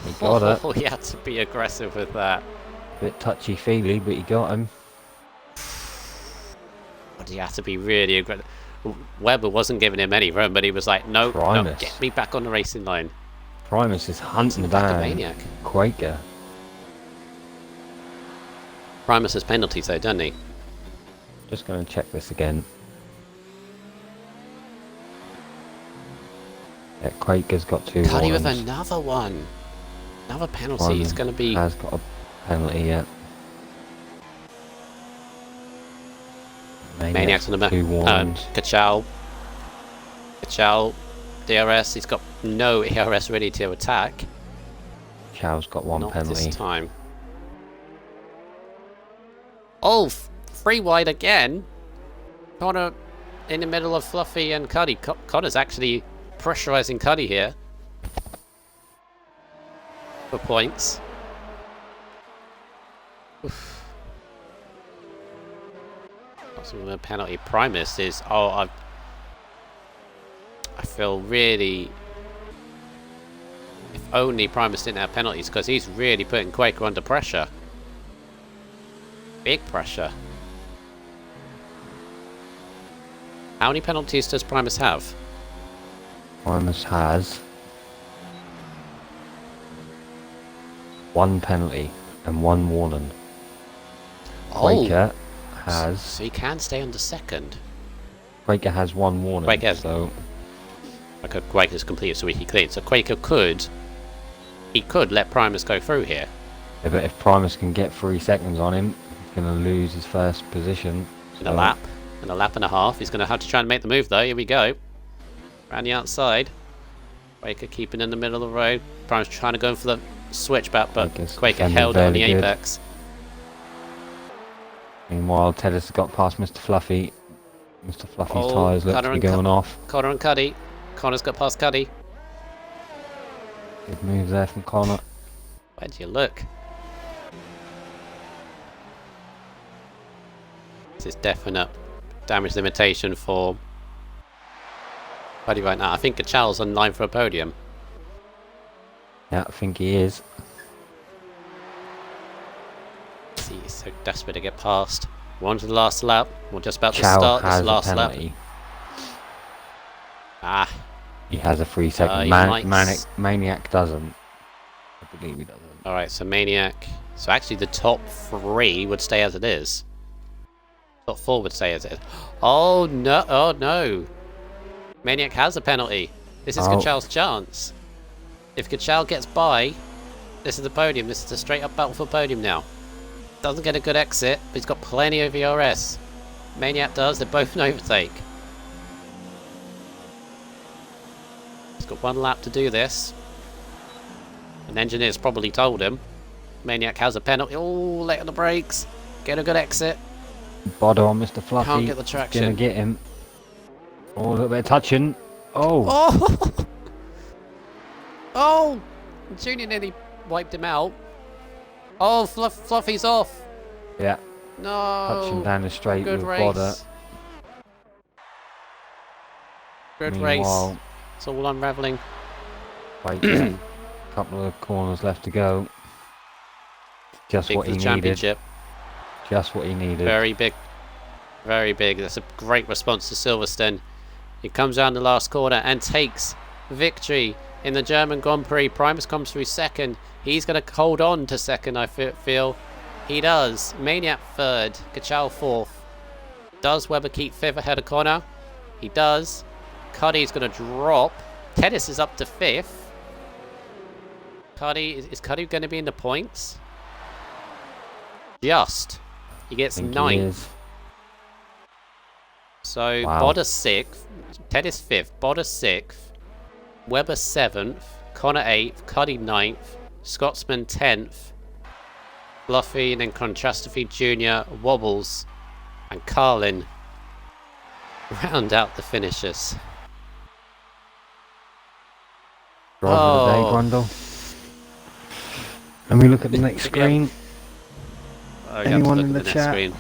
[SPEAKER 2] He got it.
[SPEAKER 1] Oh, he had to be aggressive with that.
[SPEAKER 2] Bit touchy-feely, but he got him.
[SPEAKER 1] But he had to be really aggressive. Weber wasn't giving him any room, but he was like, no, get me back on the racing line.
[SPEAKER 2] Primus is hunting down
[SPEAKER 1] Maniac.
[SPEAKER 2] Quaker.
[SPEAKER 1] Primus has penalties though, doesn't he?
[SPEAKER 2] Just going to check this again. Yeah, Quaker's got 2
[SPEAKER 1] Cuddy with
[SPEAKER 2] warnings.
[SPEAKER 1] another one. Another penalty.
[SPEAKER 2] One
[SPEAKER 1] It's going to be...
[SPEAKER 2] has got a penalty yet.
[SPEAKER 1] Maniac's on the back.
[SPEAKER 2] 2 warnings.
[SPEAKER 1] Kachal, DRS. He's got no ERS ready to attack.
[SPEAKER 2] Chow's got 1
[SPEAKER 1] Not
[SPEAKER 2] penalty.
[SPEAKER 1] this time. Oh, free wide again. Connor in the middle of Fluffy and Cuddy. Connor's actually pressurizing Cuddy here for points. Oof. The penalty. Primus is... Oh, I feel really... If only Primus didn't have penalties, because he's really putting Quaker under pressure. Big pressure. How many penalties does Primus have?
[SPEAKER 2] Primus has 1 penalty and 1 warning. Quaker has...
[SPEAKER 1] So he can stay under second.
[SPEAKER 2] Quaker has 1 warning.
[SPEAKER 1] Quaker.
[SPEAKER 2] So
[SPEAKER 1] Okay, Quaker's completed, so he cleared. So Quaker could... He could let Primus go through here.
[SPEAKER 2] yeah, but if Primus can get 3 seconds on him, he's going to lose his first position.
[SPEAKER 1] In a lap. In a lap and a half. He's going to have to try and make the move, though. Here we go. Around the outside. Quaker keeping in the middle of the road. Primus trying to go in for the switchback, but Quaker held on the apex.
[SPEAKER 2] Meanwhile, Ted has got past Mr. Fluffy. Mr. Fluffy's tyres look to be going off.
[SPEAKER 1] Connor and Cuddy. Connor's got past Cuddy.
[SPEAKER 2] Good move there from Connor.
[SPEAKER 1] Where do you look? This is definite damage limitation for Cuddy right now. I think Kachal's on line for a podium.
[SPEAKER 2] Yeah, I think he is.
[SPEAKER 1] He's so desperate to get past. We're on to the last lap. We're just about to
[SPEAKER 2] Chow
[SPEAKER 1] start this
[SPEAKER 2] has
[SPEAKER 1] last
[SPEAKER 2] a
[SPEAKER 1] lap.
[SPEAKER 2] penalty.
[SPEAKER 1] Ah,
[SPEAKER 2] He has a 3 second. Maniac doesn't. I believe he doesn't.
[SPEAKER 1] alright, so Maniac. So actually the top 3 would stay as it is. What 4 would say is it? Oh no! Oh no! Maniac has a penalty. This is Kachal's chance. If Kachal gets by, this is the podium. This is a straight up battle for podium now. Doesn't get a good exit, but he's got plenty of ERS. Maniac does. They're both an overtake. He's got 1 lap to do this. An engineer's probably told him. Maniac has a penalty. Oh, late on the brakes. Get a good exit.
[SPEAKER 2] Bother on Mr. Fluffy.
[SPEAKER 1] Can't get the traction.
[SPEAKER 2] Gonna get him. Oh, a little bit of touching. Oh!
[SPEAKER 1] Oh! Oh! Junior nearly wiped him out. Oh, Fluffy's off.
[SPEAKER 2] Yeah.
[SPEAKER 1] No.
[SPEAKER 2] Touching down the straight
[SPEAKER 1] Good
[SPEAKER 2] with
[SPEAKER 1] race.
[SPEAKER 2] Bother.
[SPEAKER 1] Good
[SPEAKER 2] Meanwhile,
[SPEAKER 1] race. It's all unravelling.
[SPEAKER 2] Wait, a couple of corners left to go. Just
[SPEAKER 1] Big
[SPEAKER 2] what
[SPEAKER 1] for
[SPEAKER 2] he
[SPEAKER 1] the
[SPEAKER 2] needed.
[SPEAKER 1] championship.
[SPEAKER 2] Just what he needed.
[SPEAKER 1] Very big. Very big. That's a great response to Silverstone. He comes down the last corner and takes victory in the German Grand Prix. Primus comes through second. He's going to hold on to second, I feel. He does. Maniac third. Kachal fourth. Does Webber keep fifth ahead of Connor? He does. Cuddy's going to drop. Tennis is up to fifth. Is Cuddy going to be in the points? Just. He gets ninth. So
[SPEAKER 2] Wow.
[SPEAKER 1] Bodder 6th, Tennis 5th, Bodder 6th, Webber 7th, Connor 8th, Cuddy 9th, Scotsman 10th, Fluffy, and then Contrastophy Jr., Wobbles, and Carlin round out the finishers.
[SPEAKER 2] Driver of the day, Grundle. And we look at the next screen. Anyone in the chat?
[SPEAKER 1] Screen.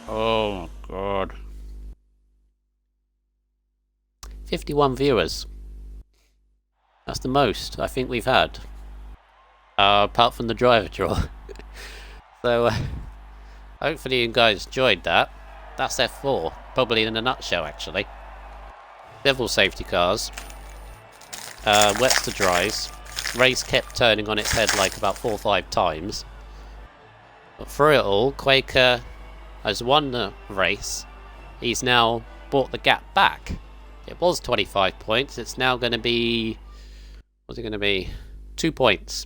[SPEAKER 1] Oh god. 51 viewers. That's the most I think we've had. Apart from the driver draw. So, hopefully you guys enjoyed that. That's F4. Probably in a nutshell, actually. Several safety cars. Wets to dries. Race kept turning on its head like about 4 or 5 times. But through it all, Quaker has won the race. He's now brought the gap back. It was 25 points. It's now going to be... What's it going to be? 2 points.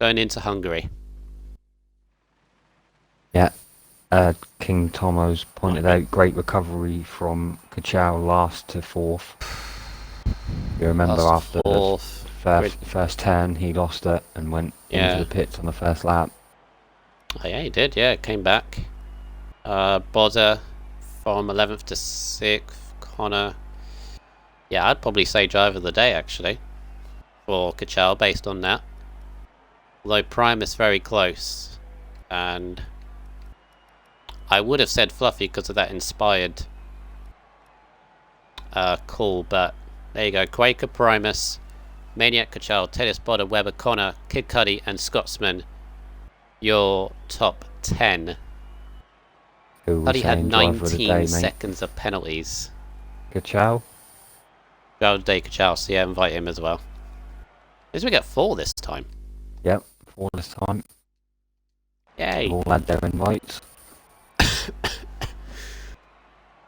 [SPEAKER 1] Going into Hungary.
[SPEAKER 2] Yeah. King Tomo's pointed out great recovery from Kachal last to fourth. You remember
[SPEAKER 1] Last
[SPEAKER 2] after
[SPEAKER 1] fourth.
[SPEAKER 2] the first turn he lost it and went into the pits on the first lap.
[SPEAKER 1] Oh yeah, he did. Yeah, came back. Bodder from 11th to 6th. Connor. Yeah, I'd probably say driver of the day actually for Kachal based on that. Although Primus very close, and I would have said Fluffy because of that inspired call, but there you go. Quaker, Primus, Maniac, Kachal, Tennis, Bodder, Webber, Connor, Kid Cudi, and Scotsman. Your top 10. Cudi had 19 seconds of penalties.
[SPEAKER 2] Kachal?
[SPEAKER 1] Driver of the day, Kachal, so yeah, invite him as well. As we get 4 this time.
[SPEAKER 2] Yep, 4 this time.
[SPEAKER 1] Yay!
[SPEAKER 2] All had their invites.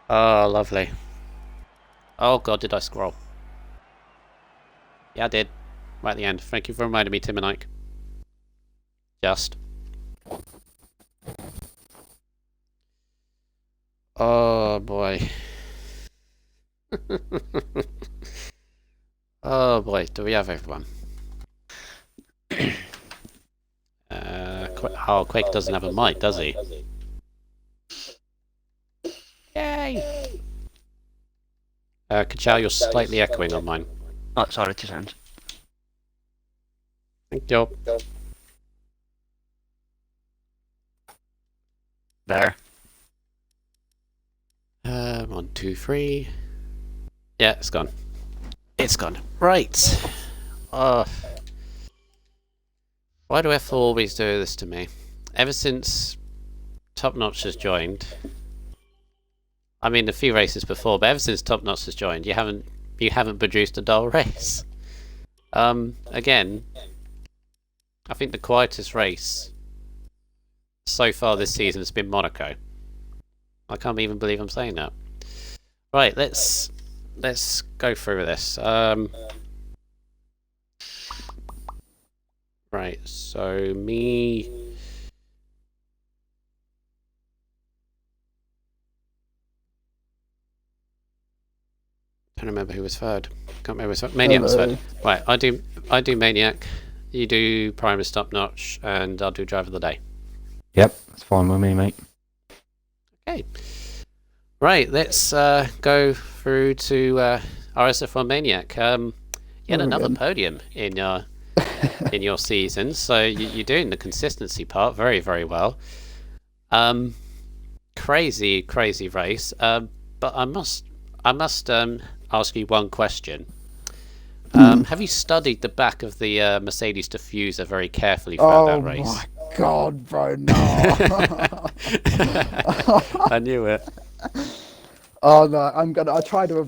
[SPEAKER 1] Oh, lovely. Oh god, did I scroll? Yeah, I did. Right at the end. Thank you for reminding me, Tim and Ike. Just. Oh boy. Oh boy, do we have everyone? Quake doesn't have a mic, does he? Yay! Kachal, you're slightly echoing on mine.
[SPEAKER 3] Oh, sorry, 2 seconds.
[SPEAKER 1] Thank you.
[SPEAKER 3] There.
[SPEAKER 1] 1, 2, 3. Yeah, it's gone. It's gone. Right. Why do F4 always do this to me? Ever since Top Notch has joined, I mean a few races before, but ever since Top Notch has joined, you haven't produced a dull race. Again, I think the quietest race so far this season has been Monaco. I can't even believe I'm saying that. Right, let's go through this. Right, so me. Can't remember who was third. Can't remember who was third. Maniac was third. Right, I do Maniac. You do Primus Top Notch, and I'll do Driver of the Day.
[SPEAKER 2] Yep, that's fine with me, mate.
[SPEAKER 1] Okay. Right, let's go through to RSF1 Maniac. Yet another podium in your season, so you're doing the consistency part very, very well. Crazy race. But I must ask you one question. Have you studied the back of the Mercedes diffuser very carefully throughout that race?
[SPEAKER 4] Oh my god, bro, no.
[SPEAKER 1] I knew it.
[SPEAKER 4] Oh no, I was trying to,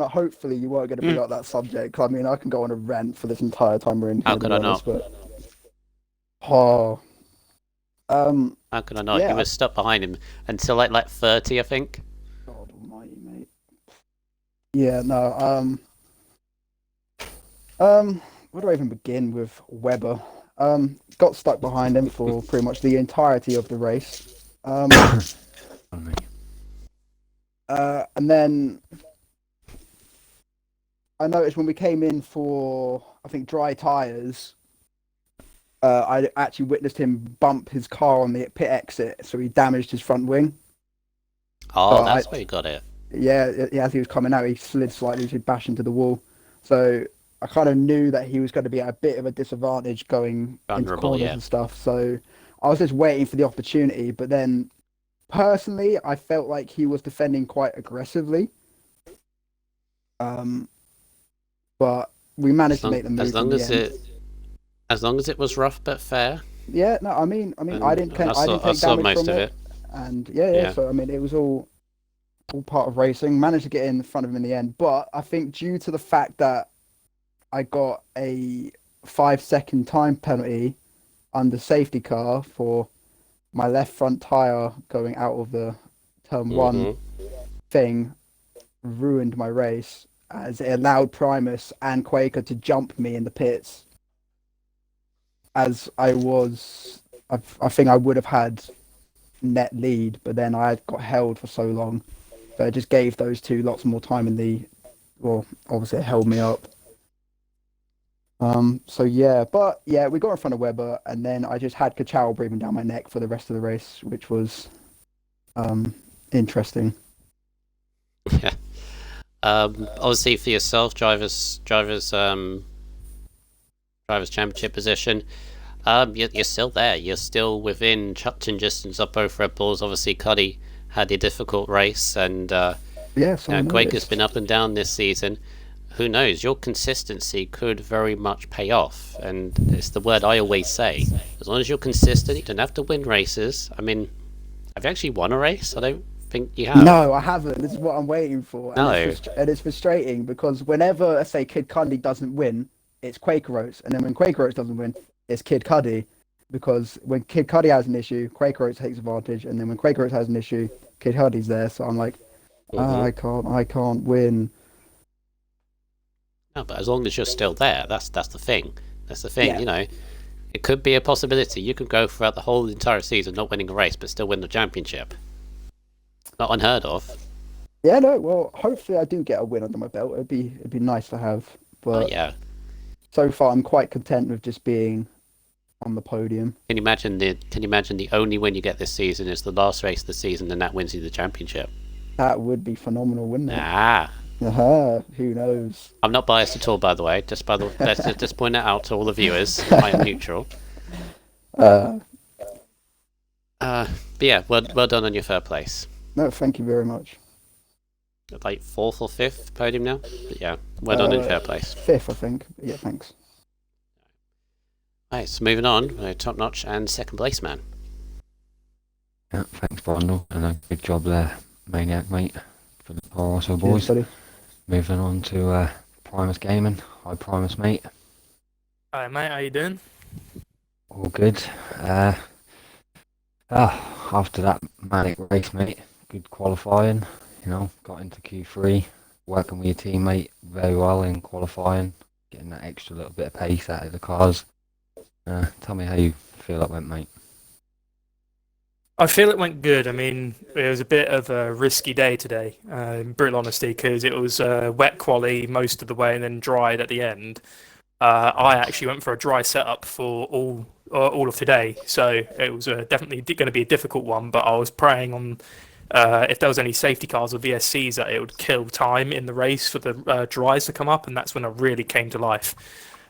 [SPEAKER 4] hopefully you weren't going to bring up that subject. I mean, I can go on a rant for this entire time we're in here.
[SPEAKER 1] How could I not?
[SPEAKER 4] But... Oh.
[SPEAKER 1] How could I not?
[SPEAKER 4] Yeah.
[SPEAKER 1] You were stuck behind him until like 30, I think.
[SPEAKER 4] God almighty, mate. Yeah, no, where do I even begin with Webber? Got stuck behind him for pretty much the entirety of the race. And then I noticed when we came in for, I think, dry tyres, I actually witnessed him bump his car on the pit exit, so he damaged his front wing.
[SPEAKER 1] Oh,
[SPEAKER 4] So
[SPEAKER 1] that's where you got it.
[SPEAKER 4] Yeah, as he was coming out, he slid slightly, he bashed into the wall. So I kind of knew that he was going to be at a bit of a disadvantage going into corners and stuff. So I was just waiting for the opportunity. But then, personally, I felt like he was defending quite aggressively. But we managed to make the move.
[SPEAKER 1] As long as it was rough but fair.
[SPEAKER 4] Yeah, no, I mean, I didn't take damage from it. And yeah. So I mean, it was all part of racing. Managed to get in front of him in the end, but I think due to the fact that I got a 5-second time penalty under safety car for my left front tire going out of the turn one thing, ruined my race, as it allowed Primus and Quaker to jump me in the pits. As I think I would have had net lead, but then I got held for so long. So it just gave those two lots more time obviously it held me up. So yeah, but yeah, we got in front of Webber, and then I just had Kachow breathing down my neck for the rest of the race, which was interesting.
[SPEAKER 1] Yeah. Obviously for yourself, drivers championship position. You're still there. You're still within touching distance of both Red Bulls. Obviously, Cuddy had a difficult race, and Quaker's been up and down this season. Who knows? Your consistency could very much pay off, and it's the word I always say. As long as you're consistent, you don't have to win races. I mean, have you actually won a race? I don't think you have.
[SPEAKER 4] No, I haven't. This is what I'm waiting for.
[SPEAKER 1] No.
[SPEAKER 4] And it's frustrating because whenever, let's say, Kid Cuddy doesn't win, it's Quaker Oats, and then when Quaker Oats doesn't win, it's Kid Cuddy. Because when Kid Cuddy has an issue, Quaker Oats takes advantage, and then when Quaker Oats has an issue, Kid Cuddy's there. So I'm like, I can't win.
[SPEAKER 1] No, but as long as you're still there, that's the thing. That's the thing, yeah. You know. It could be a possibility. You could go throughout the whole entire season not winning a race, but still win the championship. Not unheard of.
[SPEAKER 4] Yeah, no. Well, hopefully I do get a win under my belt. It'd be nice to have. But
[SPEAKER 1] yeah.
[SPEAKER 4] So far, I'm quite content with just being on the podium.
[SPEAKER 1] Can you imagine the only win you get this season is the last race of the season, and that wins you the championship?
[SPEAKER 4] That would be phenomenal, wouldn't it? Who knows?
[SPEAKER 1] I'm not biased at all, by the way. Let's just point that out to all the viewers. I am neutral. But yeah, well done on your third place.
[SPEAKER 4] No, thank you very much.
[SPEAKER 1] Like 4th or 5th podium now? But yeah, well done in third place.
[SPEAKER 4] 5th, I think. Yeah, thanks.
[SPEAKER 1] Right, so moving on, top notch and second place man.
[SPEAKER 2] Yeah, thanks, Bondo, and a good job there, Maniac, mate, for the RSO boys.
[SPEAKER 4] Cheers,
[SPEAKER 2] moving on to Primus Gaming. Hi, Primus, mate.
[SPEAKER 5] Hi, mate. How you doing?
[SPEAKER 2] All good. After that manic race, mate, good qualifying. Got into Q3, working with your teammate very well in qualifying, getting that extra little bit of pace out of the cars. Tell me how you feel that went, mate.
[SPEAKER 5] I feel it went good. I mean, it was a bit of a risky day today, in brutal honesty, because it was wet quali most of the way and then dried at the end. I actually went for a dry setup for all of today, so it was definitely going to be a difficult one. But I was praying on if there was any safety cars or VSCs that it would kill time in the race for the dries to come up, and that's when it really came to life.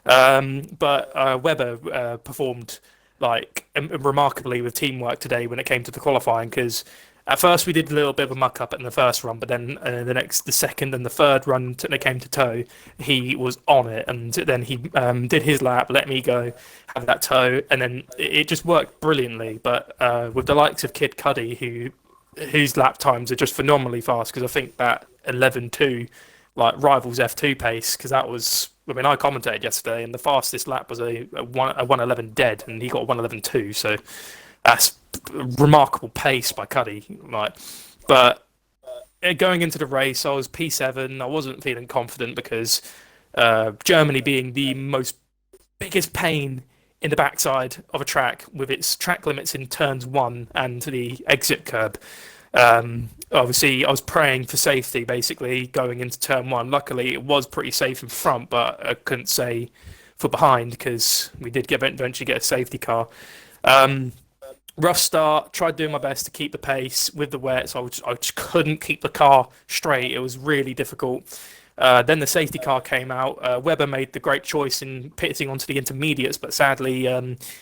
[SPEAKER 5] But Webber performed remarkably with teamwork today when it came to the qualifying, because at first we did a little bit of a muck up in the first run, but then the second and the third run when it came to tow, he was on it, and then he did his lap, let me go, have that tow, and then it just worked brilliantly. But with the likes of Kid Cuddy, whose lap times are just phenomenally fast, because I think that 11.2 rivals F2 pace, because that was, I mean, I commentated yesterday, and the fastest lap was a 111 dead, and he got a 111.2, so that's remarkable pace by Cuddy. But going into the race, I was P7. I wasn't feeling confident because Germany being the biggest pain in the backside of a track with its track limits in turns 1 and the exit curb. Obviously, I was praying for safety basically going into turn 1. Luckily, it was pretty safe in front, but I couldn't say for behind because we did eventually get a safety car. Rough start, tried doing my best to keep the pace with the wet, so I just couldn't keep the car straight. It was really difficult. Then the safety car came out. Webber made the great choice in pitting onto the intermediates, but sadly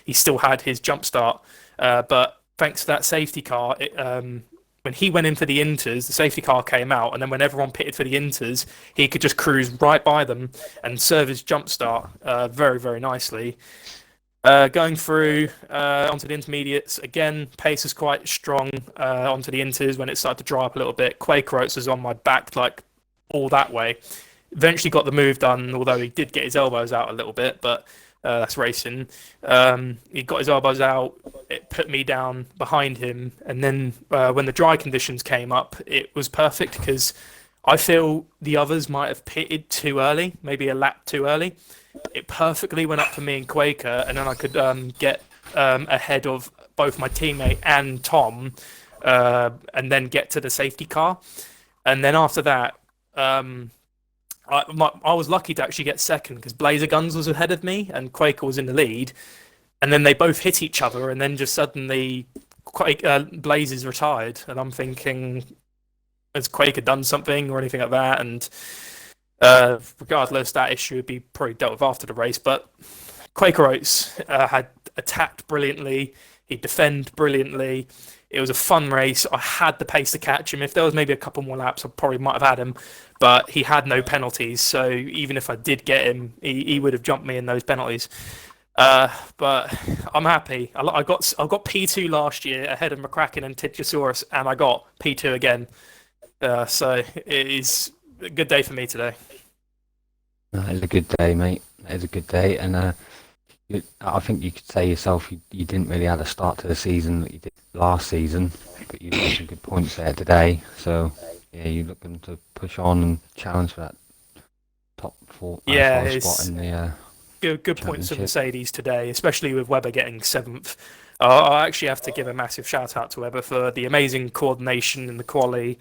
[SPEAKER 5] he still had his jump start. But thanks to that safety car, when he went in for the inters, the safety car came out, and then when everyone pitted for the inters, he could just cruise right by them and serve his jump start very, very nicely. Going through onto the intermediates, again, pace was quite strong onto the inters when it started to dry up a little bit. Quaker Oats was on my back all that way. Eventually got the move done, although he did get his elbows out a little bit, but that's racing. He got his elbows out, it put me down behind him, and then when the dry conditions came up, it was perfect because I feel the others might have pitted too early, maybe a lap too early. It perfectly went up for me and Quaker, and then I could get ahead of both my teammate and Tom, and then get to the safety car. And then after that, I was lucky to actually get second because Blazer Guns was ahead of me and Quaker was in the lead. And then they both hit each other, and then just suddenly Blazers retired. And I'm thinking, has Quaker done something or anything like that? And regardless, that issue would be probably dealt with after the race. But Quaker Oats had attacked brilliantly. He defended brilliantly. It was a fun race. I had the pace to catch him. If there was maybe a couple more laps, I probably might have had him. But he had no penalties. So even if I did get him, he would have jumped me in those penalties. But I'm happy. I got P2 last year ahead of McCracken and Tidiosaurus, and I got P2 again. So it is a good day for me today.
[SPEAKER 2] It's a good day, mate. It's a good day, and I think you could say yourself you didn't really have a start to the season that you did last season, but you got some good points there today. So yeah, you're looking to push on and challenge for that top four spot in the
[SPEAKER 5] good points for Mercedes today, especially with Webber getting 7th. I actually have to give a massive shout out to Webber for the amazing coordination in the quali.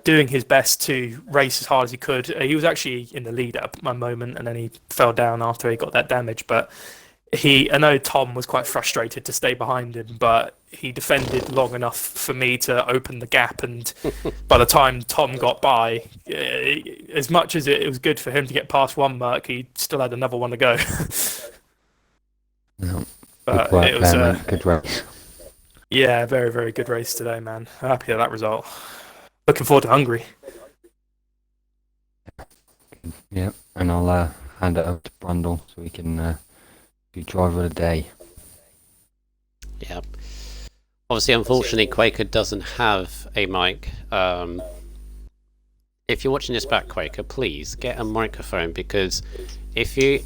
[SPEAKER 5] Doing his best to race as hard as he could. He was actually in the lead at a moment, and then he fell down after he got that damage. But I know Tom was quite frustrated to stay behind him, but he defended long enough for me to open the gap. And by the time Tom got by, as much as it was good for him to get past one Merc, he still had another one to go.
[SPEAKER 2] No,
[SPEAKER 5] but
[SPEAKER 2] good work
[SPEAKER 5] it was
[SPEAKER 2] there, mate. Good race.
[SPEAKER 5] Yeah, very, very good race today, man. Happy with that result. Looking forward to Hungary.
[SPEAKER 2] Yeah, and I'll hand it over to Brundle so we can do driver of the day.
[SPEAKER 1] Yeah. Obviously, unfortunately, Quaker doesn't have a mic. If you're watching this back, Quaker, please get a microphone, because if you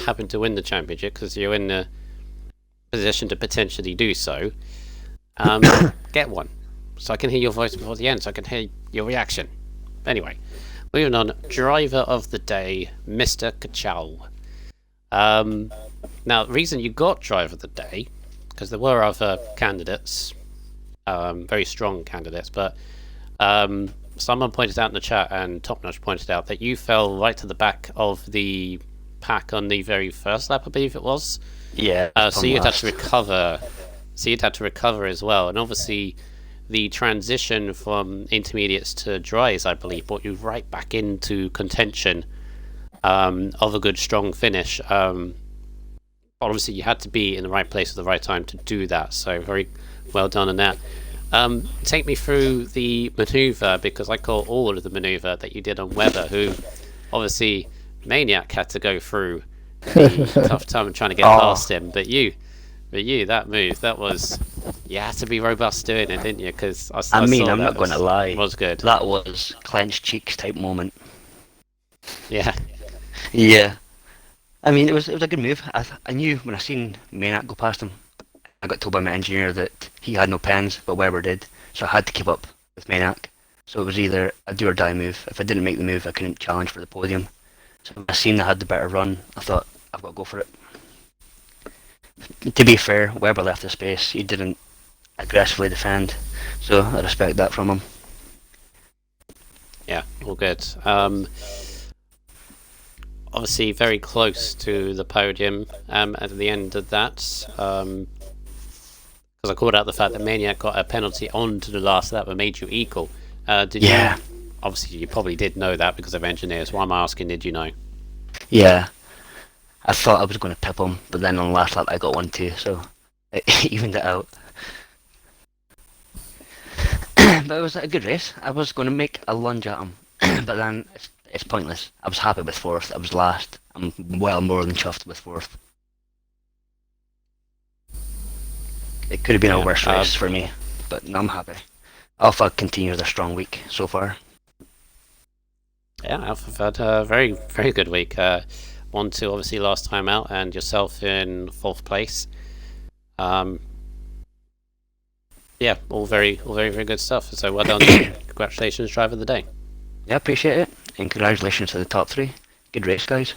[SPEAKER 1] happen to win the championship, because you're in the position to potentially do so, get one. So I can hear your voice before the end, so I can hear your reaction. Anyway, moving on. Driver of the day, Mr. Kachow. Now, the reason you got driver of the day, because there were other candidates, very strong candidates, but someone pointed out in the chat, and Topnotch pointed out, that you fell right to the back of the pack on the very first lap, I believe it was.
[SPEAKER 3] Yeah.
[SPEAKER 1] So you'd have to recover. So you'd have to recover as well, and obviously the transition from intermediates to dries, I believe, brought you right back into contention of a good strong finish. Obviously you had to be in the right place at the right time to do that, so very well done on that. Take me through the manoeuvre, because I call all of the manoeuvre that you did on Weber, who obviously Maniac had to go through the tough time trying to get past him, but you, that move, that was, you had to be robust doing it, didn't you? Because
[SPEAKER 3] I mean, I'm not going to lie,
[SPEAKER 1] it was good.
[SPEAKER 3] That was clenched cheeks type moment.
[SPEAKER 1] Yeah.
[SPEAKER 3] Yeah. I mean, it was a good move. I knew when I seen Maniac go past him, I got told by my engineer that he had no pens, but Weber did, so I had to keep up with Maniac. So it was either a do or die move. If I didn't make the move, I couldn't challenge for the podium. So when I seen I had the better run, I thought, I've got to go for it. To be fair, Weber left the space. He didn't aggressively defend, so I respect that from him.
[SPEAKER 1] Yeah, all good. Obviously very close to the podium at the end of that, because I called out the fact that Maniac got a penalty onto the last lap that made you equal. Did you? Obviously you probably did know that because of engineers. Why am I asking, did you know?
[SPEAKER 3] Yeah, I thought I was going to pip him, but then on the last lap I got one too, so it evened it out. But it was a good race. I was going to make a lunge at him, but then it's pointless. I was happy with fourth. I was last. I'm well more than chuffed with fourth. It could have been a worse race for me, but no, I'm happy. Alpha continues their strong week so far.
[SPEAKER 1] Yeah, Alpha had a very, very good week. 1-2 obviously last time out, and yourself in 4th place. Yeah, all very, very good stuff. So well done. Congratulations, driver of the day.
[SPEAKER 3] Yeah, appreciate it, and congratulations to the top 3. Good race, guys.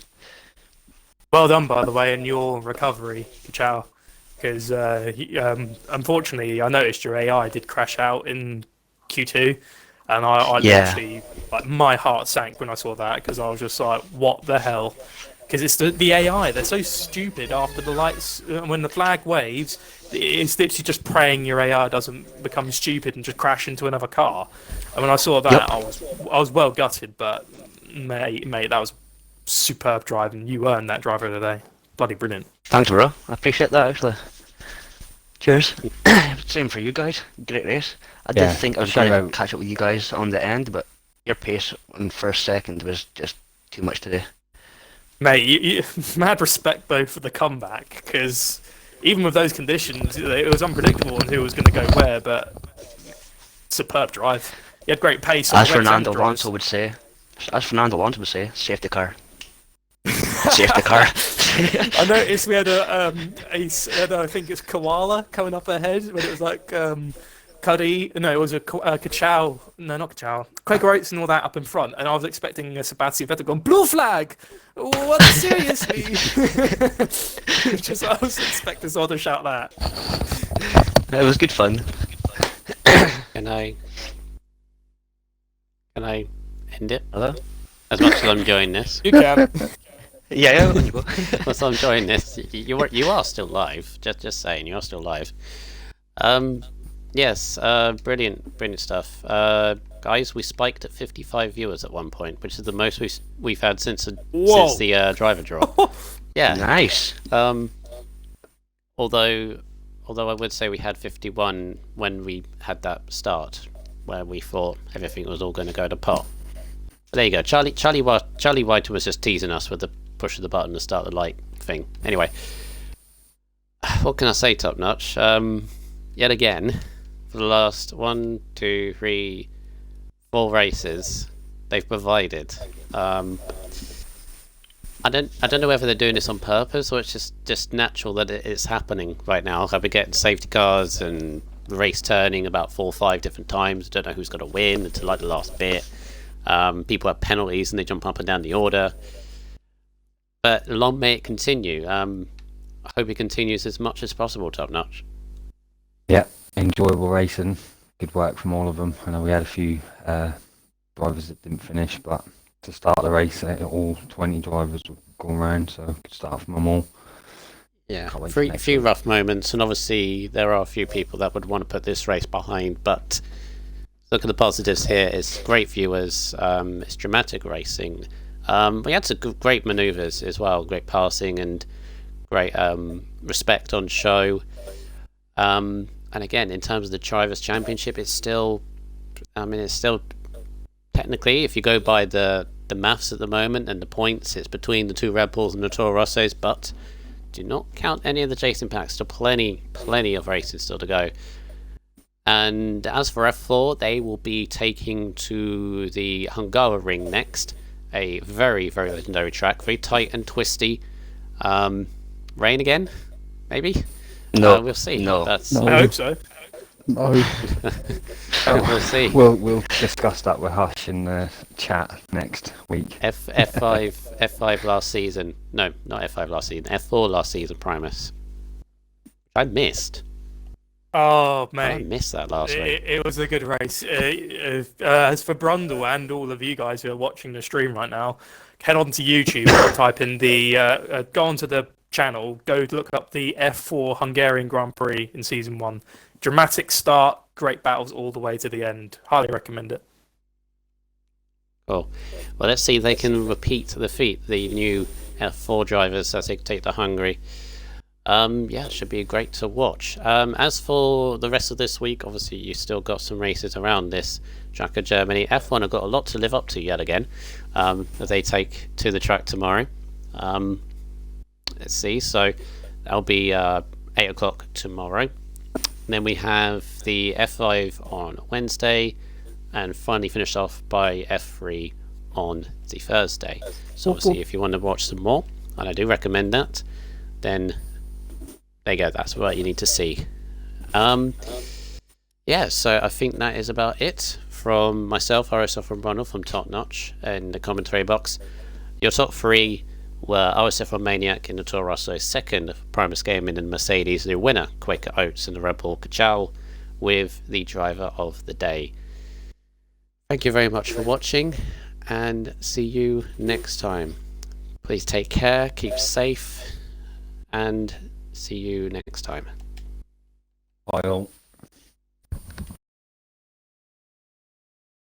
[SPEAKER 5] Well done, by the way, in your recovery, Kachow. Because unfortunately, I noticed your AI did crash out in Q2, and I literally, like, my heart sank when I saw that, because I was just like, what the hell? Because it's the AI, they're so stupid. After the lights, when the flag waves, it's literally just praying your AI doesn't become stupid and just crash into another car. And when I saw that, I was well gutted, but mate, that was superb driving. You earned that driver of the day. Bloody brilliant.
[SPEAKER 3] Thanks, bro. I appreciate that, actually. Cheers. Same for you guys. Great race. I did think I was going to catch up with you guys on the end, but your pace in first, second was just too much today.
[SPEAKER 5] Mate, you mad respect though for the comeback, because even with those conditions, it was unpredictable on who was going to go where, but superb drive. You had great pace.
[SPEAKER 3] As Fernando Alonso would say, safety car. Safety car.
[SPEAKER 5] I noticed we had I think it's Koala coming up ahead, when it was like Cuddy, no, it was a Kachow, no, not Kachow, Quaker Oats and all that up in front, and I was expecting a Sebastian Vettel going, blue flag! What, seriously? I was expecting someone to shout that.
[SPEAKER 3] It was good fun.
[SPEAKER 1] Can I end it?
[SPEAKER 3] Hello?
[SPEAKER 1] As much as I'm enjoying this.
[SPEAKER 5] You can.
[SPEAKER 3] Yeah, you go.
[SPEAKER 1] As I'm enjoying this, you are still live. Just saying, you are still live. Yes, brilliant stuff. Guys, we spiked at 55 viewers at one point, which is the most we've had since the driver draw. Yeah.
[SPEAKER 3] Nice.
[SPEAKER 1] Although I would say we had 51 when we had that start, where we thought everything was all going to go to pot. But there you go. Charlie White was just teasing us with the push of the button to start the light thing. Anyway, what can I say, Top Notch? Yet again, for the last 1, 2, 3, 4 races, they've provided. I I don't know whether they're doing this on purpose or it's just natural that it's happening right now. I've been getting safety cars and race turning about 4 or 5 different times. I don't know who's going to win until like the last bit. People have penalties and they jump up and down the order. But long may it continue. I hope it continues as much as possible, Top Notch.
[SPEAKER 2] Yeah, enjoyable racing. Good work from all of them. I know we had a few drivers that didn't finish, but to start the race, all 20 drivers were going around, so good start from them all.
[SPEAKER 1] Yeah, a few rough moments, and obviously there are a few people that would want to put this race behind, but look at the positives here. It's great viewers, it's dramatic racing. We had some great manoeuvres as well, great passing and great respect on show. And again, in terms of the Drivers' Championship, it's still technically, if you go by the maths at the moment and the points, it's between the 2 Red Bulls and the Toro Rossos, but do not count any of the chasing packs. Still plenty of races still to go. And as for F4, they will be taking to the Hungaroring next. A very, very legendary track. Very tight and twisty. Rain again? Maybe?
[SPEAKER 3] No.
[SPEAKER 1] We'll see.
[SPEAKER 3] No.
[SPEAKER 5] I hope so.
[SPEAKER 4] No.
[SPEAKER 1] We'll see.
[SPEAKER 2] We'll discuss that with Hush in the chat next week.
[SPEAKER 1] F5 last season. No, not F5 last season. F4 last season, Primus. I missed.
[SPEAKER 5] Oh,
[SPEAKER 1] I
[SPEAKER 5] mate.
[SPEAKER 1] missed that last week.
[SPEAKER 5] It was a good race. As for Brundle and all of you guys who are watching the stream right now, head on to YouTube and type in go onto the channel, go look up the F4 Hungarian Grand Prix in Season 1. Dramatic start, great battles all the way to the end. Highly recommend it.
[SPEAKER 1] Cool. Well, let's see if they can repeat the feat, the new F4 drivers as they take to Hungary. Yeah, it should be great to watch. As for the rest of this week, obviously you still got some races around this track of Germany. F1 have got a lot to live up to yet again, as they take to the track tomorrow. Let's see, so that'll be 8 o'clock tomorrow. And then we have the F5 on Wednesday, and finally finished off by F3 on the Thursday. So obviously if you want to watch some more, and I do recommend that, then there you go, that's what you need to see. Yeah, so I think that is about it from myself, RSF1 Brundle from Top Notch in the commentary box. Your top 3 were RSF1 Maniac in the Toro Rosso, second Primus Gaming and Mercedes, the winner Quaker Oats and the Red Bull Kachal with the driver of the day. Thank you very much for watching, and see you next time. Please take care, keep safe, and see you next time.
[SPEAKER 2] Bye all.